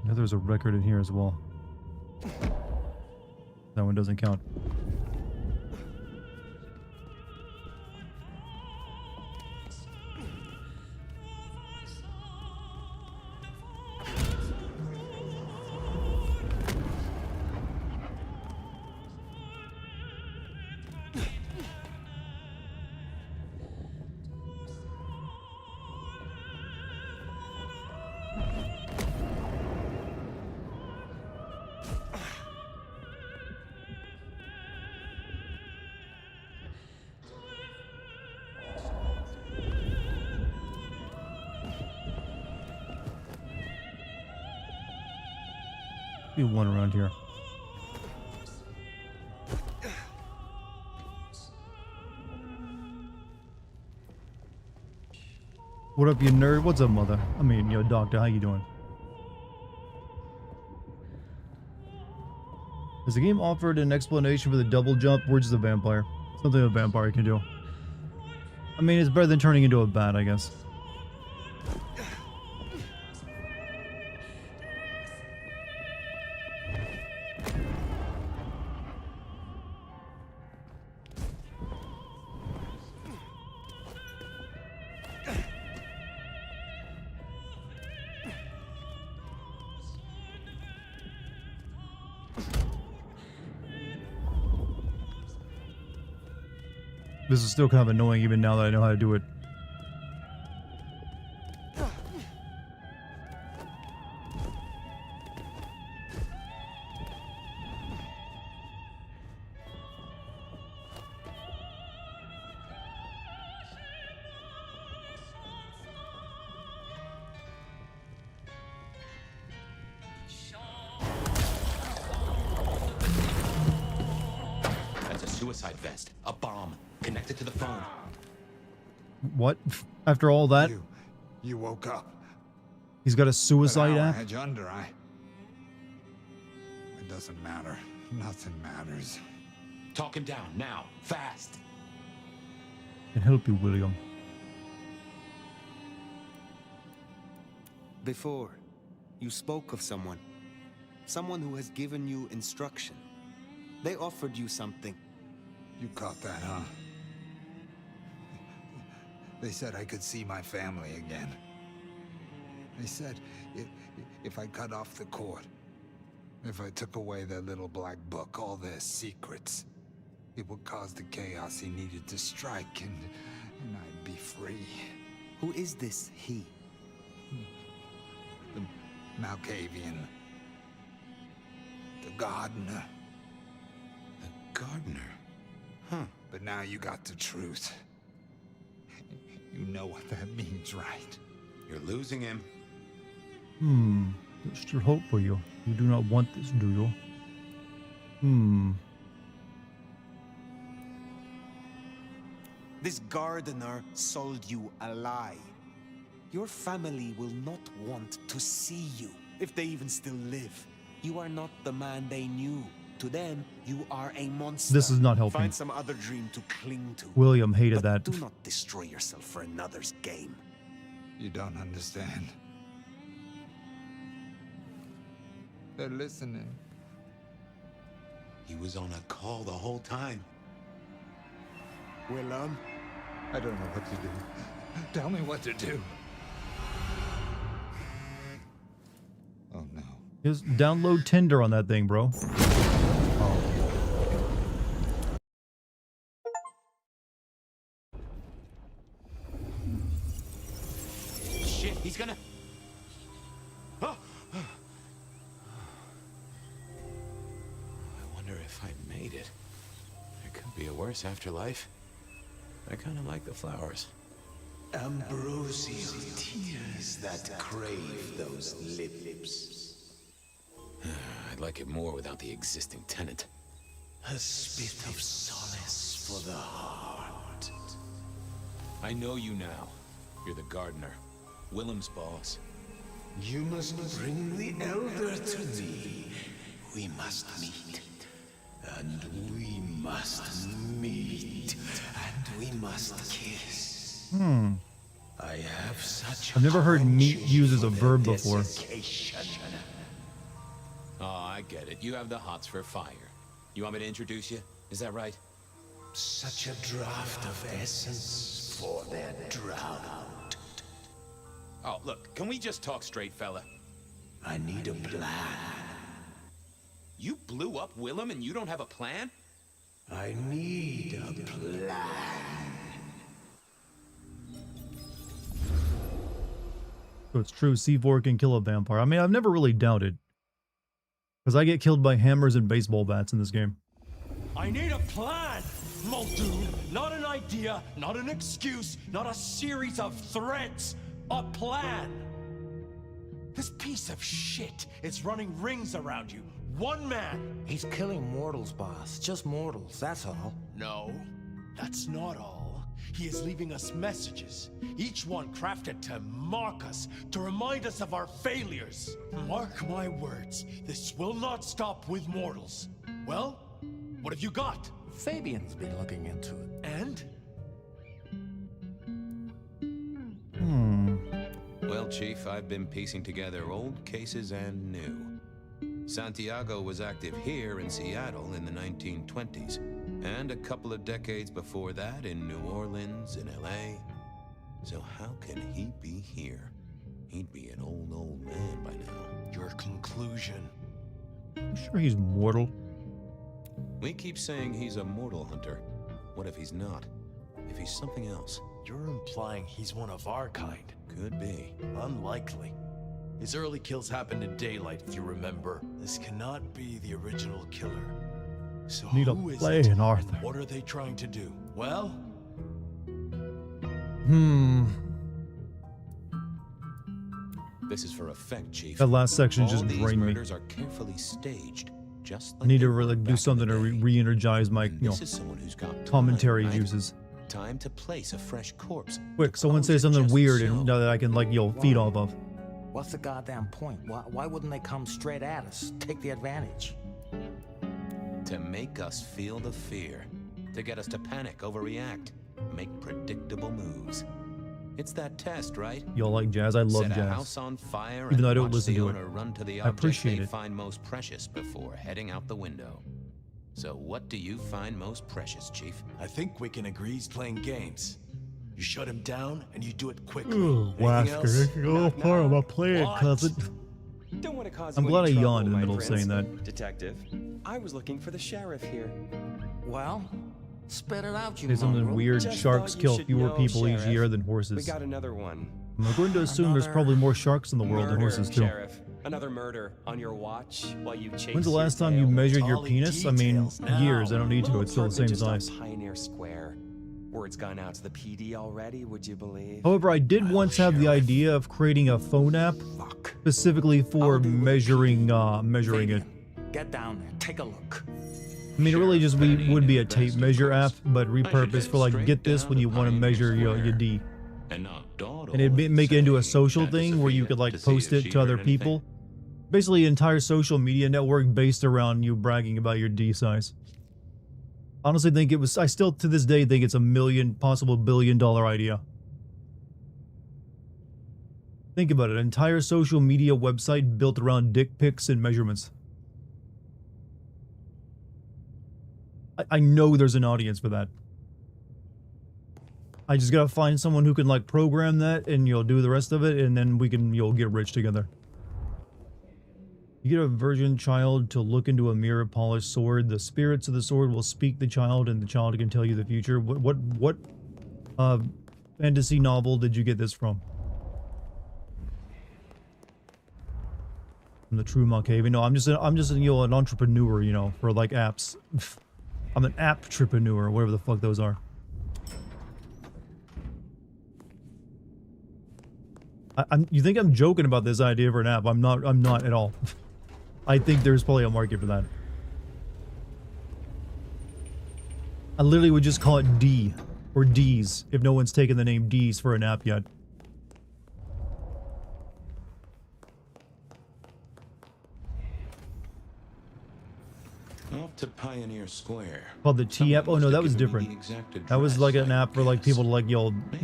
There's a record in here as well. That one doesn't count. Be one around here. What up, you nerd? What's up, mother? I mean, yo, doctor, how you doing? Has the game offered an explanation for the double jump? We're just a vampire. Something a vampire can do. I mean, it's better than turning into a bat, I guess. This is still kind of annoying even now that I know how to do it. That's a suicide vest. A bomb. Connected to the phone. What? After all that? You woke up. He's got a suicide But how I app? had you under, It doesn't matter. Nothing matters. Talk him down, now. Fast. Can help you, William. Before, you spoke of someone. Someone who has given you instruction. They offered you something. You caught that, huh? They said I could see my family again. They said if I cut off the cord, if I took away that little black book, all their secrets, it would cause the chaos he needed to strike, and I'd be free. Who is this he? The Malkavian. The gardener. The gardener? Huh. But now you got the truth. You know what that means, right? You're losing him. There's still hope for you. You do not want this, do you? This gardener sold you a lie. Your family will not want to see you, if they even still live. You are not the man they knew. To them, you are a monster. This is not helping. Find some other dream to cling to. William hated But that. do not destroy yourself for another's game. You don't understand. They're listening. He was on a call the whole time. Willem? I don't know what to do. Tell me what to do. Oh no. Just download Tinder on that thing, bro. Shit, he's gonna... Oh. I wonder if I made it. There could be a worse afterlife. I kind of like the flowers. Ambrosial tears that crave those lips. I'd like it more without the existing tenant. A spit of solace for the heart. I know you now. You're the gardener. Willem's boss. You must bring the Elder to me. We must meet. And we must meet. And we must kiss. I have such I've never heard meat used as a verb before. Oh, I get it. You have the hots for fire. You want me to introduce you? Is that right? Such a draught of essence for their drought. Oh, look, can we just talk straight, fella? I need a plan. You blew up Willem and you don't have a plan? I need a plan. So it's true, C4 can kill a vampire. I mean, I've never really doubted. Because I get killed by hammers and baseball bats in this game. I need a plan, Muldoon. Not an idea, not an excuse, not a series of threats. A plan. This piece of shit is running rings around you. One man. He's killing mortals, boss. Just mortals, that's all. No, that's not all. He is leaving us messages, each one crafted to mark us, to remind us of our failures. Mark my words, this will not stop with mortals. Well, what have you got? Fabian's been looking into it. And? Well, Chief, I've been piecing together old cases and new. Santiago was active here in Seattle in the 1920s, and a couple of decades before that in New Orleans and LA. So how can he be here? He'd be an old man by now. Your conclusion? I'm sure he's mortal. We keep saying he's a mortal hunter. What if he's not? If he's something else? You're implying he's one of our kind. Could be. Unlikely. His early kills happened in daylight, if you remember. This cannot be the original killer. So Need a who is play it? in Arthur. And what are they trying to do? Well, This is for effect, Chief. That last section All just these drained me. murders are carefully staged, just I like need they to were really back do in something the to day. re-energize my, And this is someone who's got commentary time, right? juices. Time to place a fresh corpse. Quick, someone Close say it something just weird so. and that I can feed off of. What's the goddamn point? Why wouldn't they come straight at us? Take the advantage. To make us feel the fear. To get us to panic, overreact, make predictable moves. It's that test, right? Y'all like jazz? I love Set a jazz. house on fire Even though I and don't watch listen the to it. owner run to the I object appreciate they it. find most precious before heading out the window. So what do you find most precious, Chief? I think we can agree he's playing games. You shut him down, and you do it quickly. Ooh, Anything else? You're part of my plan, What? cousin. Don't want to cause I'm you glad any I trouble, yawned in the my middle of prince. saying that. Detective, I was looking for the sheriff here. Well, spit it out, you Say something mongrel. weird. Just Sharks thought you kill should fewer know, people each Sheriff. year than We horses. got another one. I'm going to assume there's probably more sharks in the world than Murder, horses too. Sheriff. Another murder on your watch while you chase When's the your last time you tail. measured your All penis? I mean, details now. years. I don't need to. Little It's still the same apartment just size. off Pioneer Square. Word's gone out to the PD already, would you believe? However, I did once have the idea of creating a phone app specifically for I'll do what measuring it. Fabian, get down there. Take a look. I mean, it really just would be a tape measure app, but repurposed for like, get this when you want to measure your D. And not dawdle And it'd make it into a say, social "Had to thing where you Sophia could like to see post if it she to other heard anything." people. Basically, an entire social media network based around you bragging about your D size. Honestly, think it was. I still to this day think it's a million, possible $1 billion idea. Think about it: an entire social media website built around dick pics and measurements. I know there's an audience for that. I just gotta find someone who can like program that, and you'll do the rest of it, and then you'll get rich together. You get a virgin child to look into a mirror-polished sword. The spirits of the sword will speak the child, and the child can tell you the future. What fantasy novel did you get this from? From the True Malkavian? No, I'm just an entrepreneur, for like apps. I'm an app-trepreneur, whatever the fuck those are. You think I'm joking about this idea for an app? I'm not at all. I think there's probably a market for that. I literally would just call it D or D's if no one's taken the name D's for an app yet. Off to Pioneer Square. Called the T app. Oh no, that was different. That was like an app for like people to like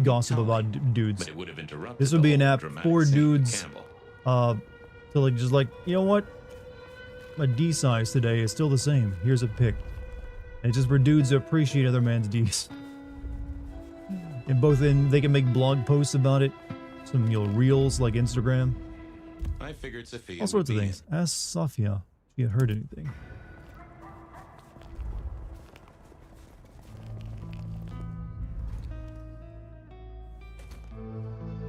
gossip about dudes. But it would have interrupted This would be the an whole app dramatic for scene with dudes. Campbell. To like just like, you know what? My D size today is still the same. Here's a pic. And it's just for dudes to appreciate other man's D's. And they can make blog posts about it. Some reels like Instagram. I figured Sophia All sorts of would be things. Ask Safia if she had heard anything.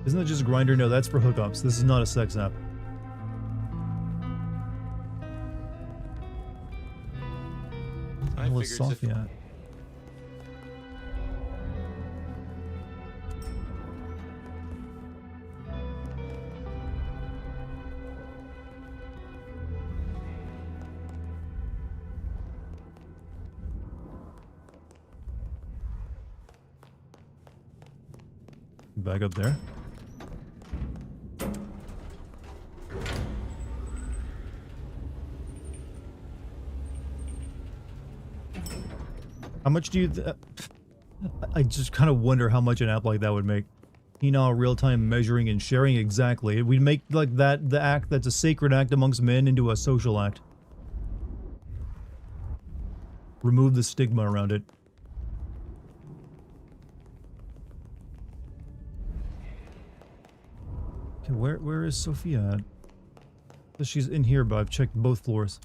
Isn't that just Grindr? No, that's for hookups. This is not a sex app. I What is figured Sophia. Safia? Back up there. How much do you... I just kind of wonder how much an app like that would make. You know, real-time measuring and sharing, exactly. We'd make like that, the act that's a sacred act amongst men into a social act. Remove the stigma around it. Okay, where is Sophia at? She's in here, but I've checked both floors.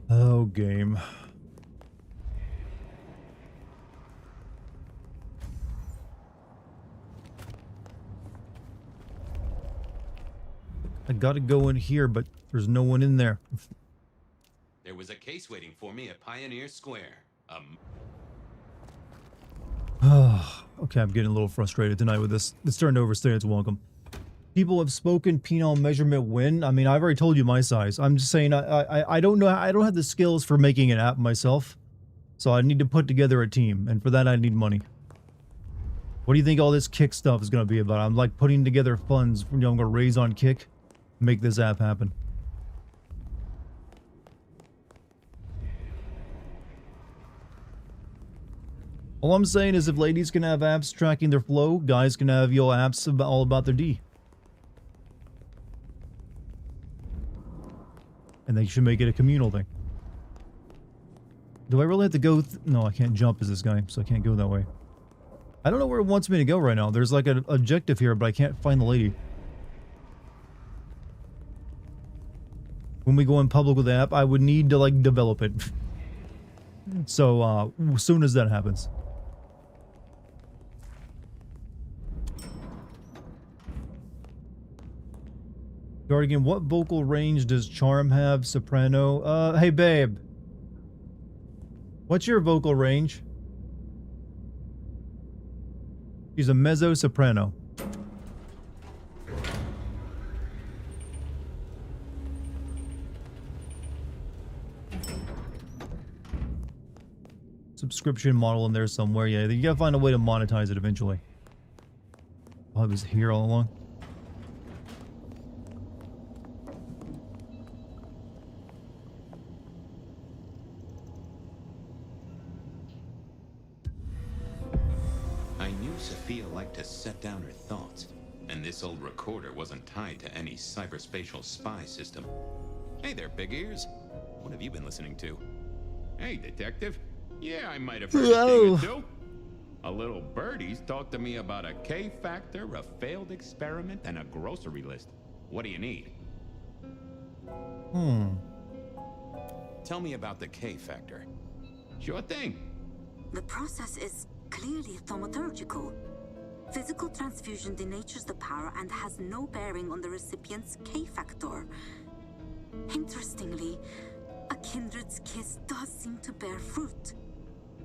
Oh, game. I gotta go in here, but there's no one in there. There was a case waiting for me at Pioneer Square. Okay, I'm getting a little frustrated tonight with this. It's starting to overstay its welcome. People have spoken. Penile measurement win. I mean, I've already told you my size. I'm just saying I don't know. I don't have the skills for making an app myself, so I need to put together a team, and for that I need money. What do you think all this Kick stuff is going to be about? I'm like putting together funds. You know, I'm going to raise on Kick, make this app happen. All I'm saying is if ladies can have apps tracking their flow, guys can have your apps all about their D. And they should make it a communal thing. Do I really have to go? No, I can't jump as this guy, so I can't go that way. I don't know where it wants me to go right now. There's like an objective here, but I can't find the lady. When we go in public with the app, I would need to like develop it. So as soon as that happens. Dartigan, what vocal range does Charm have? Soprano? Hey babe. What's your vocal range? She's a mezzo-soprano. Subscription model in there somewhere. Yeah, you gotta find a way to monetize it eventually. Oh, I was here all along. I knew Sophia liked to set down her thoughts, and this old recorder wasn't tied to any cyberspatial spy system. Hey there, big ears. What have you been listening to? Hey, detective. Yeah, I might have heard a thing or two. A little birdie's talked to me about a K-factor, a failed experiment, and a grocery list. What do you need? Tell me about the K-factor. Sure thing. The process is clearly thaumaturgical. Physical transfusion denatures the power and has no bearing on the recipient's K-factor. Interestingly, a kindred's kiss does seem to bear fruit.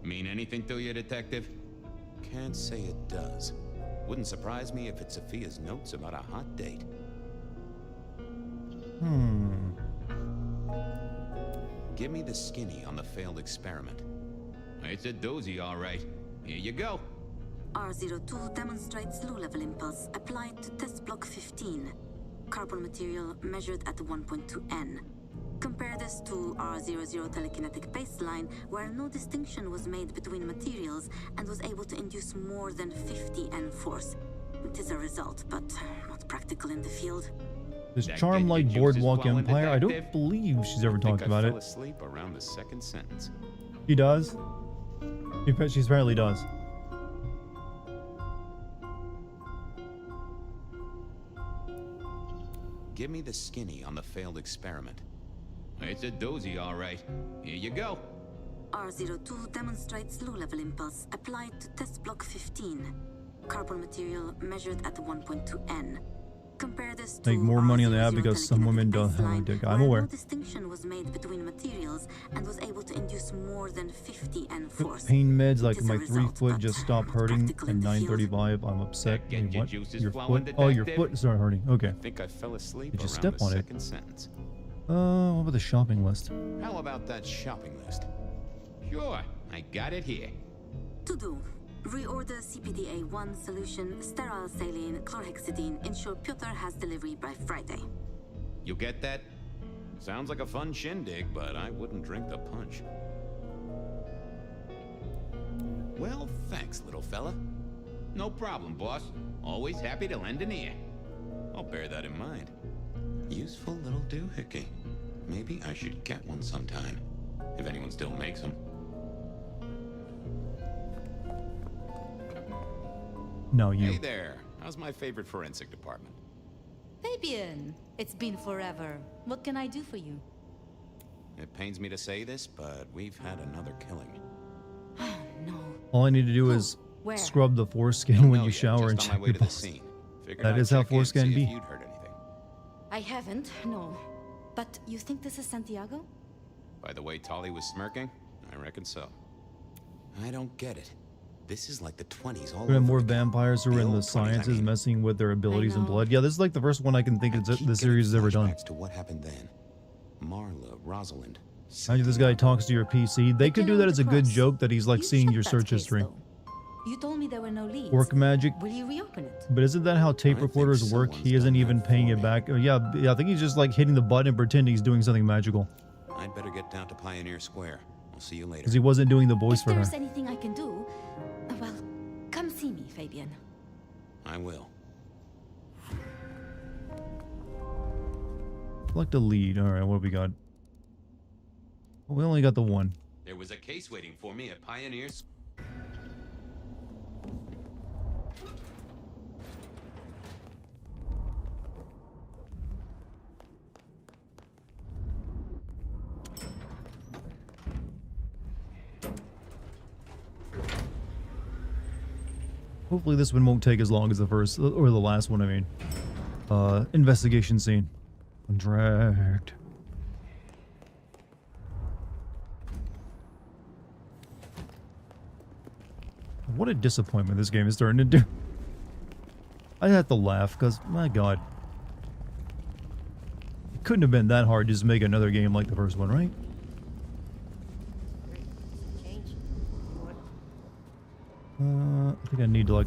Mean anything to you, detective? Can't say it does. Wouldn't surprise me if it's Sophia's notes about a hot date. Give me the skinny on the failed experiment. It's a doozy, all right. Here you go. R02 demonstrates low-level impulse applied to test block 15. Carbon material measured at 1.2 N. Compare this to R00 telekinetic baseline, where no distinction was made between materials and was able to induce more than 50 N force. It is a result, but not practical in the field. Does Charm like Boardwalk Empire? I don't believe she's ever talked about it. I fell asleep around the second sentence. She does? She apparently does. Give me the skinny on the failed experiment. It's a doozy, all right. Here you go. R02 demonstrates low-level impulse applied to test block 15. Carbon material measured at 1.2 N. Compare this to make more money on the app R00 because some women don't have a dick. I'm aware. No distinction was made between materials and was able to induce more than 50 N force. Pain meds like my 3 foot just stopped hurting and 9:35. I'm upset. Get Wait, your what? juices Your flowing, foot? Oh, your detective. foot started hurting. Okay. I think I fell asleep Did you around step the on it? second sentence. What about the shopping list? How about that shopping list? Sure, I got it here. To do. Reorder CPDA-1 solution, sterile saline, chlorhexidine. Ensure Piotr has delivery by Friday. You get that? Sounds like a fun shindig, but I wouldn't drink the punch. Well, thanks, little fella. No problem, boss. Always happy to lend an ear. I'll bear that in mind. Useful little doohickey. Maybe I should get one sometime, if anyone still makes them. No, you. Hey there. How's my favorite forensic department? Fabian, it's been forever. What can I do for you? It pains me to say this, but we've had another killing. No. All I need to do is Where? scrub the foreskin when you shower and just on check my way your to the pulse. scene. Figured That I'd is how check in, foreskin see be. if you'd heard anything. I haven't, no. But you think this is Santiago? By the way Tolly was smirking, I reckon so. I don't get it. This is like the 20s all We have over more again. vampires who are The in the old 20s, I sciences mean. messing with their abilities and know. blood. Yeah, this is like the first one I can think I of keep the series has getting ever done. flashbacks to what happened then. Marla, Rosalind. Imagine this guy talks to your PC. They could do that as a good joke that he's like You seeing shut your that search case, history. though. You told me there were no leads. Orc magic. Will you reopen it? But isn't that how tape I think recorders work? someone's He isn't done even that paying for it me. back. Yeah, I think he's just like hitting the button and pretending he's doing something magical. I'd better get down to Pioneer Square. I'll see you later. Because he wasn't doing the voice If for her. there's anything I can do, well, come see me, Fabian. I will. Select a lead. Alright, what do we got? We only got the one. There was a case waiting for me at Pioneers. Hopefully this one won't take as long as the first, or the last one, I mean. Investigation scene. Contract. What a disappointment this game is starting to do. I have to laugh, because, my god. It couldn't have been that hard to just make another game like the first one, right? I think I need to, like,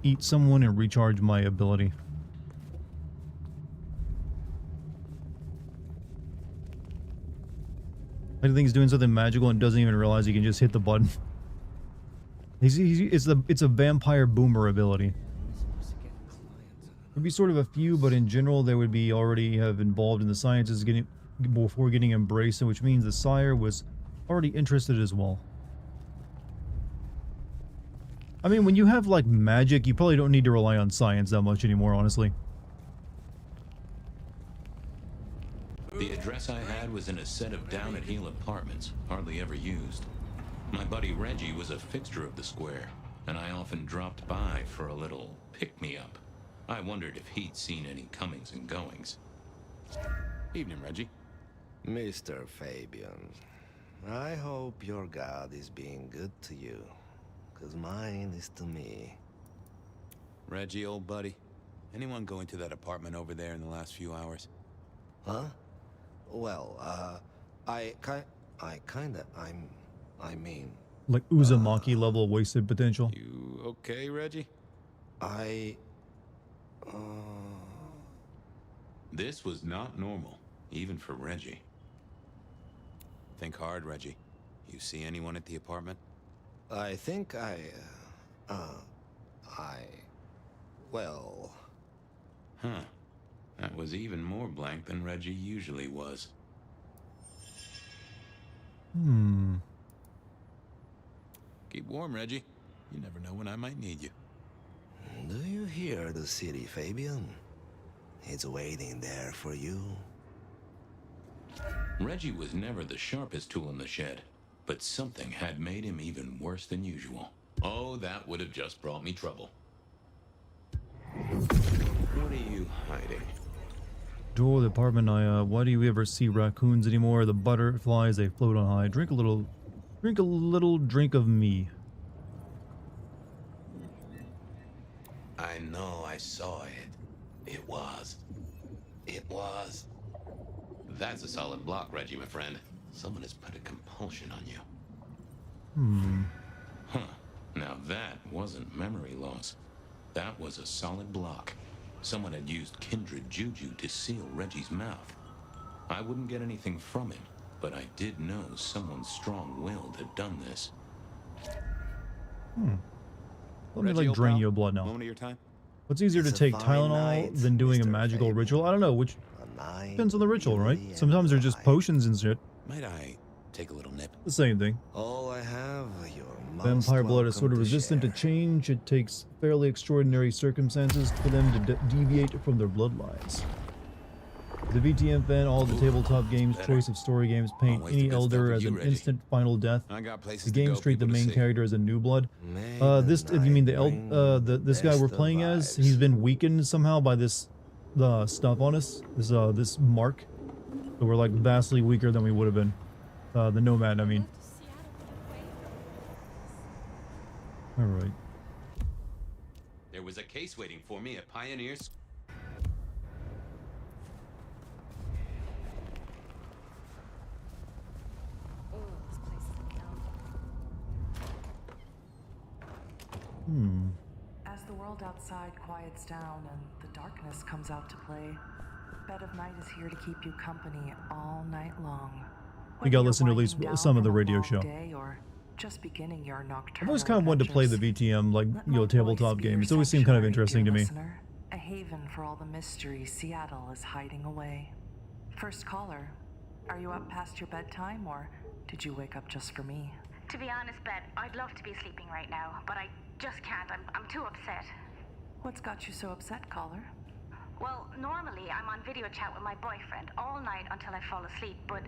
eat someone and recharge my ability. I think he's doing something magical and doesn't even realize he can just hit the button. It's a vampire boomer ability. There'd be sort of a few, but in general, they would be already have involved in the sciences before getting embraced, which means the sire was already interested as well. I mean, when you have, like, magic, you probably don't need to rely on science that much anymore, honestly. The address I had was in a set of down-at-heel apartments, hardly ever used. My buddy Reggie was a fixture of the square, and I often dropped by for a little pick-me-up. I wondered if he'd seen any comings and goings. Evening, Reggie. Mr. Fabian, I hope your god is being good to you, because mine is to me. Reggie, old buddy, anyone go into that apartment over there in the last few hours? Huh? Well, I mean... Like Uzumaki level wasted potential. You okay, Reggie? This was not normal, even for Reggie. Think hard, Reggie. You see anyone at the apartment? I think well... Huh. That was even more blank than Reggie usually was. Keep warm, Reggie. You never know when I might need you. Do you hear the city, Fabian? It's waiting there for you. Reggie was never the sharpest tool in the shed, but something had made him even worse than usual. Oh, that would have just brought me trouble. What are you hiding? Door of the apartment. Why do you ever see raccoons anymore? The butterflies, they float on high. Drink a little drink of me. I know I saw it. It was. That's a solid block, Reggie, my friend. Someone has put a compulsion on you. Huh. Now That wasn't memory loss. That was a solid block. Someone had used kindred juju to seal Reggie's mouth. I wouldn't get anything from him, but I did know someone strong-willed had done this. Let me like drain your blood now. Moment of your time? What's easier to It's a take, fine Tylenol night, than doing a Mr. magical Fabian. ritual? I don't know, which A night depends on the ritual, right? really Sometimes they're ends just right. potions and shit. Might I take a little nip? The same thing. All I have, you're most Vampire blood is welcome sort of to resistant to share. change. It takes fairly extraordinary circumstances for them to deviate from their bloodlines. The VTM fan, all the tabletop games, better. choice of story games, paint waste the any good stuff elder with as you, an Reggie. instant final death. I got places The to go, games treat the people to main see. character as a new blood. May This, the you mean the night bring this guy we're best of playing as? vibes. He's been weakened somehow by this, the stuff on us. This mark. So we're like vastly weaker than we would have been. The nomad, I mean. All right. There was a case waiting for me at Pioneers. As the world outside quiets down and the darkness comes out to play, Bed of Night is here to keep you company all night long. You gotta listen to at least Whether you're some of the winding radio down from a show. long day or just beginning your I've nocturnal always kind of wanted to play the adventures, VTM, like, let you know, my tabletop voice be game. your It's always seemed kind of sanctuary, interesting to dear me. listener, a haven for all the mysteries Seattle is hiding away. First caller, are you up past your bedtime or did you wake up just for me? To be honest, Bet, I'd love to be sleeping right now, but I just can't. I'm too upset. What's got you so upset, caller? Well, normally I'm on video chat with my boyfriend all night until I fall asleep, but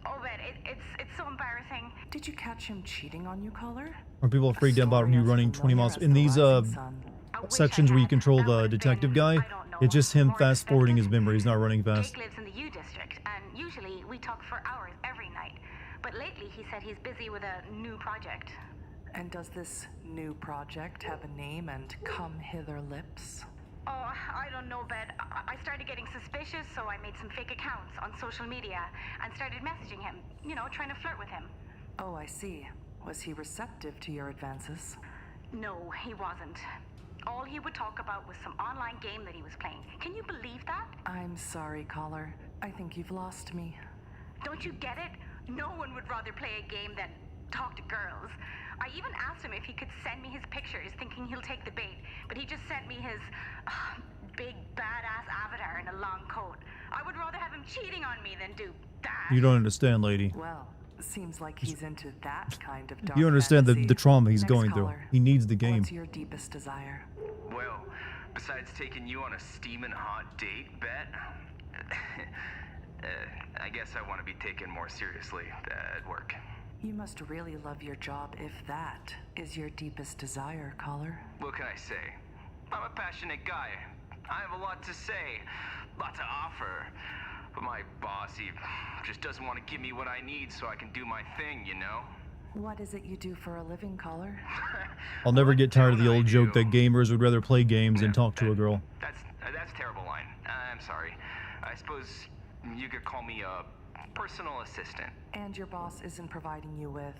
oh, Bet, it's so embarrassing. Did you catch him cheating on you, caller? Are people freaked out about you running 20 miles in these sections where you control the detective guy? It's just him fast forwarding his memory. He's not running fast. Jake lives in the U district, and usually we talk for hours every night. But lately he said he's busy with a new project. And does this new project have a name and come hither lips? Oh, I don't know, Bet. I started getting suspicious, so I made some fake accounts on social media and started messaging him, you know, trying to flirt with him. Oh, I see. Was he receptive to your advances? No, he wasn't. All he would talk about was some online game that he was playing. Can you believe that? I'm sorry, caller. I think you've lost me. Don't you get it? No one would rather play a game than talk to girls. I even asked him if he could send me his pictures, thinking he'll take the bait, but he just sent me his big badass avatar in a long coat. I would rather have him cheating on me than do that. You don't understand, lady. Well, seems like he's into that kind of dark You understand fantasy. the trauma he's Next going through. caller. He needs the game. What's your deepest desire? Well, besides taking you on a steaming hot date, Bet, I guess I want to be taken more seriously at work. You must really love your job if that is your deepest desire, caller. What can I say? I'm a passionate guy. I have a lot to say, lot to offer. But my boss, he just doesn't want to give me what I need so I can do my thing, you know? What is it you do for a living, caller? I'll never get tired of the old joke that gamers would rather play games than talk to a girl. That's a terrible line. I'm sorry. I suppose you could call me a personal assistant. And your boss isn't providing you with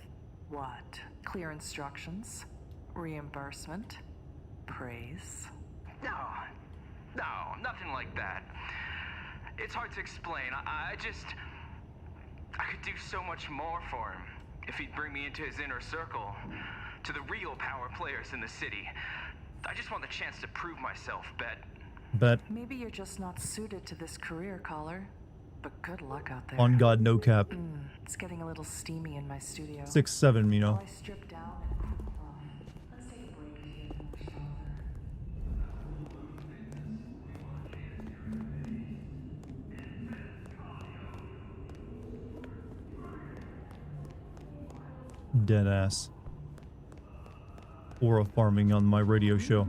what? Clear instructions? Reimbursement? Praise? No, nothing like that. It's hard to explain. I could do so much more for him if he'd bring me into his inner circle, to the real power players in the city. I just want the chance to prove myself, Bet. Maybe you're just not suited to this career, caller. But good luck out there. On God, no cap. It's getting a little steamy in my studio. 6'7", you know. While I strip down and cool off, let's take a break and get more stronger. Dead ass. Aura farming on my radio show.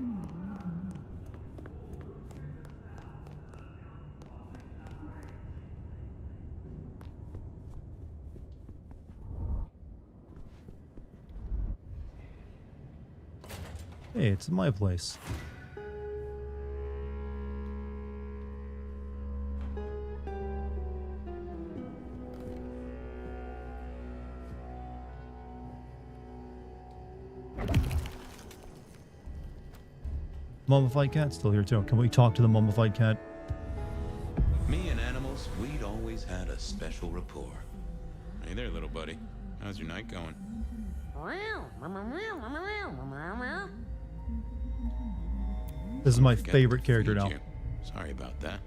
Hey, it's my place. Mummified cat's still here too. Can we talk to the mummified cat? Me and animals, we'd always had a special rapport. Hey there, little buddy. How's your night going? This is my favorite character now. Sorry about that.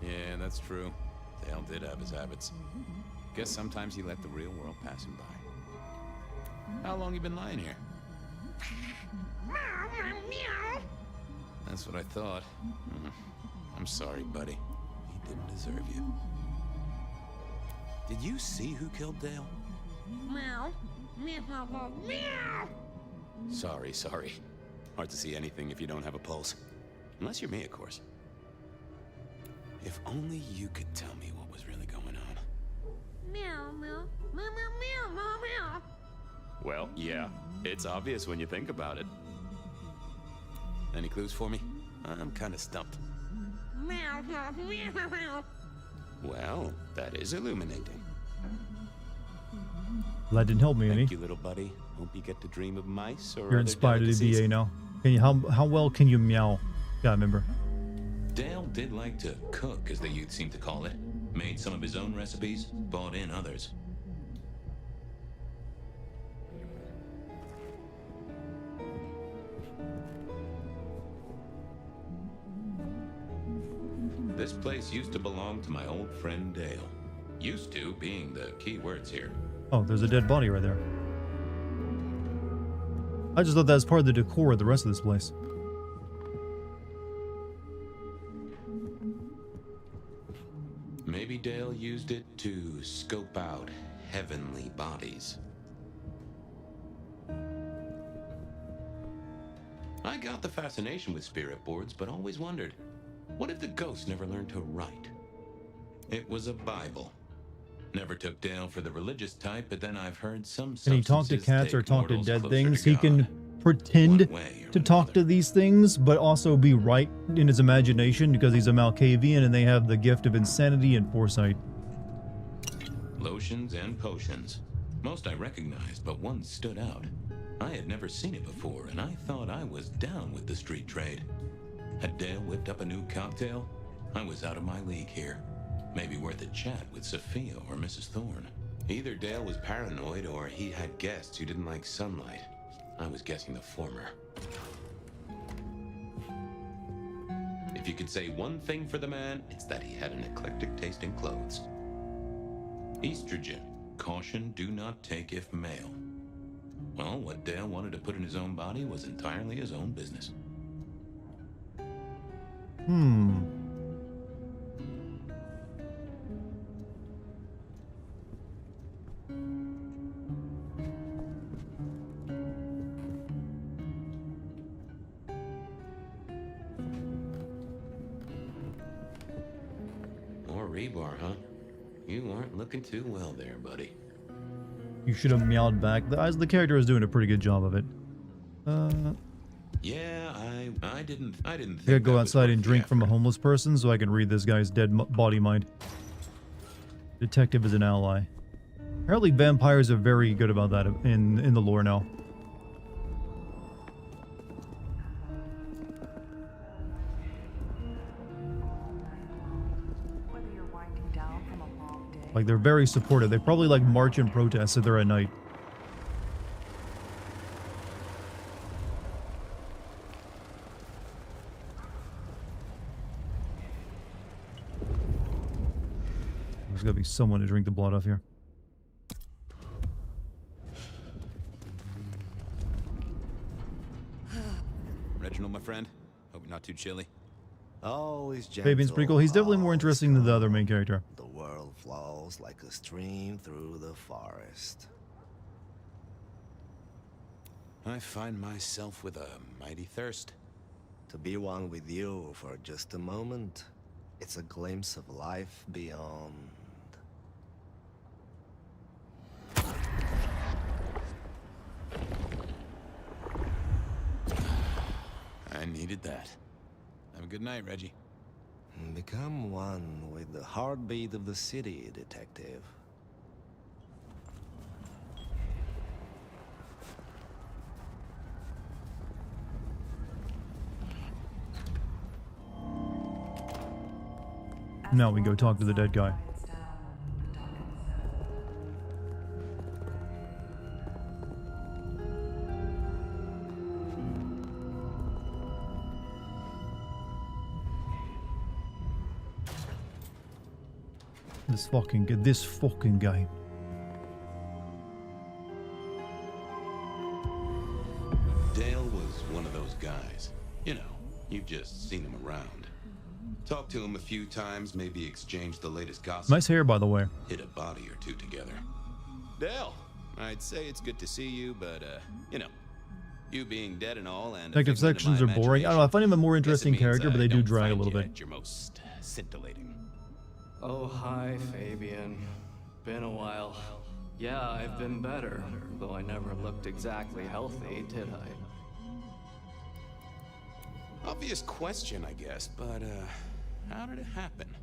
Yeah, that's true. Dale did have his habits. Guess sometimes he let the real world pass him by. How long you been lying here? That's what I thought. I'm sorry, buddy. He didn't deserve you. Did you see who killed Dale? Sorry. Hard to see anything if you don't have a pulse. Unless you're me, of course. If only you could tell me what was really going on. Well, yeah. It's obvious when you think about it. Any clues for me? I'm kind of stumped. Well, that is illuminating. That didn't help me any. Thank you, little buddy. Hope you get to dream of mice or You're other inspired to be delicacies. BA now. Can you, how well can you meow? Yeah, I remember. Dale did like to cook, as the youth seem to call it. Made some of his own recipes, bought in others. This place used to belong to my old friend Dale. Used to being the key words here. Oh, there's a dead body right there. I just thought that was part of the decor of the rest of this place. Maybe Dale used it to scope out heavenly bodies. I got the fascination with spirit boards, but always wondered, what if the ghosts never learned to write? It was a Bible. Never took Dale for the religious type, but then I've heard some Can he talk to substances cats or take talk to mortals dead closer things? to He God. can pretend One way or to talk to these things, but also be right in his imagination because he's a Malkavian and they have the gift of insanity and foresight. Lotions and potions. Most I recognized, but one stood out. I had never seen it before, and I thought I was down with the street trade. Had Dale whipped up a new cocktail? I was out of my league here. Maybe worth a chat with Sophia or Mrs. Thorne. Either Dale was paranoid or he had guests who didn't like sunlight. I was guessing the former. If you could say one thing for the man, it's that he had an eclectic taste in clothes. Estrogen. Caution, do not take if male. Well, what Dale wanted to put in his own body was entirely his own business. More rebar, huh? You aren't looking too well there, buddy. You should have meowed back. The character is doing a pretty good job of it. Yeah, I didn't I think gotta go that was outside worth and the drink from a effort. homeless person so I can read this guy's dead body mind. Detective is an ally. Apparently vampires are very good about that in the lore now. Like, they're very supportive. They probably like march and protest if they're at night. There's gotta be someone to drink the blood off here. Reginald, my friend. Hope you're not too chilly. Always gentle. Fabian's pretty cool. He's definitely more interesting than the other main character. The world flows like a stream through the forest. I find myself with a mighty thirst. To be one with you for just a moment, it's a glimpse of life beyond. I needed that. Have a good night, Reggie. Become one with the heartbeat of the city, detective. Now we can go talk to the dead guy. This fucking guy. Dale was one of those guys. You know, you've just seen him around. Talked to him a few times, maybe exchanged the latest gossip. Nice hair, by the way. Hit a body or two together. Dale, I'd say it's good to see you, but, you know, you being dead and all, and Detective sections are boring. I don't know, I find him a more interesting character, but they do drag a little bit. Your most scintillating. Oh, hi, Fabian. Been a while. Yeah, I've been better, though I never looked exactly healthy, did I? Obvious question, I guess, but, how did it happen?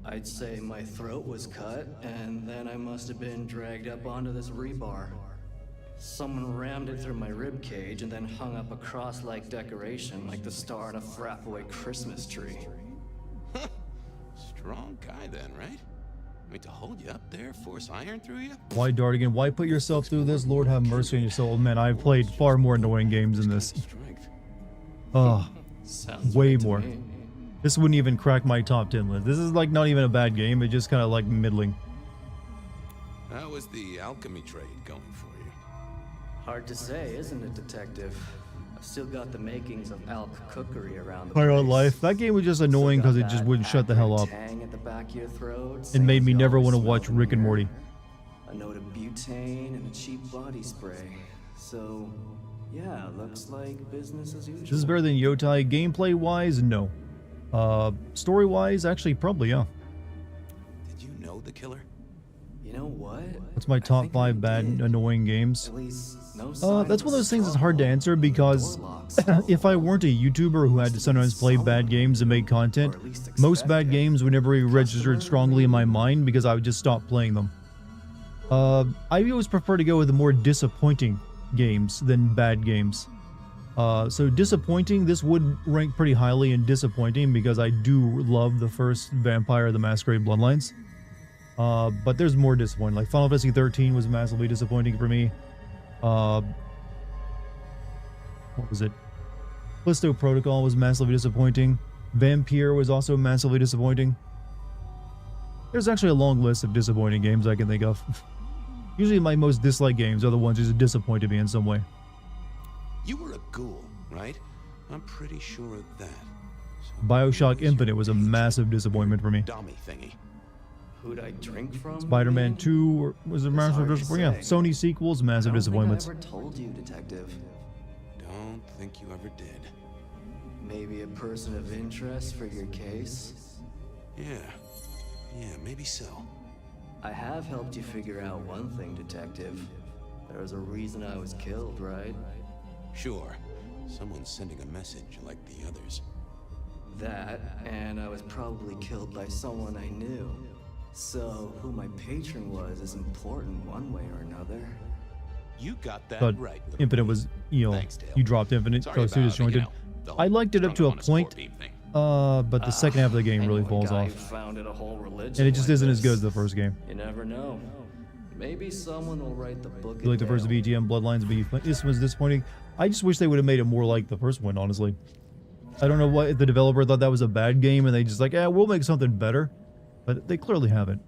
I'd say my throat was cut, and then I must have been dragged up onto this rebar. Someone rammed it through my rib cage and then hung up a cross-like decoration like the star on a frap-away Christmas tree. Strong guy then, right? I mean, to hold you up there, force iron through you? Why, Dartigan? Why put yourself through this? Lord have mercy on your soul. Man, I've played far more annoying games than this. Oh, way more. This wouldn't even crack my top 10 list. This is like not even a bad game. It just kind of like middling. How was the alchemy trade going for you? Hard to say, isn't it, Detective? I've still got the makings of alch cookery around the My place. own life. That game was just annoying because it just wouldn't shut the hell up. Tang at the back of your throat, It made me same never as want to you watch smell Rick and in the Morty. air, a note of butane and a cheap body spray. So, yeah, looks like business as usual. This is better than Yotai. Gameplay-wise, no. Story-wise, actually, probably, yeah. Did you know the killer? You know what? That's my top 5 bad, annoying games. At least no That's one of those things that's hard to answer because if I weren't a YouTuber who had to sometimes play bad games and make content, most bad games would never be registered strongly in my mind because I would just stop playing them. I always prefer to go with the more disappointing games than bad games. So disappointing, this would rank pretty highly in disappointing because I do love the first Vampire the Masquerade Bloodlines. But there's more disappointing. Like Final Fantasy 13 was massively disappointing for me. What was it? Callisto Protocol was massively disappointing. Vampire was also massively disappointing. There's actually a long list of disappointing games I can think of. Usually my most disliked games are the ones that disappointed me in some way. You were a ghoul, right? I'm pretty sure of that. Bioshock Infinite was a massive disappointment for me. Dummy thingy. Who'd I drink from? Spider-Man 2 was a massive disappointment. Yeah, Sony sequels, massive disappointments. I never told you, Detective. Don't think you ever did. Maybe a person of interest for your case? Yeah, maybe so. I have helped you figure out one thing, Detective. There was a reason I was killed, right? Sure. Someone's sending a message like the others. That, and I was probably killed by someone I knew. So, who my patron was is important one way or another. You got that But right. Infinite was, you know, Thanks, Dale. you dropped Infinite, Sorry goes too about, disjointed. I liked it up to a point, but the second half of the game really falls off. Founded a whole religion And it just like isn't as good this. as the first game. You never know. Maybe someone will write the book. You like the first VTM Bloodlines, but this was disappointing. I just wish they would have made it more like the first one, honestly. I don't know what if the developer thought that was a bad game and they just like, we'll make something better. But they clearly haven't.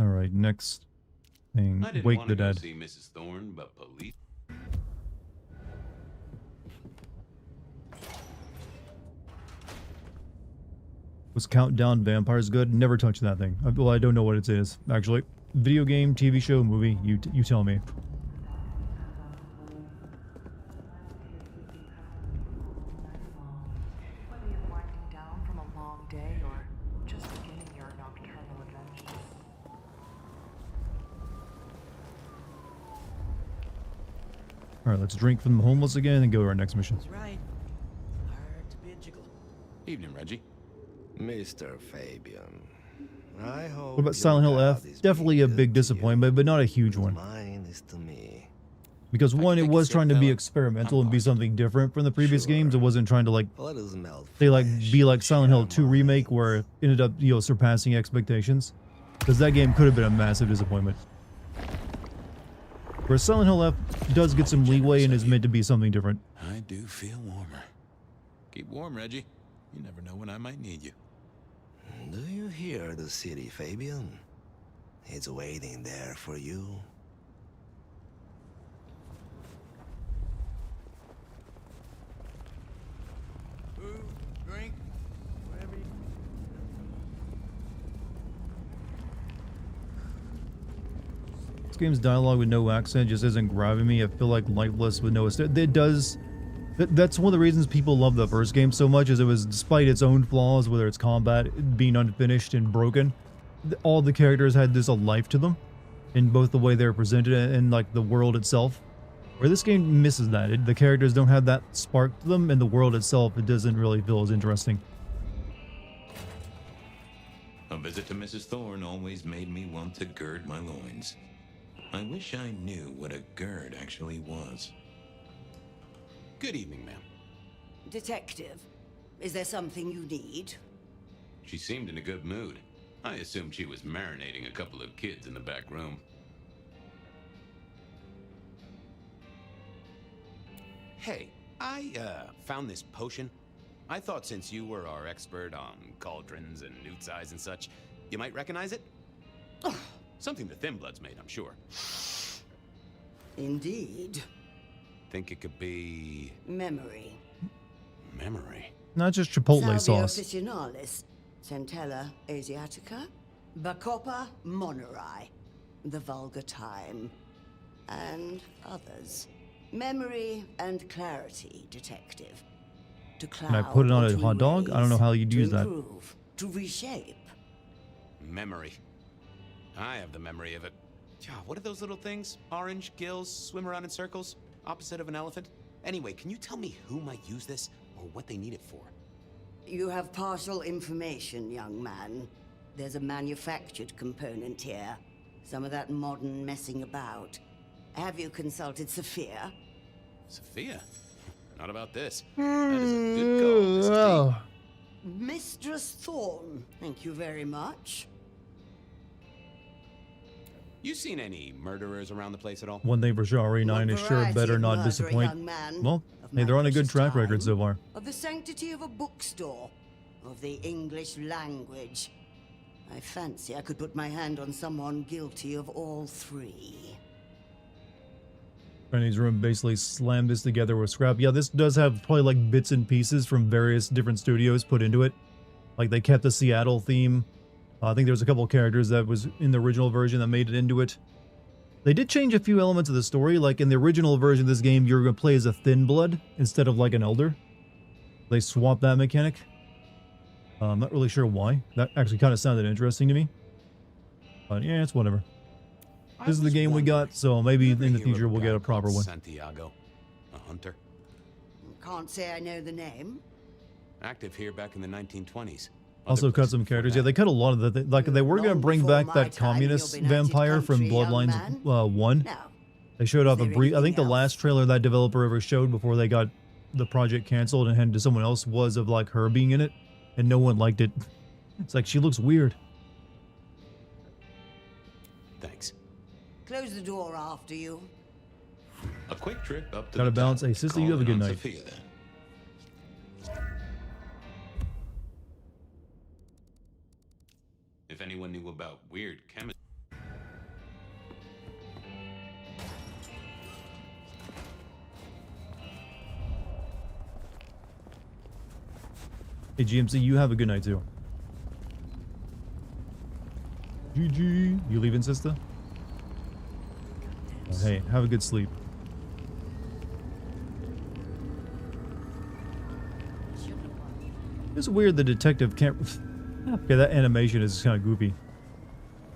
Alright, next thing. I didn't Wake want the to go Dead. see Mrs. Thorne, but police. Was Countdown Vampires good? Never touched that thing. Well, I don't know what it is, actually. Video game, TV show, movie, you tell me. Whether you're winding down from a long day or just beginning your nocturnal adventures. Alright, let's drink from the homeless again and go to our next mission. Right. Hard to be a gigolo. Evening, Reggie. Mr. Fabian, I hope. What about Silent Hill F? Definitely a big disappointment, but not a huge one. Mine is to me. Because one, it was trying to be experimental and be something different from the previous games. It wasn't trying to like be like Silent Hill 2 remake where it ended up, you know, surpassing expectations. Because that game could have been a massive disappointment. Whereas Silent Hill F does get some leeway and is meant to be something different. I do feel warmer. Keep warm, Reggie. You never know when I might need you. Do you hear the city, Fabian? It's waiting there for you. Food, drink, whatever you... This game's dialogue with no accent just isn't grabbing me. I feel like lifeless with no... It does... That's one of the reasons people love the first game so much, is it was, despite its own flaws, whether it's combat being unfinished and broken, all the characters had this a life to them, in both the way they're presented and like the world itself. Where this game misses that. The characters don't have that spark to them, and the world itself, it doesn't really feel as interesting. A visit to Mrs. Thorne always made me want to gird my loins. I wish I knew what a gird actually was. Good evening, ma'am. Detective, is there something you need? She seemed in a good mood. I assumed she was marinating a couple of kids in the back room. Hey, I found this potion. I thought since you were our expert on cauldrons and newt's eyes and such, you might recognize it? Something the Thin Bloods made, I'm sure. Indeed. Think it could be... Memory. Memory? Not just Chipotle Salvia sauce. officinalis, Centella asiatica, Bacopa moneri, the vulgar time, and others. Memory and clarity, detective. To cloud, Can I put it on a hot dog? I don't know how you'd use that. Improve, to reshape. Memory. I have the memory of it. What are those little things? Orange gills swim around in circles? Opposite of an elephant? Anyway, can you tell me who might use this, or what they need it for? You have partial information, young man. There's a manufactured component here. Some of that modern messing about. Have you consulted Sophia? Sophia? Not about this. That is a good call, Mrs. D. Mistress Thorne, thank you very much. You seen any murderers around the place at all? One thing for sure, RE9 is sure better not disappoint. Well, hey, they're on a good track record so far. Of the sanctity of a bookstore. Of the English language. I fancy I could put my hand on someone guilty of all three. Rennie's room basically slammed this together with scrap. Yeah, this does have probably like bits and pieces from various different studios put into it. Like they kept the Seattle theme. I think there's a couple of characters that was in the original version that made it into it. They did change a few elements of the story. Like in the original version of this game, you're going to play as a Thin Blood instead of like an Elder. They swapped that mechanic. I'm not really sure why. That actually kind of sounded interesting to me. But yeah, it's whatever. This is the game we got, so maybe in the future we'll get a proper one. Santiago, a hunter. Can't say I know the name. Active here back in the 1920s. Also cut some characters. Yeah, they cut a lot of the like they were going to bring back that communist vampire from Bloodlines 1. They showed off a brief. I think the last trailer that developer ever showed before they got the project canceled and handed to someone else was of like her being in it, and no one liked it. It's like she looks weird. Thanks. Close the door after you. A quick trip up to Gotta the balance. top. Hey, sister, you have a good Calling on night. Sophia, then. If anyone knew about weird chemistry. Hey, GMC, you have a good night too. GG. You leaving, sister? Hey, have a good sleep. It's weird the detective can't... Okay, that animation is kind of goofy.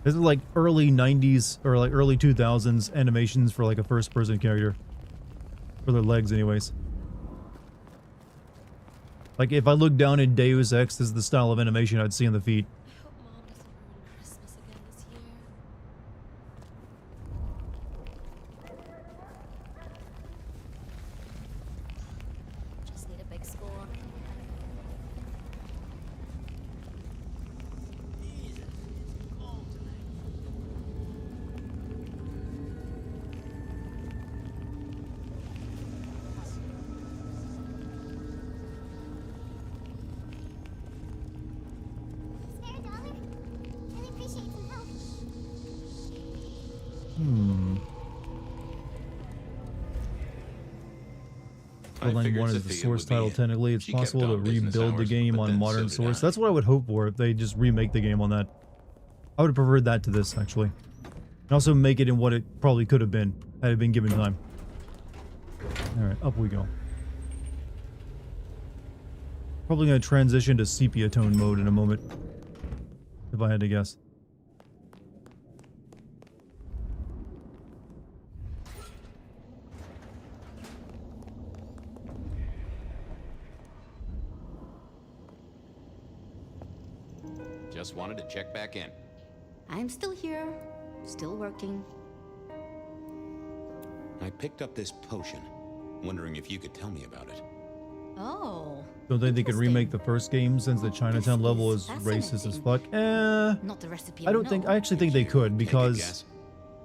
This is like early 90s or like early 2000s animations for like a first-person character. For their legs, anyways. Like if I look down in Deus Ex, this is the style of animation I'd see on the feet. Bloodline 1 is the source title technically. It's possible to rebuild the game on modern source. That's what I would hope for if they just remake the game on that. I would have preferred that to this, actually. And also make it in what it probably could have been had it been given time. Alright, up we go. Probably going to transition to sepia tone mode in a moment, if I had to guess. Just wanted to check back in. I'm still here, still working. I picked up this potion, wondering if you could tell me about it. Oh. Don't think they could remake the first game since the Chinatown level is racist as fuck? Not the recipe. I don't think. I actually think they could, because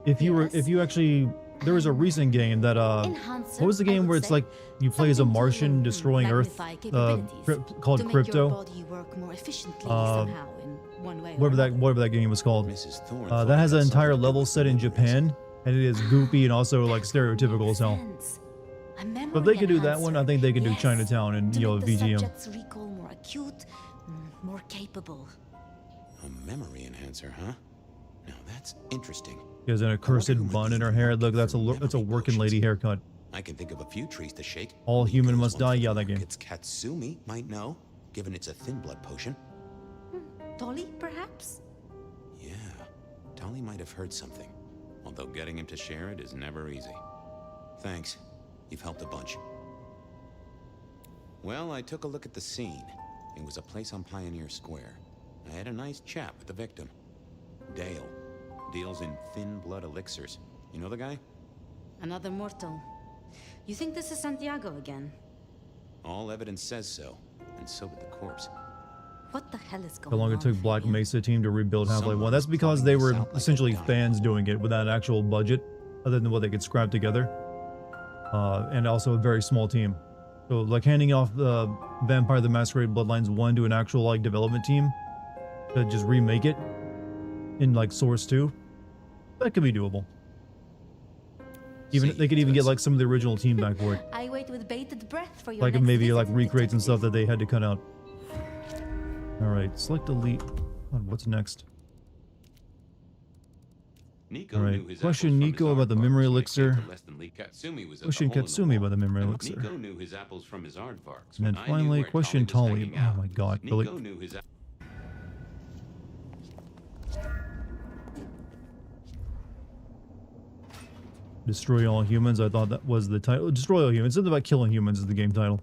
if you actually, there was a recent game that what was the game where it's like you play as a Martian destroying Earth, called Crypto. Whatever that game was called. That has an entire level set in Japan, and it is goofy and also like stereotypical as hell. But if they could do that one, I think they could do Chinatown and VGM. Recall more acute, more capable. A memory enhancer, huh? Now that's interesting. She has an accursed bun in her hair. Look, that's a working lady haircut. I can think of a few trees to shake. All human must die. Yeah, that game. It's Katsumi might know, given it's a thin blood potion. Tolly, perhaps? Yeah, Tolly might have heard something. Although getting him to share it is never easy. Thanks. You've helped a bunch. Well, I took a look at the scene. It was a place on Pioneer Square. I had a nice chat with the victim. Dale. Deals in thin blood elixirs. You know the guy? Another mortal. You think this is Santiago again? All evidence says so. And so did the corpse. What the hell is going How long on? it took Black Mesa team to rebuild Half-Life 1. That's because they were essentially fans doing it without an actual budget, other than what they could scrap together. And also a very small team. So like handing off the Vampire the Masquerade Bloodlines 1 to an actual like development team to just remake it in like Source 2, that could be doable. Even they could even get like some of the original team back for it. I wait with bated breath for your Like next maybe visit, like recreates and detective. stuff that they had to cut out. Alright, select delete. What's next? Alright, question Nico about the memory elixir. Question Katsumi about the memory elixir. Nico knew his apples from his aardvarks. And then finally, question Tolly. Oh my god, really? Nico knew his Destroy all humans. I thought that was the title. Destroy all humans. Something about killing humans is the game title.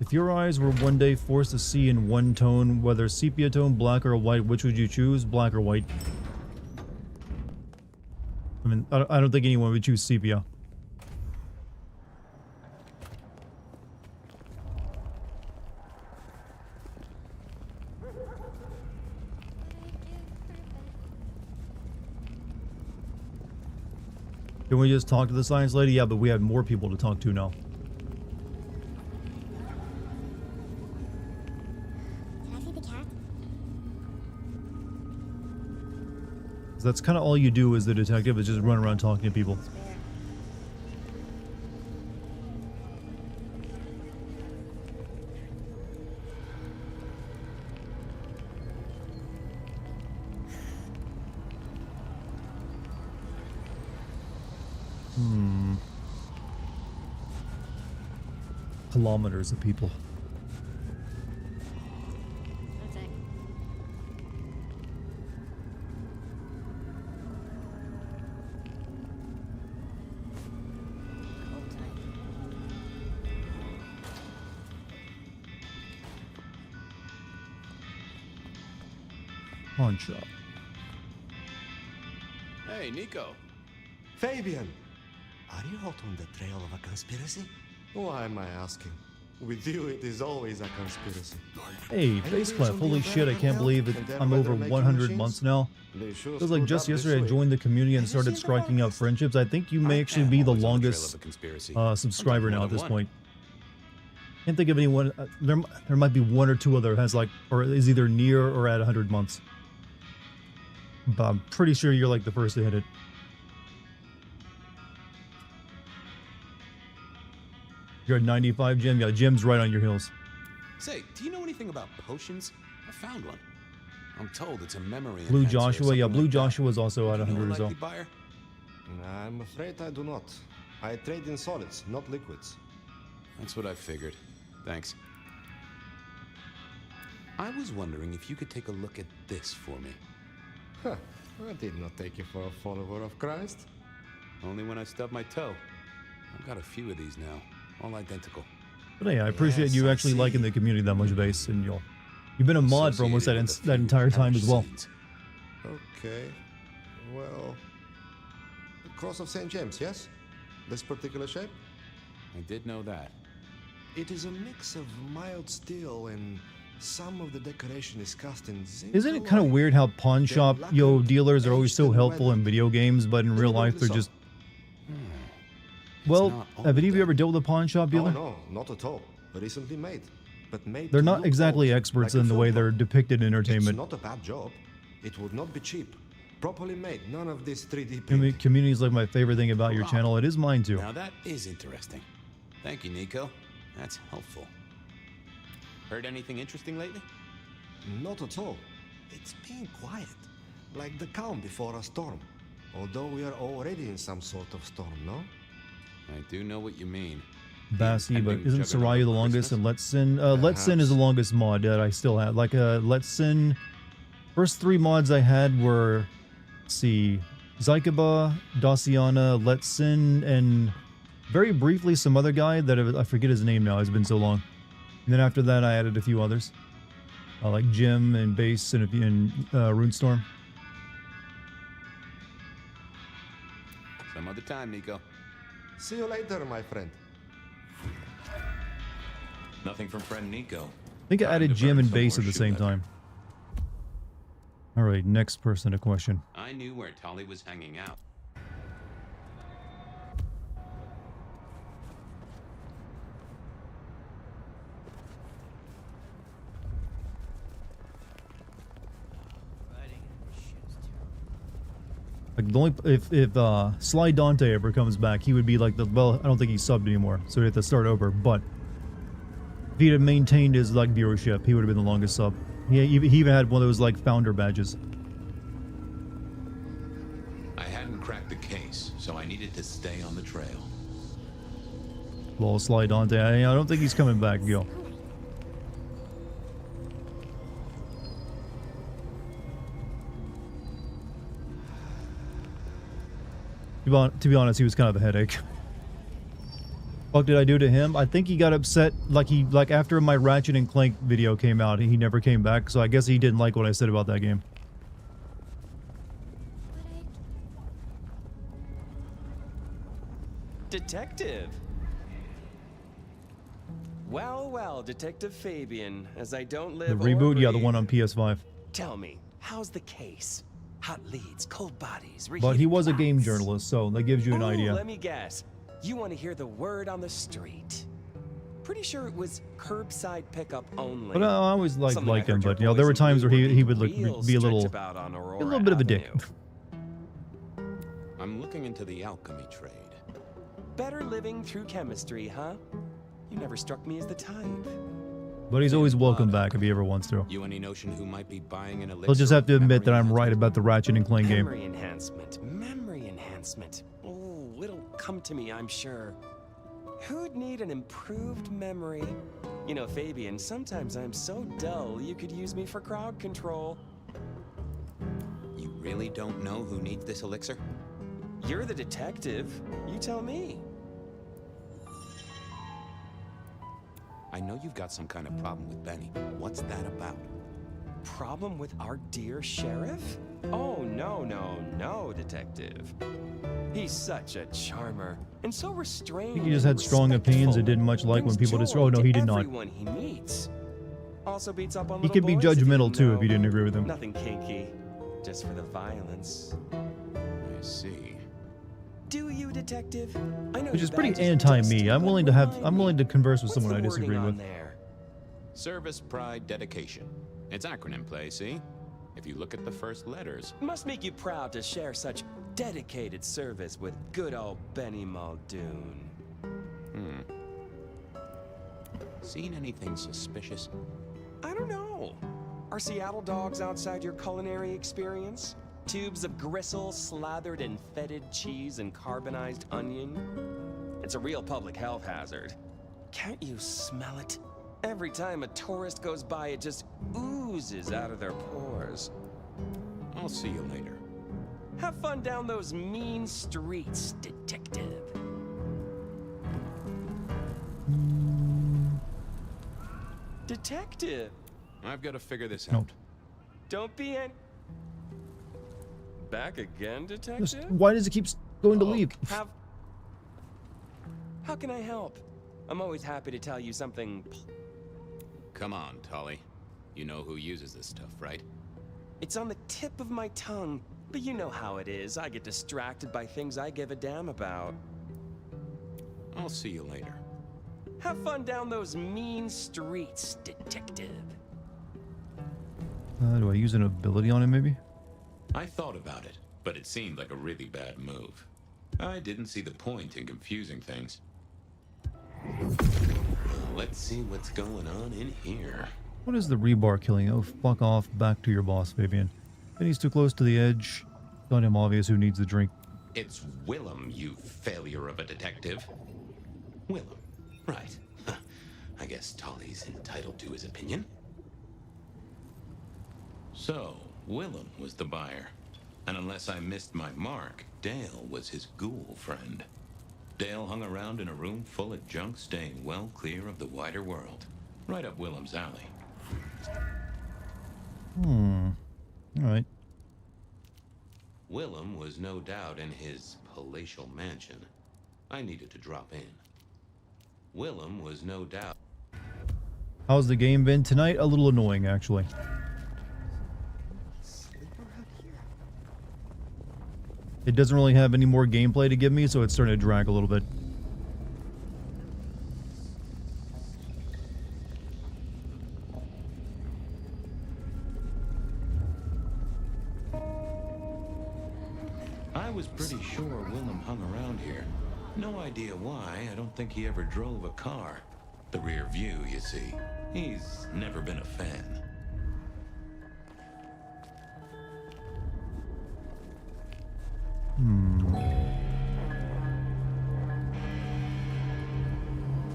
If your eyes were one day forced to see in one tone, whether sepia tone, black or white, which would you choose? Black or white? I mean, I don't think anyone would choose sepia. Can we just talk to the science lady? Yeah, but we have more people to talk to now. Can I see the cat? That's kind of all you do as the detective, is just run around talking to people. Kilometers of people. Pawn shop. Hey, Nico. Fabian! Are you hot on the trail of a conspiracy? Why am I asking? With you, it is always a conspiracy. Hey, faceplant. Holy shit, I can't believe it. I'm over 100 months now. It was like just yesterday I joined the community and started striking up friendships. I think you may actually be the longest subscriber now at this point. Can't think of anyone. There might be one or two other has like, or is either near or at 100 months. But I'm pretty sure you're like the first to hit it. You're at 95, Jim. Yeah, Jim's right on your heels. Say, do you know anything about potions? I found one. I'm told it's a memory. Blue enhancer or Joshua, yeah, something Blue like that. Joshua's also at You know 100 a as well. likely buyer? I'm afraid I do not. I trade in solids, not liquids. That's what I figured. Thanks. I was wondering if you could take a look at this for me. Huh. I did not take you for a follower of Christ. Only when I stubbed my toe. I've got a few of these now, all identical. But hey, I appreciate Yes, you I actually see. liking the community that much, Base, and you've been a mod for almost that entire time as well. Okay. Well, the Cross of St. James, yes? This particular shape? I did know that. It is a mix of mild steel and some of the decoration is cast in zinc. Isn't it kind of weird how pawn shop dealers are always so helpful in video games, but in real life they're just... Well, have any of you ever dealt with a pawn shop dealer? Oh, no, not at all. Recently made. But made They're to not look exactly old, experts like a in the way film they're depicted in It's entertainment. not a bad job. It would not be cheap. Properly made. None of this 3D print. Community is like my favorite thing about your channel. It is mine too. Now that is interesting. Thank you, Nico. That's helpful. Heard anything interesting lately? Not at all. It's been quiet. Like the calm before a storm. Although we are already in some sort of storm, no? I do know what you mean. Bassy, but Ending isn't Juggernaut Soraya the for longest? Christmas? And Let's Sin. Let's Sin is the longest mod that I still have. Like Let's Sin. First 3 mods I had were, let's see, Zykoba, Daciana, Let's Sin, and very briefly some other guy that I forget his name now. It's been so long. And then after that, I added a few others, like Jim and Base and Runestorm. Some other time, Nico. See you later, my friend. Nothing from friend Nico. I think I added Jim and Base at the same time. All right, next person to question. I knew where Tolly was hanging out. Like the only if Sly Dante ever comes back, he would be like the well. I don't think he's subbed anymore, so we have to start over. But if he had maintained his like viewership, he would have been the longest sub. He even had one of those like founder badges. I hadn't cracked the case, so I needed to stay on the trail. Well, Sly Dante, I don't think he's coming back, Gil. To be honest, he was kind of a headache. What did I do to him? I think he got upset, like after my Ratchet and Clank video came out, he never came back, so I guess he didn't like what I said about that game. Detective. Well, well, Detective Fabian, as I don't live The reboot, or yeah, the breathe. one on PS5. Tell me, how's the case? Hot leads, cold bodies, But he reheated was a game plots. journalist, so that gives you an Ooh, idea. Let me guess. You want to hear the word on the street. Pretty sure it was curbside pickup only. But I always liked Something I him, heard your but there were boys and times you where were he being would real be a strict little about on a bit of a dick. Avenue. I'm looking into the alchemy trade. Better living through chemistry, huh? You never struck me as the type. But he's always welcome back if he ever wants to. You any notion who might be buying an elixir? He'll just have to admit that I'm right about the Ratchet and Clank game. Memory enhancement. Memory enhancement. Oh, it'll come to me, I'm sure. Who'd need an improved memory? You know, Fabian, sometimes I'm so dull you could use me for crowd control. You really don't know who needs this elixir? You're the detective. You tell me. I know you've got some kind of problem with Benny. What's that about? Problem with our dear sheriff? Oh, no, Detective. He's such a charmer, and so I restrained. think he just had strong opinions and didn't much like when people just. Oh no, he did not. Everyone he meets. Also beats up on He little could be boys if you judgmental too know. if you didn't agree with him. Nothing kinky, just for the violence. I see. Do you, Detective? I know Which your is pretty badge anti-me. dusty, I'm but willing to converse with what's someone I the disagree wording with. on there? Service, pride, dedication. It's acronym play, see? If you look at the first letters. Must make you proud to share such dedicated service with good old Benny Muldoon. Seen anything suspicious? I don't know. Are Seattle dogs outside your culinary experience? Tubes of gristle slathered in fetid cheese and carbonized onion? It's a real public health hazard. Can't you smell it? Every time a tourist goes by, it just oozes out of their pores. I'll see you later. Have fun down those mean streets, detective. Detective! I've got to figure this out. Don't be in. Back again, detective? Just, why does it keep going to leave? How can I help? I'm always happy to tell you something. Come on, Tolly. You know who uses this stuff, right? It's on the tip of my tongue, but you know how it is. I get distracted by things I give a damn about. I'll see you later. Have fun down those mean streets, detective. Do I use an ability on him, maybe? I thought about it, but it seemed like a really bad move. I didn't see the point in confusing things. Let's see what's going on in here. What is the rebar killing? Oh, fuck off. Back to your boss, Fabian. Benny's too close to the edge. Got him obvious who needs the drink. It's Willem, you failure of a detective. Willem, right. I guess Tolly's entitled to his opinion. So, Willem was the buyer. And unless I missed my mark, Dale was his ghoul friend. Dale hung around in a room full of junk, staying well clear of the wider world. Right up Willem's alley. Alright. Willem was no doubt in his palatial mansion. I needed to drop in. Willem was no doubt... How's the game been tonight? A little annoying, actually. It doesn't really have any more gameplay to give me, so it's starting to drag a little bit. I was pretty sure Willem hung around here. No idea why. I don't think he ever drove a car. The rear view, you see. He's never been a fan.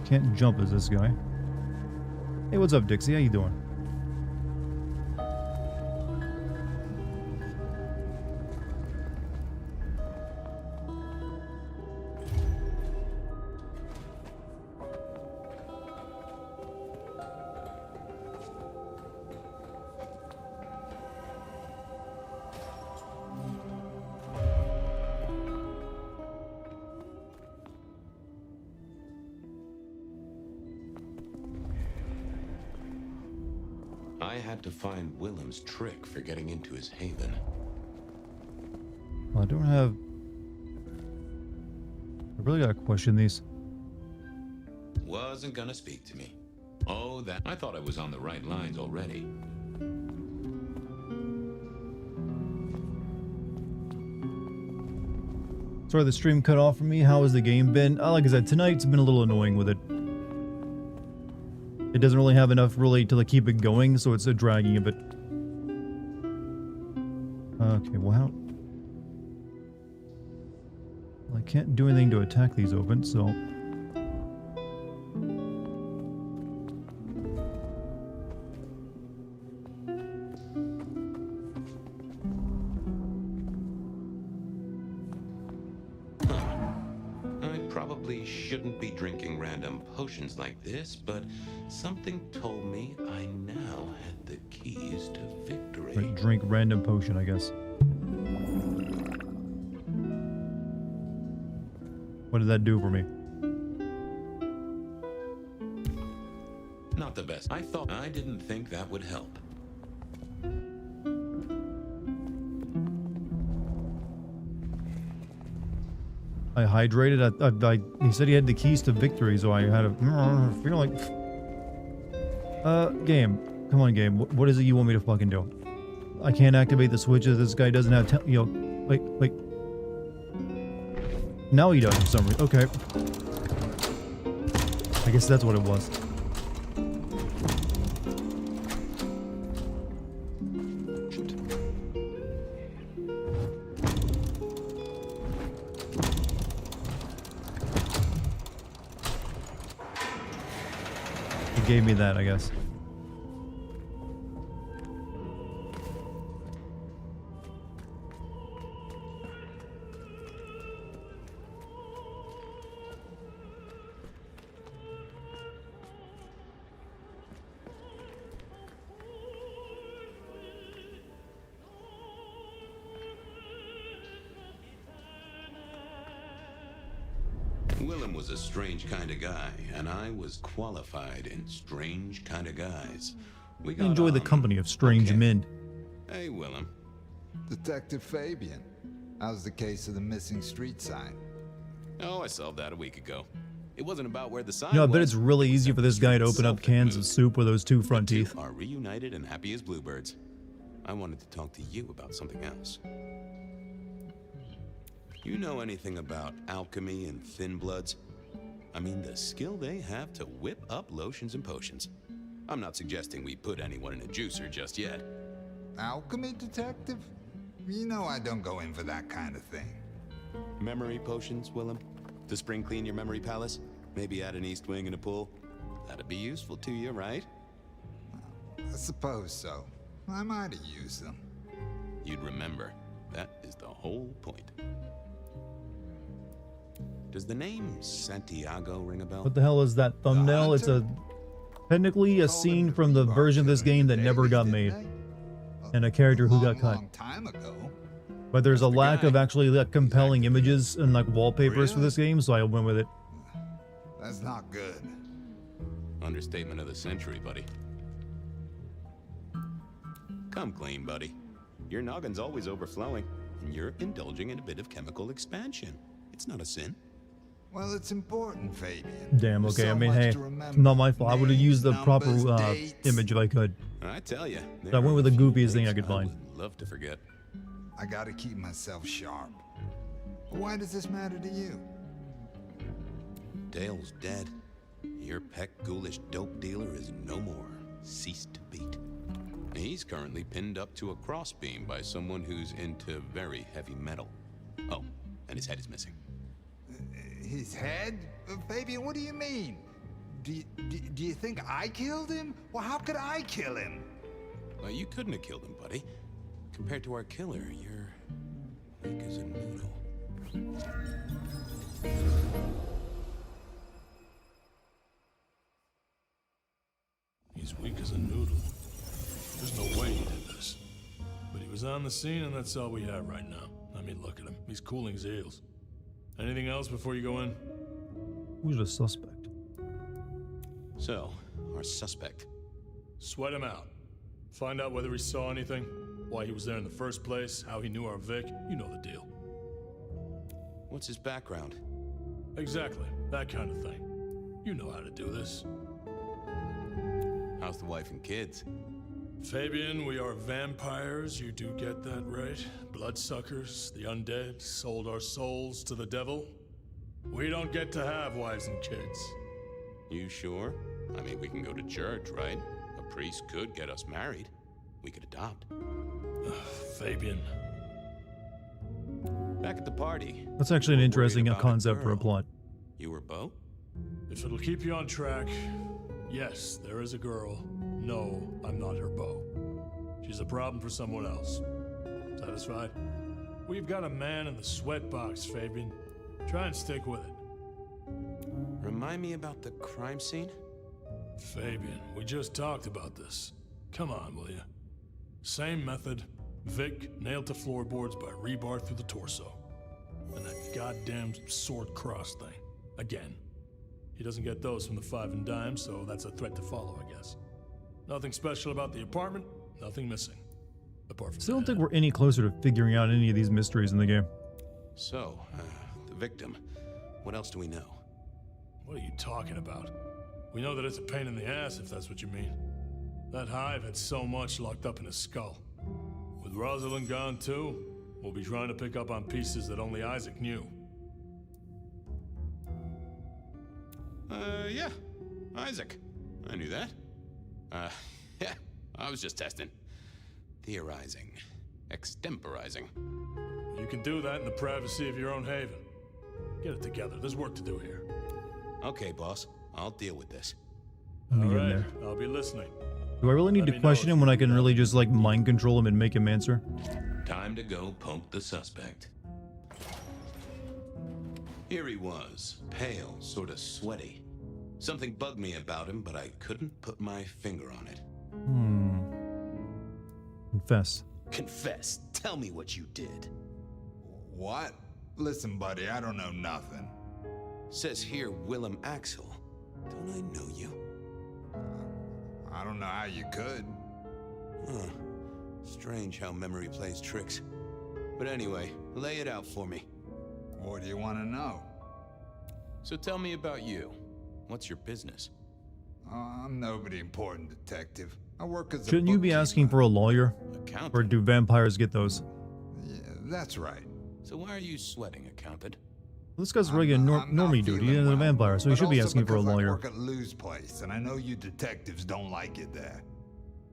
Can't jump as this guy. Hey, what's up, Dixie? How you doing? I had to find Willem's trick for getting into his haven. Well, I don't have... I really gotta question these. Wasn't gonna speak to me. Oh, that... I thought I was on the right lines already. Sorry, the stream cut off for me. How has the game been? Like I said, tonight's been a little annoying with it. It doesn't really have enough really to like keep it going, so it's dragging a bit. Okay, well how... Well, I can't do anything to attack these open, so... Shouldn't be drinking random potions like this, but something told me I now had the keys to victory. Right, drink random potion, I guess. What did that do for me? Not the best. I didn't think that would help. I hydrated. He said he had the keys to victory, so I had a feel like... game. Come on, game. What is it you want me to fucking do? I can't activate the switches. This guy doesn't have, wait. Now he does for some reason. Okay. I guess that's what it was. It gave me that, I guess. Willem was a strange kind of guy, and I was qualified in strange kind of guys. We got Enjoy the on. company of strange men. Hey, Willem. Detective Fabian, how's the case of the missing street sign? Oh, I solved that a week ago. It wasn't about where the sign You know, I was. bet it's really easy for this guy to open up cans of soup with those two front teeth. Are reunited and happy as bluebirds. I wanted to talk to you about something else. You know anything about alchemy and thin bloods? I mean, the skill they have to whip up lotions and potions. I'm not suggesting we put anyone in a juicer just yet. Alchemy detective? You know I don't go in for that kind of thing. Memory potions, Willem? To spring clean your memory palace? Maybe add an east wing and a pool? That'd be useful to you, right? I suppose so. I might have used them. You'd remember. That is the whole point. Does the name Santiago ring a bell? What the hell is that thumbnail? It's technically a scene from the version of this game that never got made. And a character who got cut. But there's a lack of actually like compelling images and like wallpapers for this game, so I went with it. That's not good. Understatement of the century, buddy. Come clean, buddy. Your noggin's always overflowing, and you're indulging in a bit of chemical expansion. It's not a sin. Well, it's important, Fabian. Damn, okay, I mean, hey, not my fault. I would have used the proper image if I could. I tell you. I went with the goofiest thing I could find. Love to forget. I gotta keep myself sharp. Why does this matter to you? Dale's dead. Your peck ghoulish dope dealer is no more. Ceased to beat. He's currently pinned up to a crossbeam by someone who's into very heavy metal. Oh, and his head is missing. His head? Fabian, what do you mean? Do you think I killed him? Well, how could I kill him? Well, you couldn't have killed him, buddy. Compared to our killer, you're weak as a noodle. He's weak as a noodle. There's no way he did this. But he was on the scene, and that's all we have right now. I mean, look at him. He's cooling his heels. Anything else before you go in? Who's the suspect? So, our suspect. Sweat him out. Find out whether he saw anything, why he was there in the first place, how he knew our Vic. You know the deal. What's his background? Exactly. That kind of thing. You know how to do this. How's the wife and kids? Fabian, we are vampires, you do get that right? Bloodsuckers, the undead, sold our souls to the devil. We don't get to have wives and kids. You sure? I mean, we can go to church, right? A priest could get us married. We could adopt. Fabian. Back at the party. That's actually an interesting concept for a plot. You were Bo? If it'll keep you on track, yes, there is a girl. No, I'm not her beau. She's a problem for someone else. Satisfied? We've got a man in the sweatbox, Fabian. Try and stick with it. Remind me about the crime scene? Fabian, we just talked about this. Come on, will you? Same method. Vic nailed to floorboards by rebar through the torso. And that goddamn sword cross thing. Again. He doesn't get those from the five and dime, so that's a threat to follow, I guess. Nothing special about the apartment, nothing missing. Apart from Still don't think we're any closer to figuring out any of these mysteries in the game. So, the victim. What else do we know? What are you talking about? We know that it's a pain in the ass, if that's what you mean. That hive had so much locked up in his skull. With Rosalind gone too, we'll be trying to pick up on pieces that only Isaac knew. Yeah. Isaac. I knew that. Yeah. I was just testing. Theorizing. Extemporizing. You can do that in the privacy of your own haven. Get it together. There's work to do here. Okay, boss. I'll deal with this. Let me All get in right, there. I'll be listening. Do I really need to question him when I can really just like mind control him and make him answer? Time to go poke the suspect. Here he was, pale, sort of sweaty. Something bugged me about him, but I couldn't put my finger on it. Confess. Confess. Tell me what you did. What? Listen, buddy, I don't know nothing. Says here Willem Axel. Don't I know you? I don't know how you could. Huh. Strange how memory plays tricks. But anyway, lay it out for me. What do you want to know? So tell me about you. What's your business? I'm nobody important, detective. I work as a Shouldn't you be asking for a lawyer? Accountant? Or do vampires get those? Yeah, that's right. So why are you sweating, accountant? This guy's regular normie dude. He isn't a vampire, so he should be asking for a lawyer. I work at Lou's place, and I know you detectives don't like it there.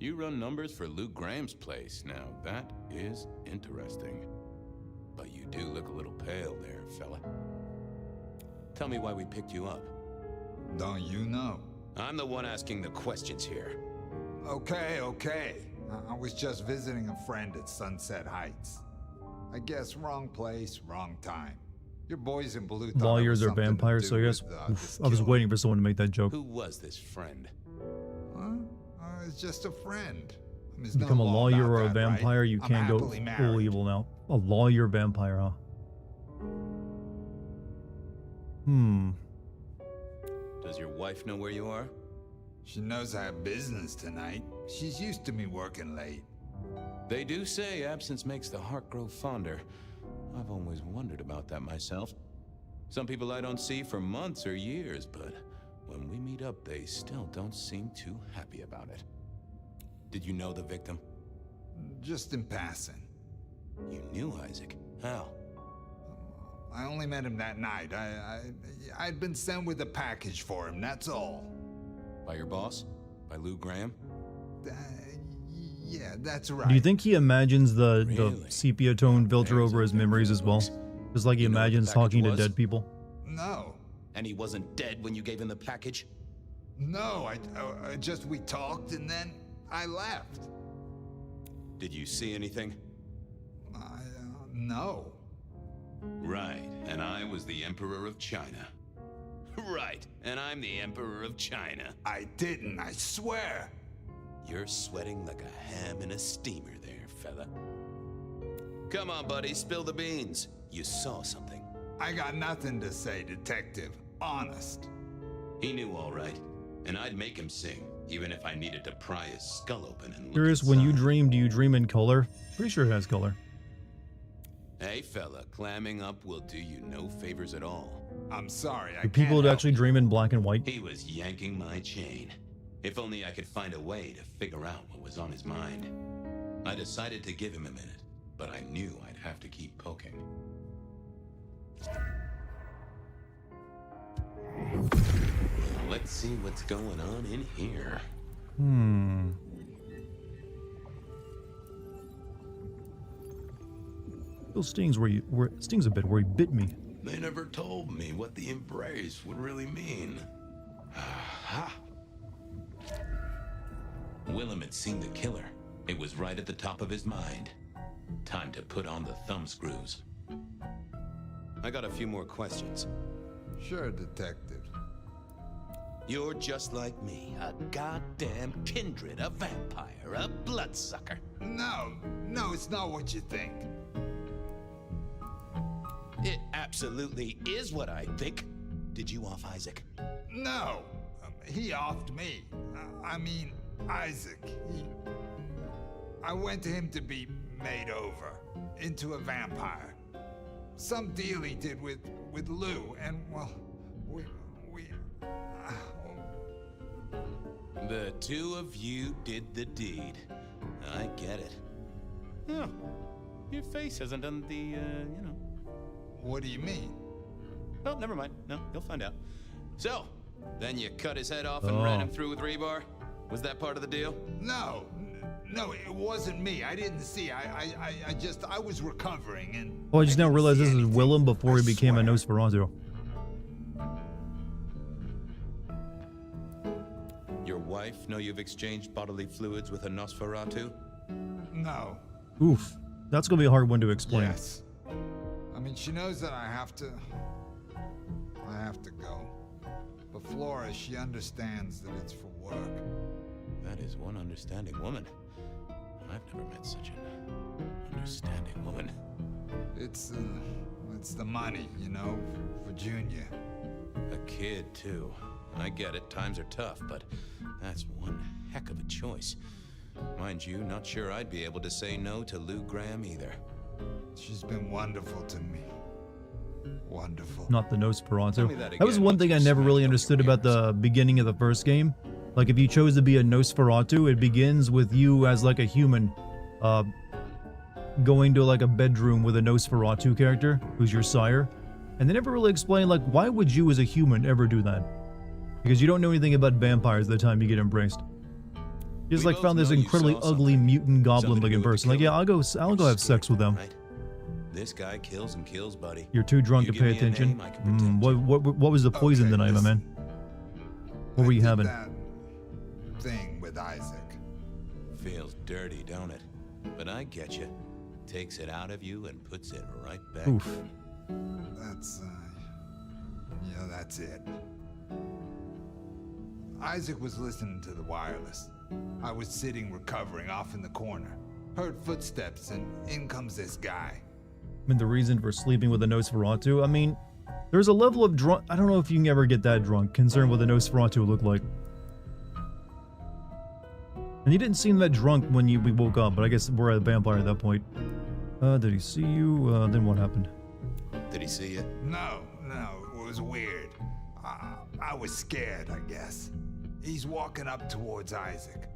You run numbers for Lou Graham's place. Now, that is interesting. But you do look a little pale there, fella. Tell me why we picked you up. Don't you know? I'm the one asking the questions here. Okay. I was just visiting a friend at Sunset Heights. I guess wrong place, wrong time. Your boys in blue thought Lawyers it was are something to vampires, so I do guess with, I was waiting for someone to make that joke. Who was this friend? Huh? It's just a friend. There's Become no a law lawyer about or a that, right? vampire, you I'm can't go happily full married. evil now. A lawyer vampire, huh? Does your wife know where you are? She knows I have business tonight. She's used to me working late. They do say absence makes the heart grow fonder. I've always wondered about that myself. Some people I don't see for months or years, but when we meet up, they still don't seem too happy about it. Did you know the victim? Just in passing. You knew Isaac. How? I only met him that night. I'd been sent with a package for him, that's all. By your boss? By Lou Graham? Yeah, that's right. Do you think he imagines the sepia tone filter over his memories as well? Just like he imagines talking to dead people? No. And he wasn't dead when you gave him the package? No, we talked and then I left. Did you see anything? No. Right, and I was the Emperor of China. Right, and I'm the Emperor of China. I didn't, I swear. You're sweating like a ham in a steamer there, fella. Come on, buddy, spill the beans. You saw something. I got nothing to say, detective. Honest. He knew all right, and I'd make him sing, even if I needed to pry his skull open and look Curious, when you inside. dream, do you dream in color? Pretty sure it has color. Hey, fella, clamming up will do you no favors at all. I'm sorry, Do people actually dream in black and white? He was yanking my chain. If only I could find a way to figure out what was on his mind. I decided to give him a minute, but I knew I'd have to keep poking. Let's see what's going on in here. Still stings stings a bit where he bit me. They never told me what the embrace would really mean. Aha! Willem had seen the killer. It was right at the top of his mind. Time to put on the thumb screws. I got a few more questions. Sure, detective. You're just like me, a goddamn kindred, a vampire, a bloodsucker. No, it's not what you think. It absolutely is what I think. Did you off Isaac? No, he offed me. I mean, Isaac. I went to him to be made over into a vampire. Some deal he did with Lou, and well, we. The two of you did the deed. I get it. Yeah. Your face hasn't done the, you know. What do you mean? Well, never mind. No, you'll find out. So, then you cut his head off and ran him through with rebar? Was that part of the deal? No, it wasn't me. I didn't see. I was recovering and... Oh, I just now realized this is Willem before he became a Nosferatu. Your wife know you've exchanged bodily fluids with a Nosferatu? No. Oof. That's gonna be a hard one to explain. Yes. I mean, she knows that I have to go. But Flora, she understands that it's for work. That is one understanding woman. I've never met such an understanding woman. It's the money, you know, for Junior. A kid, too. I get it, times are tough, but that's one heck of a choice. Mind you, not sure I'd be able to say no to Lou Graham either. She's been wonderful to me. Wonderful. Not the Nosferatu. That was one thing I never really understood about the beginning of the first game. Like, if you chose to be a Nosferatu, it begins with you as like a human, going to like a bedroom with a Nosferatu character, who's your sire. And they never really explain, like, why would you as a human ever do that? Because you don't know anything about vampires at the time you get embraced. You just like found this incredibly ugly mutant goblin looking person. Like, yeah, I'll go have sex with them. This guy kills and kills, buddy. You're too drunk to pay attention. What was the poison tonight, my man? What were you having? That thing with Isaac. Feels dirty, don't it? But I get you. Takes it out of you and puts it right back. Oof. That's yeah, that's it. Isaac was listening to the wireless. I was sitting recovering off in the corner. Heard footsteps and in comes this guy. I mean, the reason for sleeping with a Nosferatu, I mean, there's a level of drunk. I don't know if you can ever get that drunk, concerned what a Nosferatu looked like. And you didn't seem that drunk when we woke up, but I guess we're a vampire at that point. Did he see you? Then what happened? Did he see you? No, it was weird. I was scared, I guess. He's walking up towards Isaac.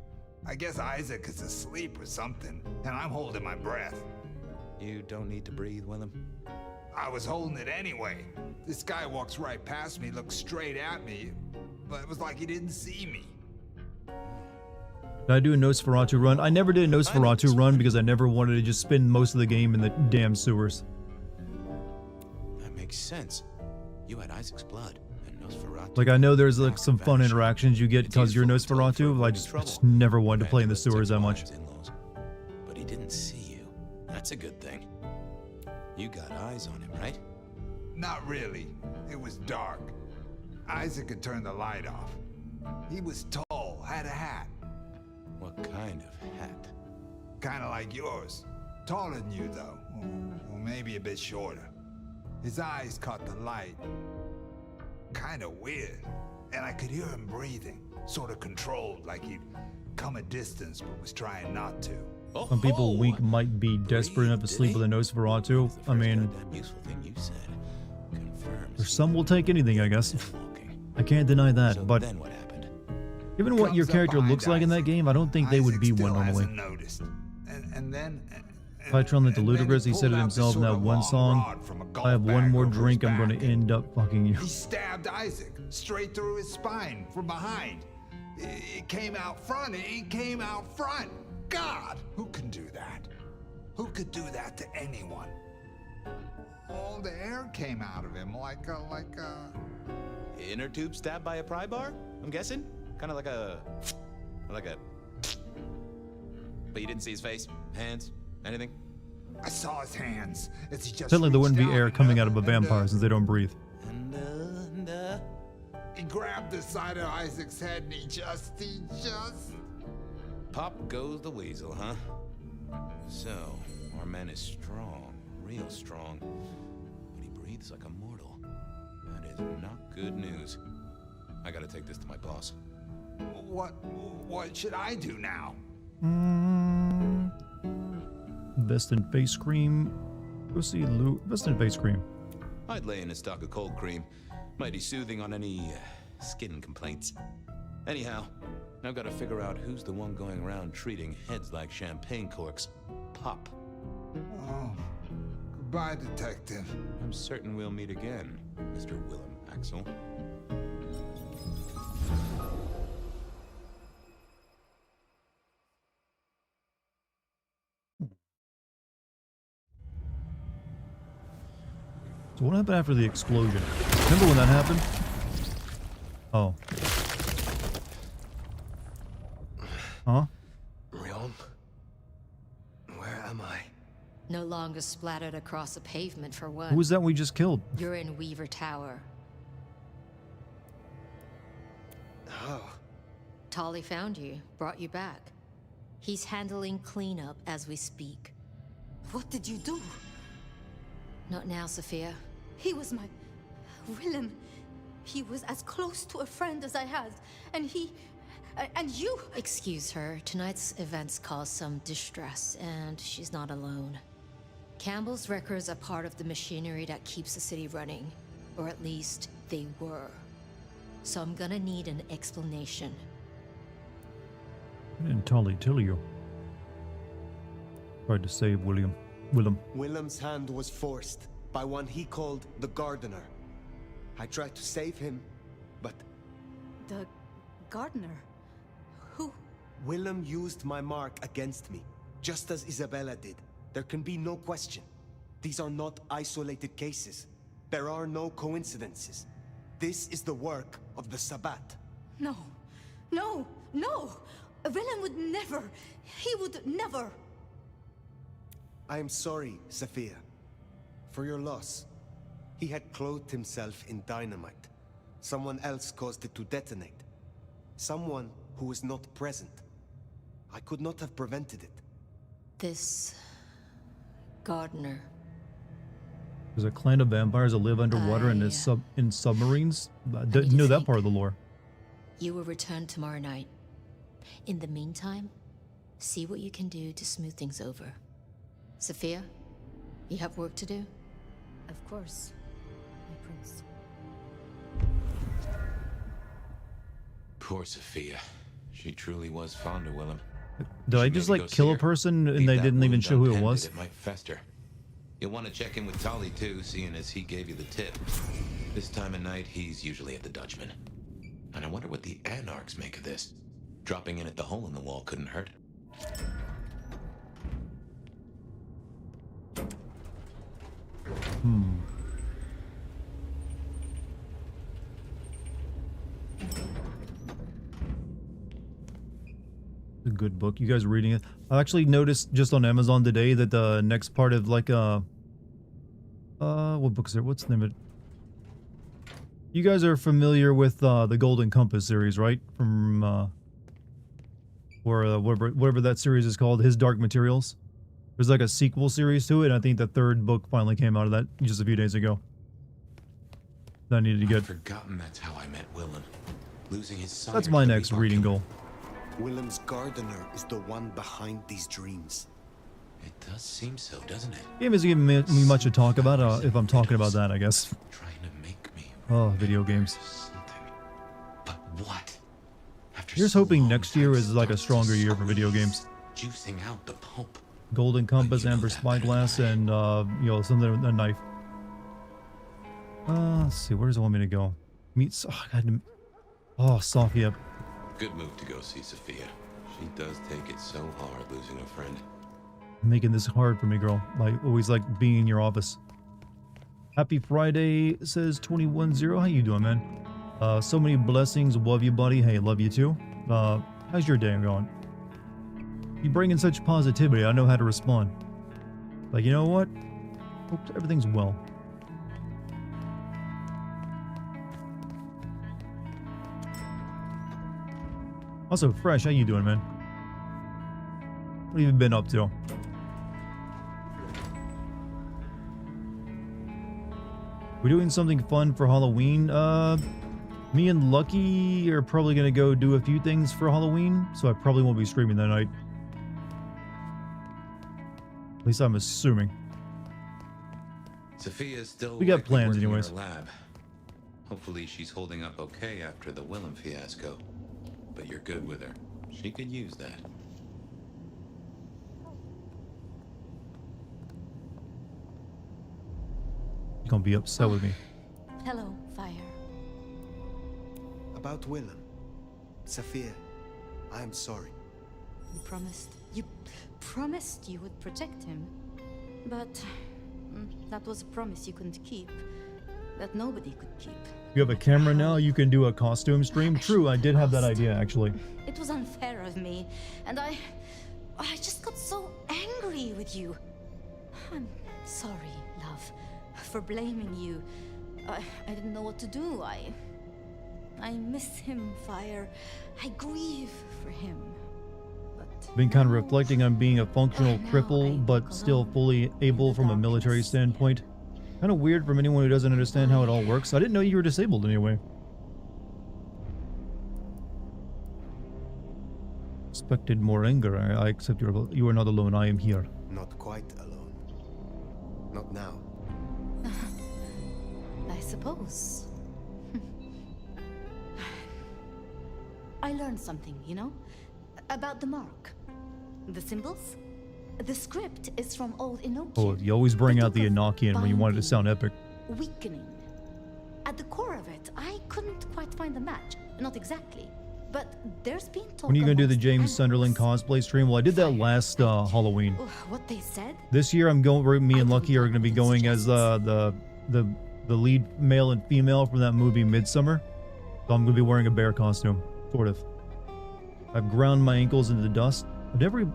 I guess Isaac is asleep or something, and I'm holding my breath. You don't need to breathe, Willem. I was holding it anyway. This guy walks right past me, looks straight at me, but it was like he didn't see me. Did I do a Nosferatu run? I never did a Nosferatu run because I never wanted to just spend most of the game in the damn sewers. That makes sense. You had Isaac's blood, and Nosferatu. Like, I know there's like some fun interactions you get because you're Nosferatu, but I just never wanted to play in the sewers that much. But he didn't see you. That's a good thing. You got eyes on him, right? Not really. It was dark. Isaac had turned the light off. He was tall, had a hat. What kind of hat? Kind of like yours. Taller than you, though. Or maybe a bit shorter. His eyes caught the light. Kind of weird. And I could hear him breathing. Sort of controlled, like he'd come a distance but was trying not to. Some people weak might be desperate enough to sleep with a Nosferatu. I mean, or some will take anything, I guess. I can't deny that, but given what your character looks like in that game, I don't think they would be one normally. If I turn into Ludacris, he said it himself in that one song, I have one more drink, I'm going to end up fucking you. He stabbed Isaac straight through his spine from behind. It came out front. It came out front. God, who can do that? Who could do that to anyone? All the air came out of him like a... Inner tube stabbed by a pry bar? I'm guessing? Kind of like a... But you didn't see his face? Hands? Anything? I saw his hands as he just... Certainly there wouldn't be air coming out of a vampire since they don't breathe. He grabbed the side of Isaac's head and he just... Pop goes the weasel, huh? So, our man is strong, real strong, but he breathes like a mortal. That is not good news. I gotta take this to my boss. What should I do now? Invest in face cream. Go see Lou. Invest in face cream. I'd lay in a stock of cold cream. Mighty soothing on any skin complaints. Anyhow, I've got to figure out who's the one going around treating heads like champagne corks. Pop. Oh, goodbye, Detective. I'm certain we'll meet again, Mr. Willem Axel. So what happened after the explosion? Remember when that happened? Oh. Huh? Realm? Where am I? No longer splattered across a pavement for one. Who was that we just killed? You're in Weaver Tower. Oh. Tolly found you, brought you back. He's handling cleanup as we speak. What did you do? Not now, Sophia. He was my... Willem. He was as close to a friend as I had. And he... and you... Excuse her. Tonight's events caused some distress, and she's not alone. Campbell's records are part of the machinery that keeps the city running. Or at least, they were. So I'm gonna need an explanation. I didn't Tolly tell you. Tried to save Willem. Willem's hand was forced by one he called the Gardener. I tried to save him, but... The gardener? Who? Willem used my mark against me, just as Isabella did. There can be no question. These are not isolated cases. There are no coincidences. This is the work of the Sabbat. No. No. No! Willem would never. He would never. I am sorry, Sophia, for your loss. He had clothed himself in dynamite. Someone else caused it to detonate. Someone who was not present. I could not have prevented it. This... gardener. There's a clan of vampires that live underwater in submarines. I didn't know that part of the lore. You will return tomorrow night. In the meantime, see what you can do to smooth things over. Sophia, you have work to do? Of course, my prince. Poor Sophia. She truly was fond of Willem. Did I just like kill a person and they didn't even show who it was? It might fester. You'll want to check in with Tolly too, seeing as he gave you the tip. This time of night, he's usually at the Dutchman. And I wonder what the Anarchs make of this. Dropping in at the hole in the wall couldn't hurt. A good book. You guys are reading it? I actually noticed just on Amazon today that the next part of like what book is there? What's the name of it? You guys are familiar with the Golden Compass series, right? From whatever that series is called, His Dark Materials. There's like a sequel series to it, and I think the third book finally came out of that just a few days ago. That I needed to get. I've forgotten that's how I met Willem. Losing his son. That's my next reading goal. Willem's gardener is the one behind these dreams. It does seem so, doesn't it? Game isn't giving me much to talk about if I'm talking about that, I guess. Trying to make me. Oh, video games. But what? Here's hoping next year is like a stronger year for video games. Juicing out the pulp. Golden Compass, Amber Spyglass, and you know, something, a knife. Let's see, where does it want me to go? Meet. Oh, Sophia. Good move to go see Sophia. She does take it so hard losing a friend. Making this hard for me, girl. I always like being in your office. Happy Friday, says 210. How you doing, man? So many blessings. Love you, buddy. Hey, love you too. How's your day going? You bring in such positivity. I know how to respond. Like, you know what? Hope everything's well. Also, Fresh, how you doing, man? What have you been up to? We're doing something fun for Halloween. Me and Lucky are probably gonna go do a few things for Halloween, so I probably won't be streaming that night. At least I'm assuming. Sophia's still. We got plans working in anyways. her lab. Hopefully she's holding up okay after the Willem fiasco. but you're good with her. She could use that. You're gonna be upset with me. Hello, Fire. About Willem. Saphir, I am sorry. You promised you would protect him. But that was a promise you couldn't keep. That nobody could keep. You have a camera now, you can do a costume stream. True, I did have that idea actually. It was unfair of me, and I just got so angry with you. I'm sorry, love, for blaming you. I didn't know what to do. I miss him, Fire. I grieve for him. Been kind of reflecting on being a functional cripple, but still fully able from a military standpoint. Kind of weird from anyone who doesn't understand how it all works. I didn't know you were disabled anyway. Expected more anger. I accept you are not alone. I am here. Not quite alone. Not now. I suppose. I learned something, you know? About the mark. The symbols? The script is from old Enochian. Oh, you always bring out the Enochian when you want it to sound epic. Weakening. At the core of it, I couldn't quite find the match. Not exactly. But there's been talk. When are you gonna do the James Sunderland cosplay stream? Well, I did that last Halloween. What they said? This year, me and Lucky are gonna be going as the lead male and female from that movie Midsummer. So I'm gonna be wearing a bear costume, sort of. I've ground my ankles into the dust. I've never.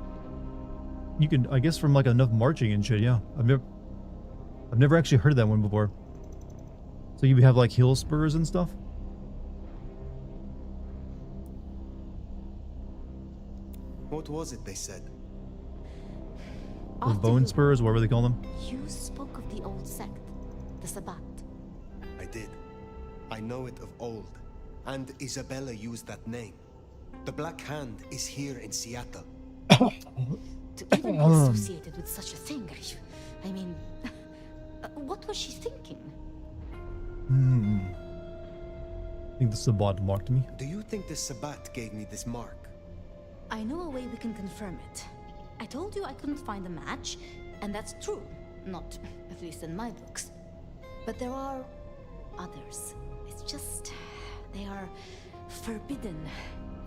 You can, I guess, from like enough marching and shit. Yeah, I've never actually heard of that one before. So you have like heel spurs and stuff. What was it they said? Or bone spurs, whatever they call them. You spoke of the old sect, the Sabbat. I did. I know it of old, and Isabella used that name. The Black Hand is here in Seattle. To even be associated with such a thing, I mean, what was she thinking? I think the Sabbat marked me. Do you think the Sabbat gave me this mark? I know a way we can confirm it. I told you I couldn't find a match, and that's true. Not, at least in my books. But there are others. It's just, they are forbidden.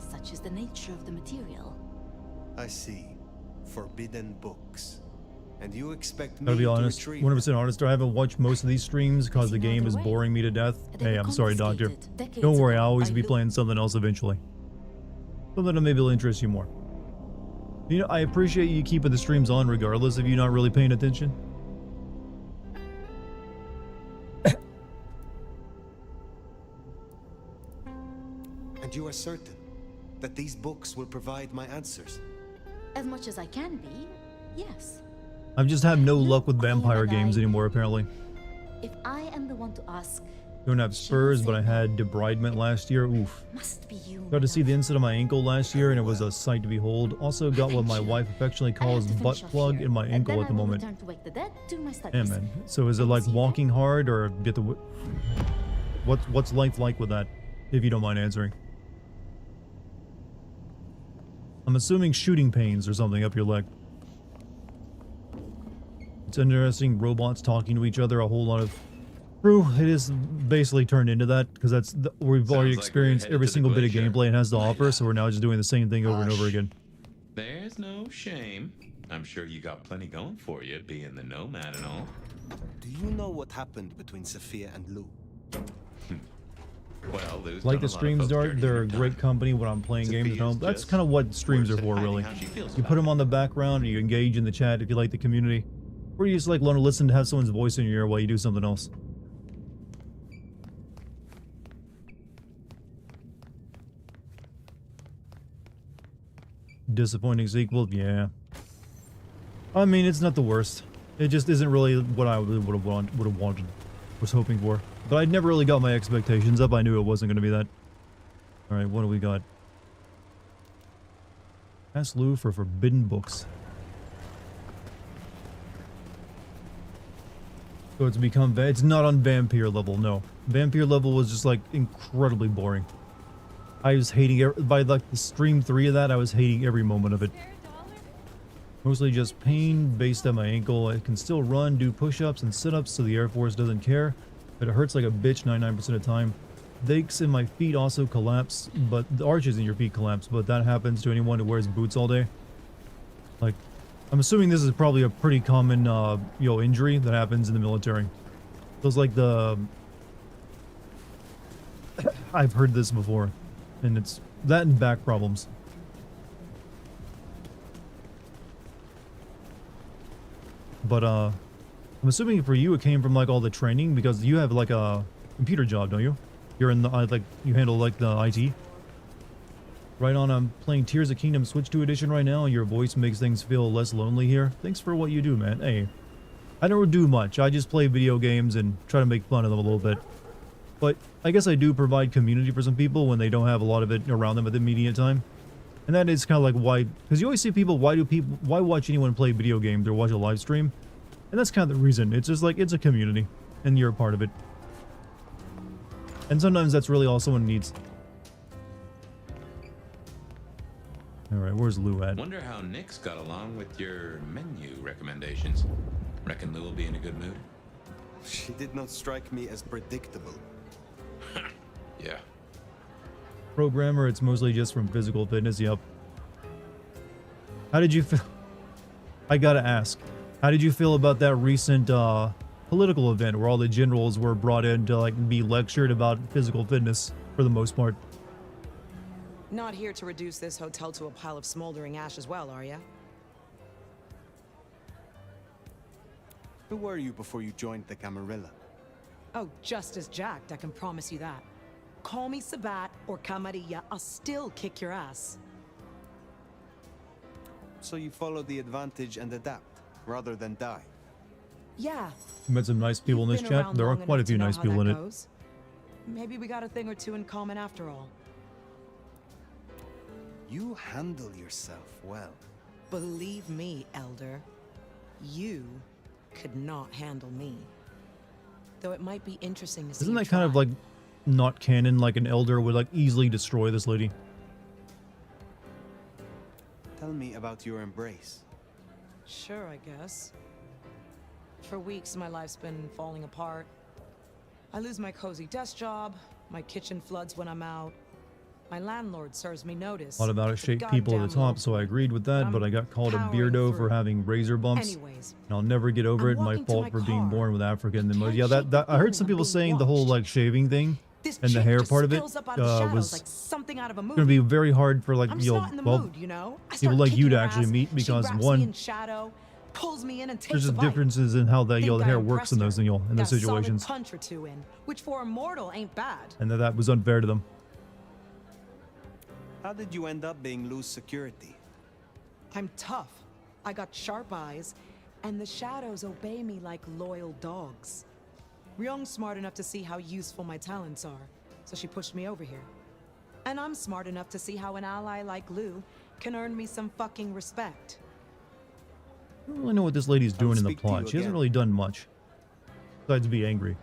Such is the nature of the material. I see. Forbidden books. And you expect me I'll be to honest, retrieve 100% honest. I haven't watched most of these streams because the game is boring me to death. Hey, I'm sorry, Doctor. Don't worry, I'll always be playing something else eventually. Something that maybe will interest you more. You know, I appreciate you keeping the streams on regardless of you not really paying attention. And you are certain that these books will provide my answers? As much as I can be, yes. I've just had no luck with vampire games anymore, apparently. If I am the one to ask, Don't have spurs, but I had debridement last year. Oof. must be you. Got to see the inside of my ankle last year, and it was a sight to behold. Also got what my wife affectionately calls butt plug in my ankle at the moment. Return to wake the dead, do my Yeah, studies. man. So is it like walking hard, or get the... What's life like with that, if you don't mind answering? I'm assuming shooting pains or something up your leg. It's interesting, robots talking to each other, a whole lot of... True, it is basically turned into that, because we've already experienced every single bit of gameplay it has to offer, so we're now just doing the same thing over and over again. There's no shame. I'm sure you got plenty going for you, being the nomad and all. Do you know what happened between Sophia and Lou? Well, there's Like the streams, Dart, they're a great company when I'm playing games at home. That's kind of what streams are for, really. You put them on the background, or you engage in the chat if you like the community. Or you just like learn to listen to have someone's voice in your ear while you do something else. Disappointing sequel? Yeah. I mean, it's not the worst. It just isn't really what I would have wanted, was hoping for. But I never really got my expectations up. I knew it wasn't going to be that. Alright, what do we got? Ask Lou for forbidden books. So it's become... It's not on vampire level, no. Vampire level was just like incredibly boring. I was hating by like the stream 3 of that. I was hating every moment of it. Mostly just pain based on my ankle. I can still run, do push-ups and sit-ups, so the Air Force doesn't care. But it hurts like a bitch 99% of the time. The aches in my feet also collapse, but the arches in your feet collapse. But that happens to anyone who wears boots all day. Like, I'm assuming this is probably a pretty common, injury that happens in the military. Feels like the... I've heard this before, and it's that and back problems. But, I'm assuming for you it came from, like, all the training, because you have, like, a computer job, don't you? You're in the, like, you handle, like, the IT? Right on, I'm playing Tears of Kingdom Switch 2 edition right now, and your voice makes things feel less lonely here. Thanks for what you do, man. Hey, I don't do much. I just play video games and try to make fun of them a little bit. But I guess I do provide community for some people when they don't have a lot of it around them at the immediate time. And that is kind of like why, because you always see people, why watch anyone play video games or watch a live stream? And that's kind of the reason. It's just like, it's a community, and you're a part of it. And sometimes that's really all someone needs. Alright, where's Lou at? Wonder how Nick's got along with your menu recommendations. Reckon Lou will be in a good mood? She did not strike me as predictable. Yeah. Programmer, it's mostly just from physical fitness, yep. How did you feel? I gotta ask. How did you feel about that recent political event where all the generals were brought in to like be lectured about physical fitness for the most part? Not here to reduce this hotel to a pile of smoldering ash as well, are ya? Who were you before you joined the Camarilla? Oh, just as jacked, I can promise you that. Call me Sabat or Camarilla, I'll still kick your ass. So you follow the advantage and adapt, rather than die? Yeah. You met some nice people in this Been chat. around There are long quite a enough to few know nice how people that in it. goes. Maybe we got a thing or two in common after all. You handle yourself well. Believe me, Elder, you could not handle me. Though it might be interesting to see. Isn't you that kind of try. like not canon? Like an elder would like easily destroy this lady. Tell me about your embrace. Sure, I guess. For weeks, my life's been falling apart. I lose my cozy desk job, my kitchen floods when I'm out. My landlord serves me notice. A lot about it shaped people at the top, so I agreed with that, but I got called a beardo for having razor bumps. Anyways, and I'll never get over it. My fault for being born with African. Yeah, that I heard some people saying the whole like shaving thing and the hair part of it was like something out of a movie. going to be very hard for like I'm you not in the know, mood, you know? I people start like you kicking to her actually ass, meet she because wraps me one, in shadow, pulls me in and takes there's a just bite. differences in how the Think I hair impressed works in those her. in those Got a situations, solid punch or two in, which for a mortal ain't bad. and that was unfair to them. How did you end up being loose security? I'm tough. I got sharp eyes, and the shadows obey me like loyal dogs. Ryong's smart enough to see how useful my talents are, so she pushed me over here. And I'm smart enough to see how an ally like Lou can earn me some fucking respect. I don't really know what this lady's doing in the speak to you plot. She hasn't again. really done much besides be angry.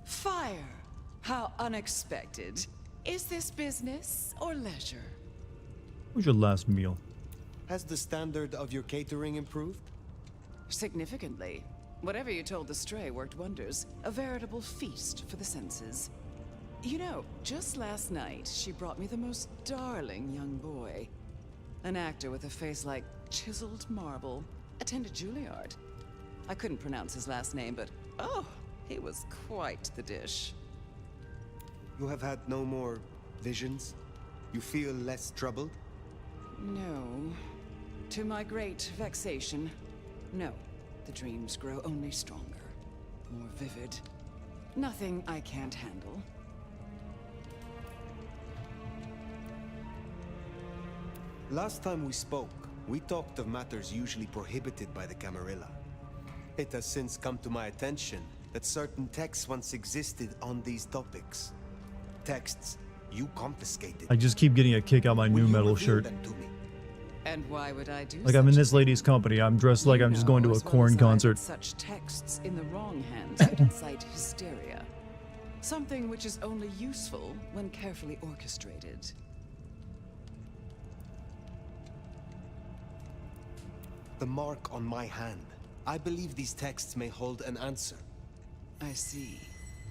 Fire! How unexpected. Is this business or leisure? What was your last meal? Has the standard of your catering improved? Significantly. Whatever you told the stray worked wonders. A veritable feast for the senses. You know, just last night, she brought me the most darling young boy. An actor with a face like chiseled marble. Attended Juilliard. I couldn't pronounce his last name, but oh, he was quite the dish. You have had no more visions? You feel less troubled? No. To my great vexation, no. The dreams grow only stronger, more vivid. Nothing I can't handle. Last time we spoke, we talked of matters usually prohibited by the Camarilla. It has since come to my attention that certain texts once existed on these topics. Texts you confiscated. I just keep getting a kick out my new metal shirt. And why would I do Like I'm in this lady's company. I'm dressed like I'm just going to a Korn concert. Such texts in the wrong hands could incite hysteria. Something which is only useful when carefully orchestrated. The mark on my hand. I believe these texts may hold an answer. I see.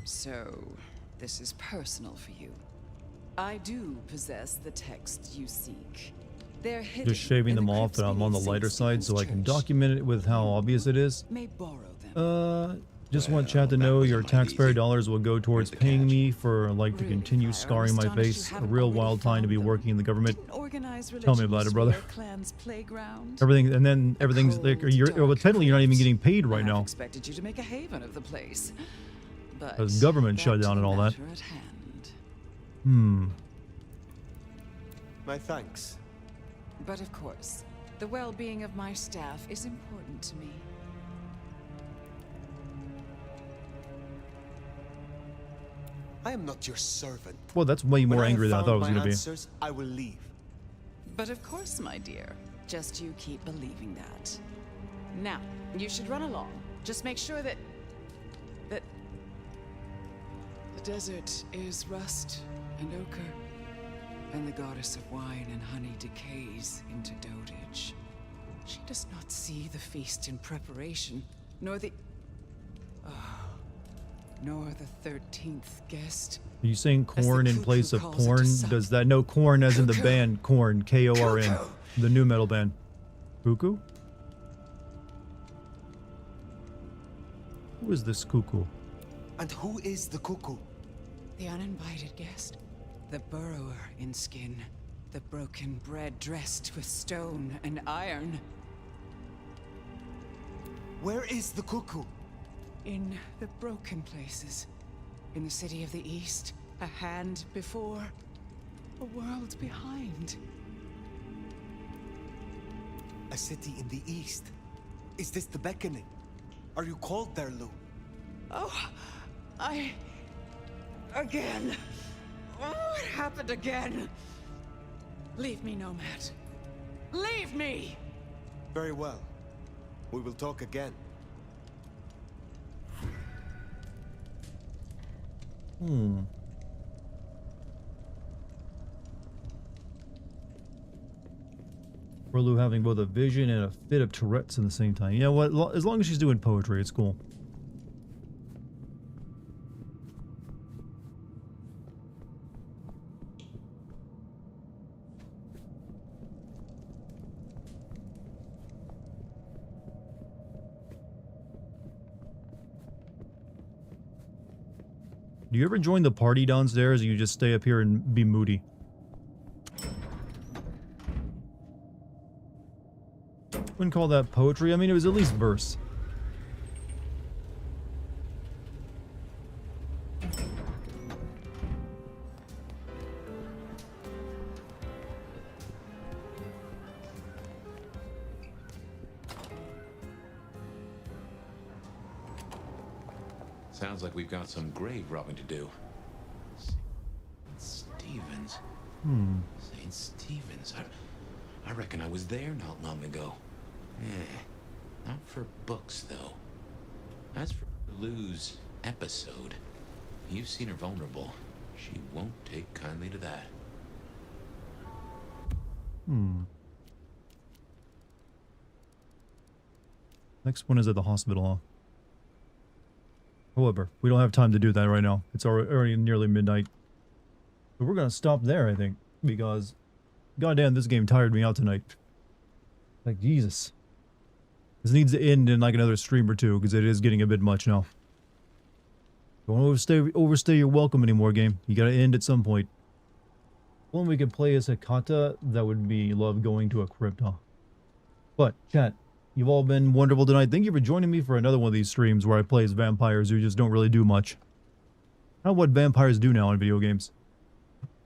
So, this is personal for you. I do possess the texts you seek. They're hidden. Just shaving in them the off, crypts and I'm on the beneath lighter St. side so I can Stephen's document it with how obvious it is. May borrow them. Just want chat to know your taxpayer dollars will go towards paying me for like to continue scarring my face. A real wild time to be working in the government. Tell me about it, brother. Everything, and then everything's like well, technically you're not even getting paid right now. Expected you to make a haven of the place. But Because government shut down and all that. at hand. My thanks. But of course, the well-being of my staff is important to me. I am not your servant. Well, that's way more When angry than I have thought it was found going my to be. answers, I will leave. But of course, my dear. Just you keep believing that. Now, you should run along. Just make sure that... the desert is rust and ochre, and the goddess of wine and honey decays into dotage. She does not see the feast in preparation, nor the... nor the 13th guest. Are you saying corn in place of porn? Does that no corn as in the band Korn, K-O-R-N, the new metal band? Cuckoo? Who is this cuckoo? And who is the cuckoo? The uninvited guest. The burrower in skin. The broken bread dressed with stone and iron. Where is the cuckoo? In the broken places. In the city of the East. A hand before. A world behind. A city in the East. Is this the beckoning? Are you called there, Lou? Oh, again. Oh, it happened again. Leave me, Nomad. Leave me! Very well. We will talk again. Rolu having both a vision and a fit of Tourette's at the same time. You know what? As long as she's doing poetry, it's cool. Do you ever join the party downstairs or you just stay up here and be moody? Wouldn't call that poetry. I mean, it was at least verse. Sounds like we've got some grave robbing to do. Stevens. St. Stevens. I reckon I was there not long ago. Not for books, though. As for Lou's episode, you've seen her vulnerable. She won't take kindly to that. Next one is at the hospital, huh? However, we don't have time to do that right now. It's already nearly midnight. But we're gonna stop there, I think, because goddamn, this game tired me out tonight. Like, Jesus. This needs to end in like another stream or two, because it is getting a bit much now. Don't overstay your welcome anymore, game. You gotta end at some point. One we could play as a kata, that would be love going to a crypt, huh? But, chat, you've all been wonderful tonight. Thank you for joining me for another one of these streams where I play as vampires who just don't really do much. Not what vampires do now in video games.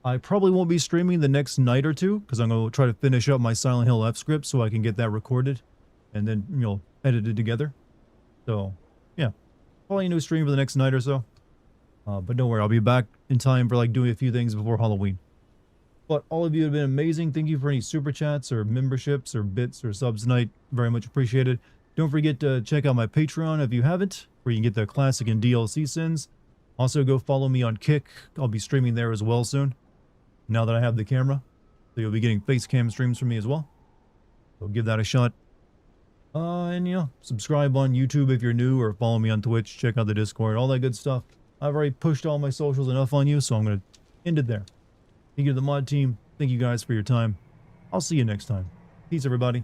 I probably won't be streaming the next night or two because I'm going to try to finish up my Silent Hill F script so I can get that recorded and then, you know, edited together. So, yeah, probably a new stream for the next night or so. But don't worry, I'll be back in time for like doing a few things before Halloween. But all of you have been amazing. Thank you for any super chats or memberships or bits or subs tonight. Very much appreciated. Don't forget to check out my Patreon if you haven't, where you can get the classic and DLC sins. Also, go follow me on Kick. I'll be streaming there as well soon, now that I have the camera. So you'll be getting face cam streams from me as well. So give that a shot. And, you know, subscribe on YouTube if you're new, or follow me on Twitch. Check out the Discord, all that good stuff. I've already pushed all my socials enough on you, so I'm going to end it there. Thank you to the mod team. Thank you guys for your time. I'll see you next time. Peace, everybody.